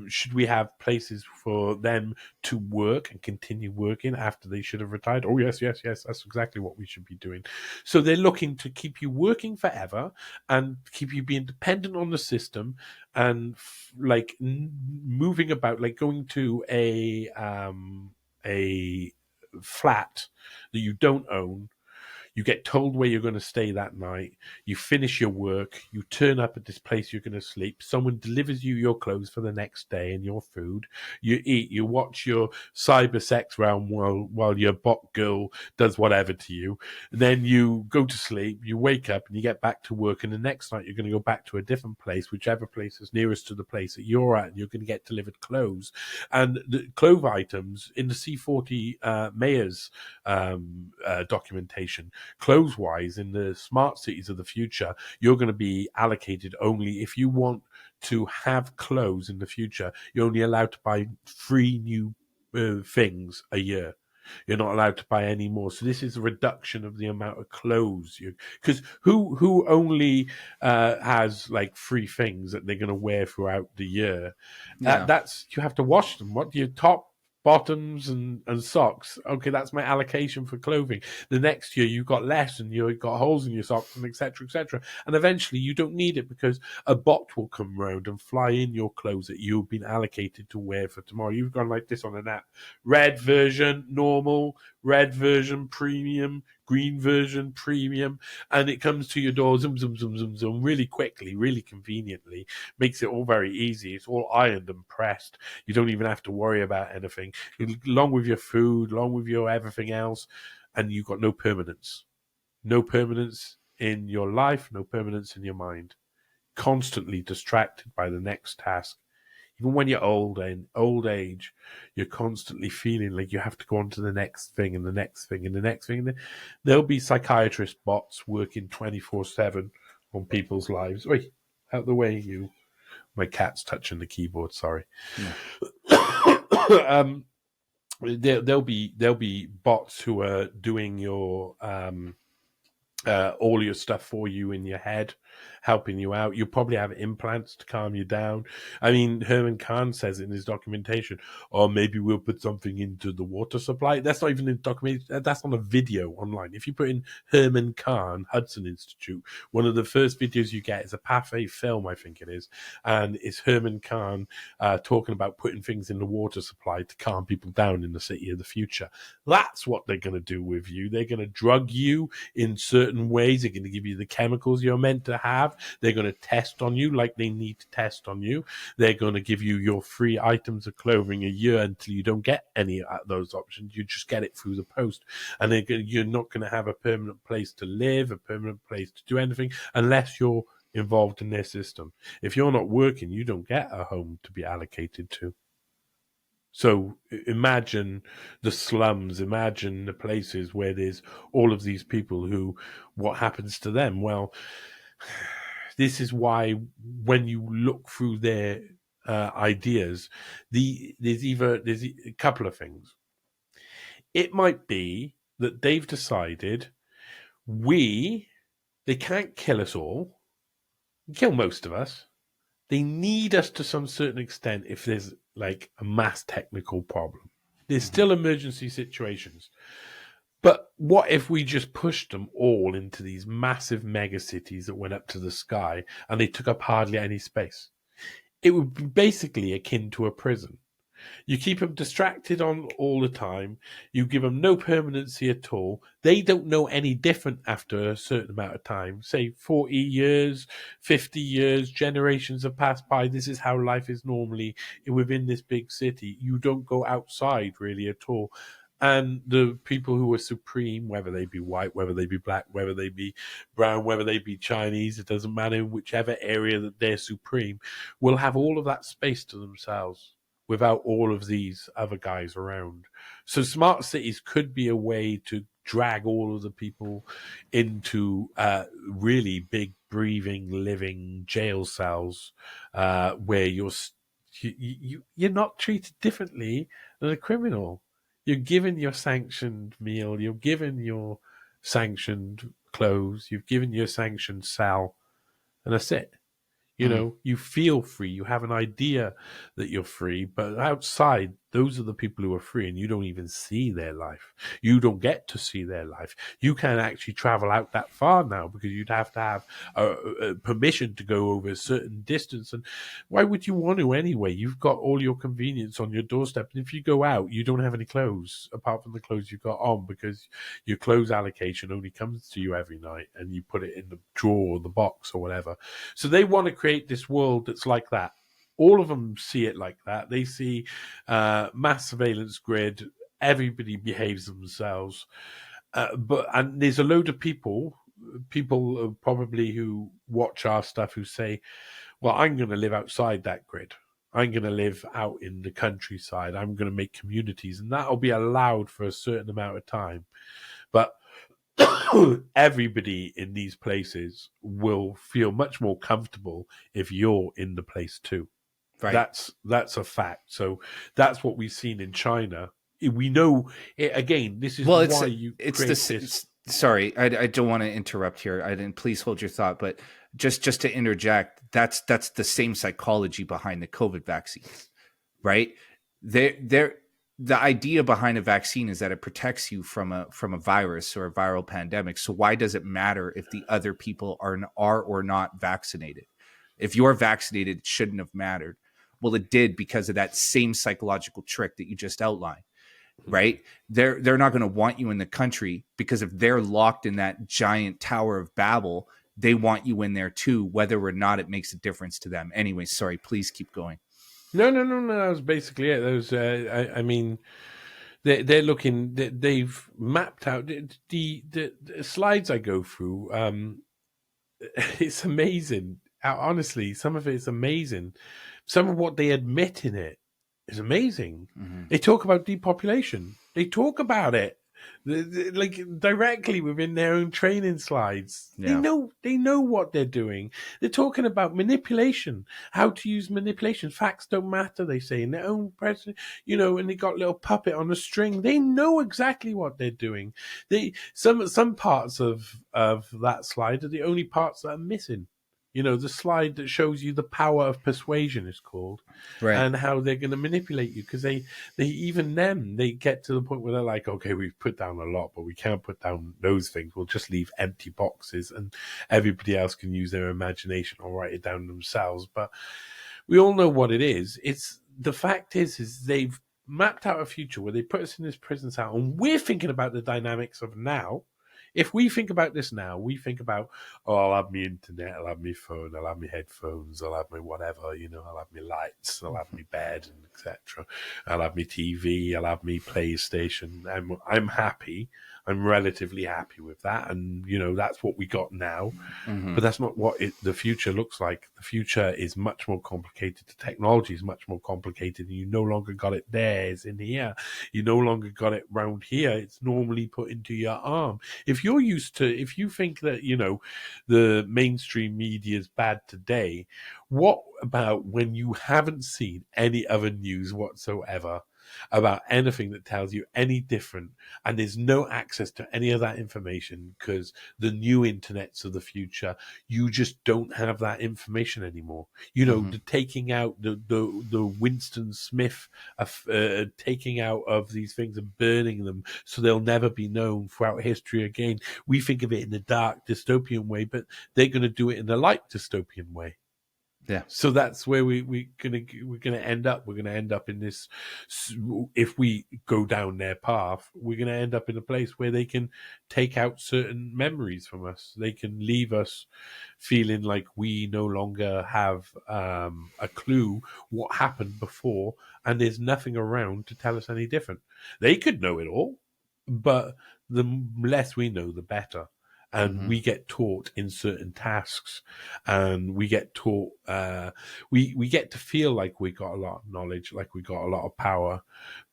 Should we have places for them to work and continue working after they should have retired? Oh, yes. That's exactly what we should be doing. So they're looking to keep you working forever and keep you being dependent on the system and moving about, like going to a flat that you don't own. You get told where you're going to stay that night. You finish your work. You turn up at this place you're going to sleep. Someone delivers you your clothes for the next day and your food. You eat. You watch your cyber sex round while your bot girl does whatever to you. And then you go to sleep. You wake up and you get back to work. And the next night you're going to go back to a different place, whichever place is nearest to the place that you're at. And you're going to get delivered clothes. And the clothes items in the C40 mayor's documentation, clothes-wise, in the smart cities of the future, you're going to be allocated only if you want to have clothes in the future, you're only allowed to buy 3 new things a year. You're not allowed to buy any more. So this is a reduction of the amount of clothes because who only has like 3 things that they're going to wear throughout the year? That's you have to wash them. What do you top? Bottoms and socks. Okay, that's my allocation for clothing. The next year you've got less and you've got holes in your socks and etc. etc. And eventually you don't need it because a bot will come round and fly in your clothes that you've been allocated to wear for tomorrow. You've gone like this on an app. Red version, normal, red version, premium, green version, premium, and it comes to your door, zoom, zoom, zoom, zoom, zoom, really quickly, really conveniently, makes it all very easy. It's all ironed and pressed. You don't even have to worry about anything, along with your food, along with your everything else, and you've got no permanence. No permanence in your life, no permanence in your mind. Constantly distracted by the next task. Even when you're old and old age, you're constantly feeling like you have to go on to the next thing and the next thing and the next thing. There'll be psychiatrist bots working 24/7 on people's lives. Wait, out the way, you. My cat's touching the keyboard. Sorry. Yeah. There'll be bots who are doing your all your stuff for you in your head, helping you out. You'll probably have implants to calm you down. I mean, Herman Kahn says in his documentation, or maybe we'll put something into the water supply. That's not even in documentation. That's on a video online. If you put in Herman Kahn, Hudson Institute, one of the first videos you get is a Pathé film, I think it is. And it's Herman Kahn talking about putting things in the water supply to calm people down in the city of the future. That's what they're going to do with you. They're going to drug you in certain ways. They're going to give you the chemicals you're meant to have. They're going to test on you like they need to test on you. They're going to give you your free items of clothing a year until you don't get any of those options. You just get it through the post. And you're not going to have a permanent place to live, a permanent place to do anything unless you're involved in their system. If you're not working, you don't get a home to be allocated to. So imagine the slums, imagine the places where there's all of these people who, what happens to them? Well, this is why when you look through their ideas, there's a couple of things. It might be that they've decided they can't kill us all, kill most of us. They need us to some certain extent if there's like a mass technical problem. There's still emergency situations. But what if we just pushed them all into these massive mega cities that went up to the sky and they took up hardly any space? It would be basically akin to a prison. You keep them distracted on all the time. You give them no permanency at all. They don't know any different after a certain amount of time. Say 40 years, 50 years, generations have passed by. This is how life is normally within this big city. You don't go outside really at all. And the people who are supreme, whether they be white, whether they be black, whether they be brown, whether they be Chinese, it doesn't matter, in whichever area that they're supreme, will have all of that space to themselves without all of these other guys around. So smart cities could be a way to drag all of the people into really big, breathing, living jail cells where you're not treated differently than a criminal. You're given your sanctioned meal, you're given your sanctioned clothes, you've given your sanctioned cell, and that's it. You know, you feel free. You have an idea that you're free, but outside, those are the people who are free, and you don't even see their life. You don't get to see their life. You can't actually travel out that far now because you'd have to have permission to go over a certain distance. And why would you want to anyway? You've got all your convenience on your doorstep. And if you go out, you don't have any clothes apart from the clothes you've got on because your clothes allocation only comes to you every night and you put it in the drawer or the box or whatever. So they want to create this world that's like that. All of them see it like that. They see mass surveillance grid. Everybody behaves themselves. And there's a load of people probably who watch our stuff who say, well, I'm going to live outside that grid. I'm going to live out in the countryside. I'm going to make communities. And that'll be allowed for a certain amount of time. But everybody in these places will feel much more comfortable if you're in the place too. Right. That's a fact. So that's what we've seen in China. We know again. This is Well, why you create this. Sorry, I don't want to interrupt here. I didn't. Please hold your thought. But just to interject, that's the same psychology behind the COVID vaccines, right? The idea behind a vaccine is that it protects you from a virus or a viral pandemic. So why does it matter if the other people are or not vaccinated? If you're vaccinated, it shouldn't have mattered. Well, it did because of that same psychological trick that you just outlined, right? They're not going to want you in the country because if they're locked in that giant Tower of Babel, they want you in there too, whether or not it makes a difference to them. Anyway, sorry, please keep going. No. That was basically it. Those, I mean, they're looking. They've mapped out the slides I go through. It's amazing. Honestly, some of it is amazing. Some of what they admit in it is amazing. Mm-hmm. They talk about depopulation. They talk about it like directly within their own training slides. Yeah. They know what they're doing. They're talking about manipulation, how to use manipulation. Facts don't matter, they say, in their own president, and they got a little puppet on a string. They know exactly what they're doing. Some parts of that slide are the only parts that are missing. The slide that shows you the power of persuasion is called, Right. and how they're going to manipulate you, because they get to the point where they're like, okay, we've put down a lot, but we can't put down those things. We'll just leave empty boxes, and everybody else can use their imagination or write it down themselves. But we all know what it is. It's the fact is they've mapped out a future where they put us in this prison cell, and we're thinking about the dynamics of now. If we think about this now, we think about, I'll have my internet, I'll have my phone, I'll have my headphones, I'll have my whatever, I'll have my lights, I'll have my bed, and etc. I'll have my TV, I'll have my PlayStation. I'm happy. I'm relatively happy with that, and that's what we got now. Mm-hmm. But that's not what the future looks like. The future is much more complicated. The technology is much more complicated, and you no longer got it there. It's in here. You no longer got it round here. It's normally put into your arm. If you think that the mainstream media is bad today, what about when you haven't seen any other news whatsoever about anything that tells you any different, and there's no access to any of that information because the new internets of the future, you just don't have that information anymore. The taking out the Winston Smith taking out of these things and burning them so they'll never be known throughout history again. We think of it in the dark dystopian way, but they're going to do it in the light dystopian way. Yeah. So that's where we're gonna end up. We're gonna end up in this. If we go down their path, we're gonna end up in a place where they can take out certain memories from us. They can leave us feeling like we no longer have a clue what happened before, and there's nothing around to tell us any different. They could know it all, but the less we know, the better. And we get taught in certain tasks, and we get taught, we get to feel like we got a lot of knowledge, like we got a lot of power,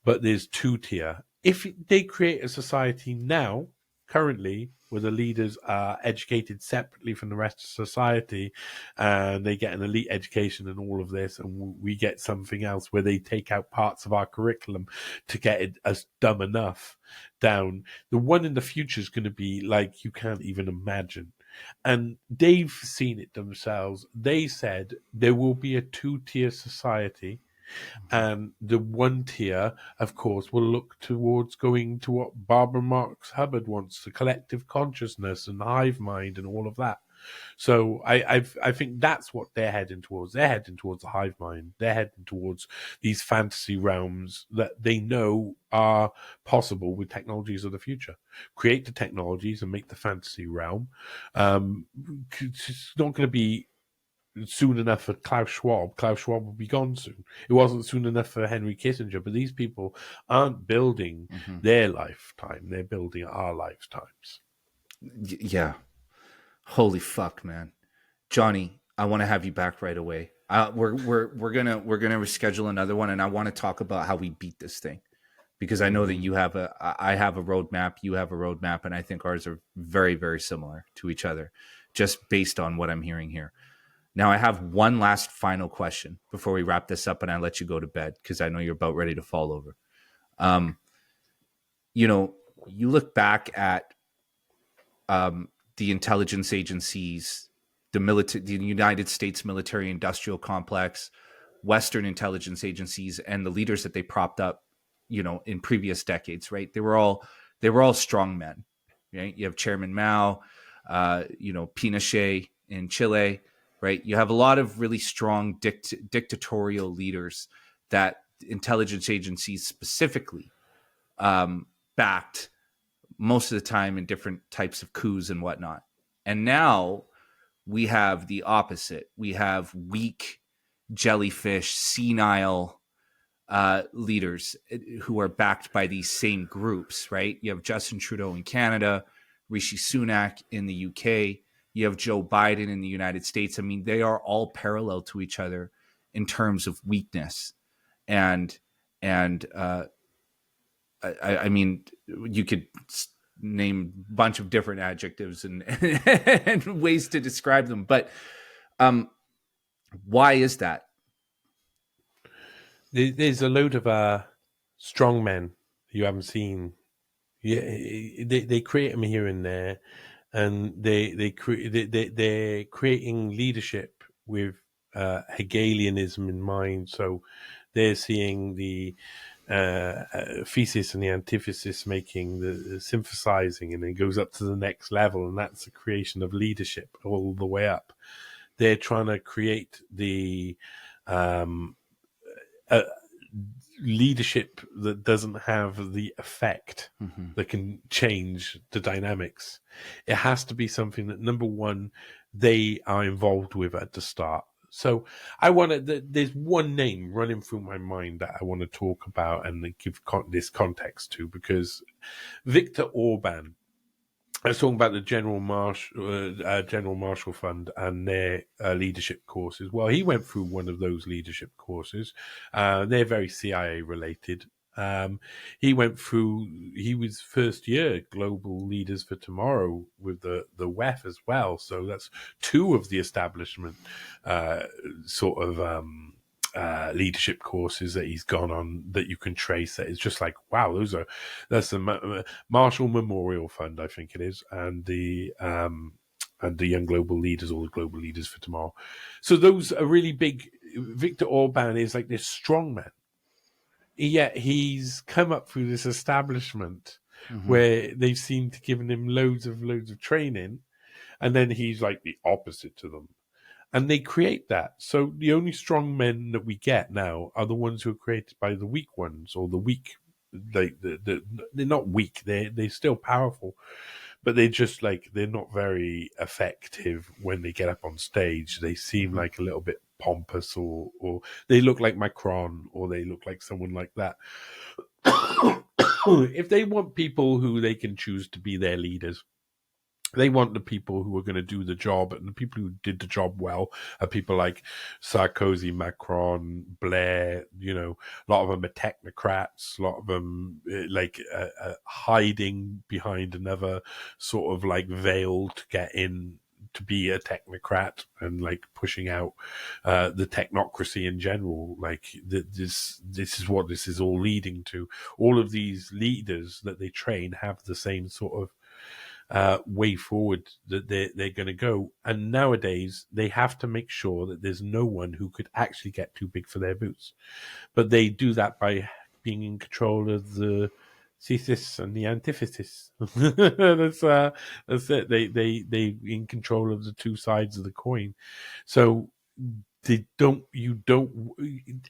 but there's two-tier. If they create a society now, currently, where the leaders are educated separately from the rest of society, and they get an elite education and all of this, and we get something else where they take out parts of our curriculum to get it as dumb enough down. The one in the future is going to be like you can't even imagine. And they've seen it themselves. They said there will be a two-tier society. And the one tier, of course, will look towards going to what Barbara Marx Hubbard wants, the collective consciousness and hive mind and all of that. So I think that's what they're heading towards. They're heading towards the hive mind. They're heading towards these fantasy realms that they know are possible with technologies of the future. Create the technologies and make the fantasy realm. It's not going to be soon enough for Klaus Schwab. Klaus Schwab will be gone soon. It wasn't soon enough for Henry Kissinger, but these people aren't building their lifetime. They're building our lifetimes. Yeah. Holy fuck, man. Johnny, I want to have you back right away. We're gonna reschedule another one, and I want to talk about how we beat this thing, because I know that I have a roadmap, you have a roadmap, and I think ours are very, very similar to each other, just based on what I'm hearing here. Now, I have one last final question before we wrap this up and I let you go to bed, because I know you're about ready to fall over. You look back at the intelligence agencies, the United States military industrial complex, Western intelligence agencies, and the leaders that they propped up, in previous decades, right? They were all strong men, right? You have Chairman Mao, Pinochet in Chile, right? You have a lot of really strong dictatorial leaders that intelligence agencies specifically backed most of the time in different types of coups and whatnot. And now we have the opposite. We have weak, jellyfish, senile leaders who are backed by these same groups, right? You have Justin Trudeau in Canada, Rishi Sunak in the UK, you have Joe Biden in the United States. I mean, they are all parallel to each other in terms of weakness. And I mean, you could name a bunch of different adjectives and ways to describe them. But why is that? There's a load of strong men you haven't seen. Yeah, they create them here and there, and they're creating leadership with Hegelianism in mind. So they're seeing the thesis and the antithesis making the synthesizing, and it goes up to the next level, and that's the creation of leadership all the way up. They're trying to create the leadership that doesn't have the effect that can change the dynamics. It has to be something that, number one, they are involved with at the start. So there's one name running through my mind that I want to talk about and give this context to, because Viktor Orban, I was talking about the General Marshall Fund and their leadership courses. Well, he went through one of those leadership courses. They're very CIA related. He was first year Global Leaders for Tomorrow with the WEF as well. So that's two of the establishment leadership courses that he's gone on that you can trace. That it's just like, wow, that's the Marshall Memorial Fund, I think it is, and the Young Global Leaders, or the Global Leaders for Tomorrow. So those are really big. Viktor Orban is like this strong man. Yet he's come up through this establishment where they've seemed to given him loads of training, and then he's like the opposite to them. And they create that. So the only strong men that we get now are the ones who are created by the weak ones, or the weak. They're not weak. They're still powerful, but they're just like, they're not very effective when they get up on stage. They seem like a little bit pompous, or they look like Macron, or they look like someone like that. If they want people who they can choose to be their leaders, they want the people who are going to do the job, and the people who did the job well are people like Sarkozy, Macron, Blair. A lot of them are technocrats. A lot of them hiding behind another sort of like veil to get in to be a technocrat, and like pushing out the technocracy in general. Like this is what this is all leading to. All of these leaders that they train have the same sort of way forward that they're going to go, and nowadays they have to make sure that there's no one who could actually get too big for their boots, but they do that by being in control of the thesis and the antithesis. That's it. They in control of the two sides of the coin. So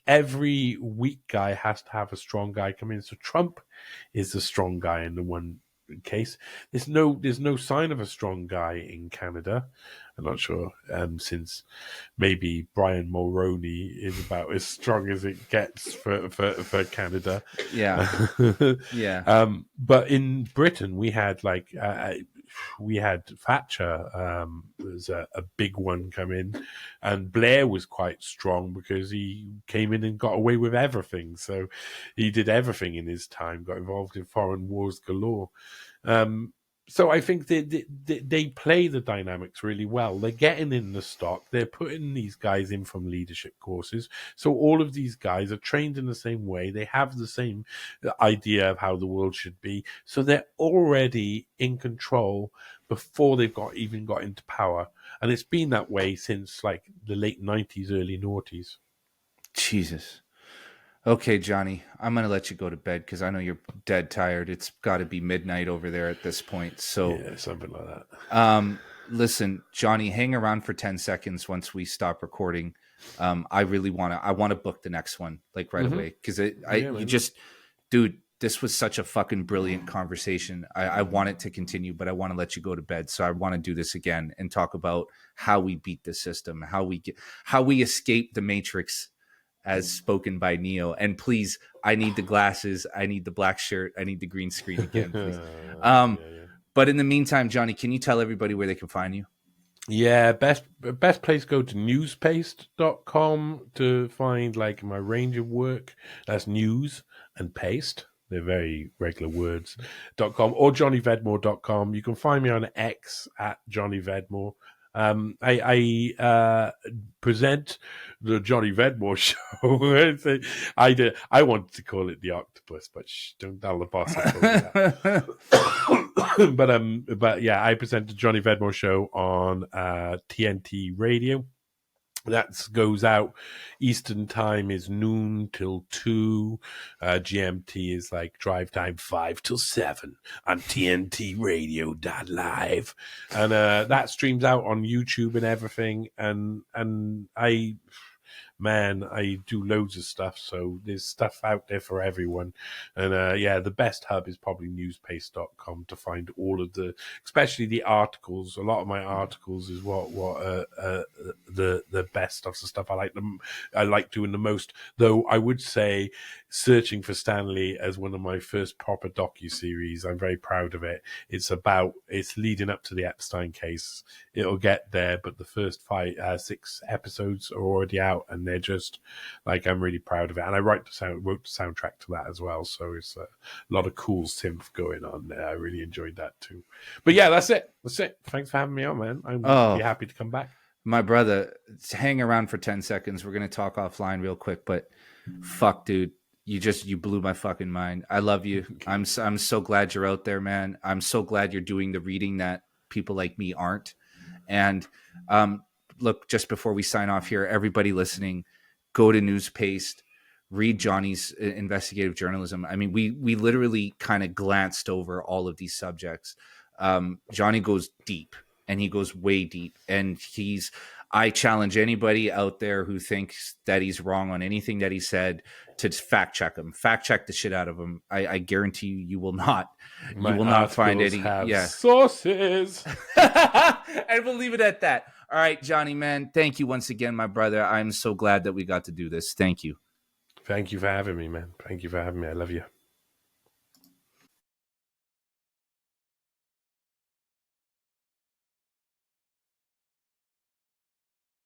every weak guy has to have a strong guy come in. So Trump is the strong guy in the one case. There's no sign of a strong guy in Canada. I'm not sure, since maybe Brian Mulroney is about as strong as it gets for Canada. Yeah. Yeah. But in Britain, we had we had Thatcher was a big one come in, and Blair was quite strong because he came in and got away with everything. So he did everything in his time, got involved in foreign wars galore. So I think they play the dynamics really well. They're getting in the stock. They're putting these guys in from leadership courses. So all of these guys are trained in the same way. They have the same idea of how the world should be. So they're already in control before they've even got into power. And it's been that way since like the late 90s, early noughties. Jesus. Okay, Johnny, I'm going to let you go to bed because I know you're dead tired. It's got to be midnight over there at this point. So yeah, something like that. Listen, Johnny, hang around for 10 seconds once we stop recording. I really want to book the next one like right away because dude, this was such a fucking brilliant conversation. I want it to continue, but I want to let you go to bed. So I want to do this again and talk about how we beat the system, how we escape the matrix as spoken by Neo. And please, I need the glasses. I need the black shirt. I need the green screen again, please. But in the meantime, Johnny, can you tell everybody where they can find you? Yeah, best place, go to newspaste.com to find like my range of work. That's news and paste. They're very regular words.com or johnnyvedmore.com. You can find me on X at Johnny Vedmore. I present the Johnny Vedmore show. I wanted to call it the Octopus, but don't tell the boss I told you that. But yeah, I present the Johnny Vedmore show on TNT Radio. That goes out. Eastern time is noon till 2. GMT is like drive time 5 till 7 on TNT Radio .live. And that streams out on YouTube and everything. And I do loads of stuff. So there's stuff out there for everyone. And the best hub is probably newspaste.com to find all of especially the articles. A lot of my articles is what the best of the stuff I like doing the most. Though I would say Searching for Stanley as one of my first proper docuseries. I'm very proud of it. It's leading up to the Epstein case. It'll get there, but the first 6 episodes are already out, and they're just like, I'm really proud of it. And I wrote the soundtrack to that as well. So it's a lot of cool synth going on there. I really enjoyed that too. But yeah, that's it. Thanks for having me on, man. I'm be happy to come back. My brother, hang around for 10 seconds. We're going to talk offline real quick, but fuck, dude. You blew my fucking mind. I love you. I'm so glad you're out there, man. I'm so glad you're doing the reading that people like me aren't. And look, just before we sign off here, everybody listening, go to Newspaste, read Johnny's investigative journalism. I mean, we literally kind of glanced over all of these subjects. Johnny goes deep, and he goes way deep. And I challenge anybody out there who thinks that he's wrong on anything that he said to fact check him. Fact check the shit out of him. I guarantee you will not. You will not find any sources. And we'll leave it at that. All right, Johnny, man. Thank you once again, my brother. I'm so glad that we got to do this. Thank you. Thank you for having me, man. Thank you for having me. I love you.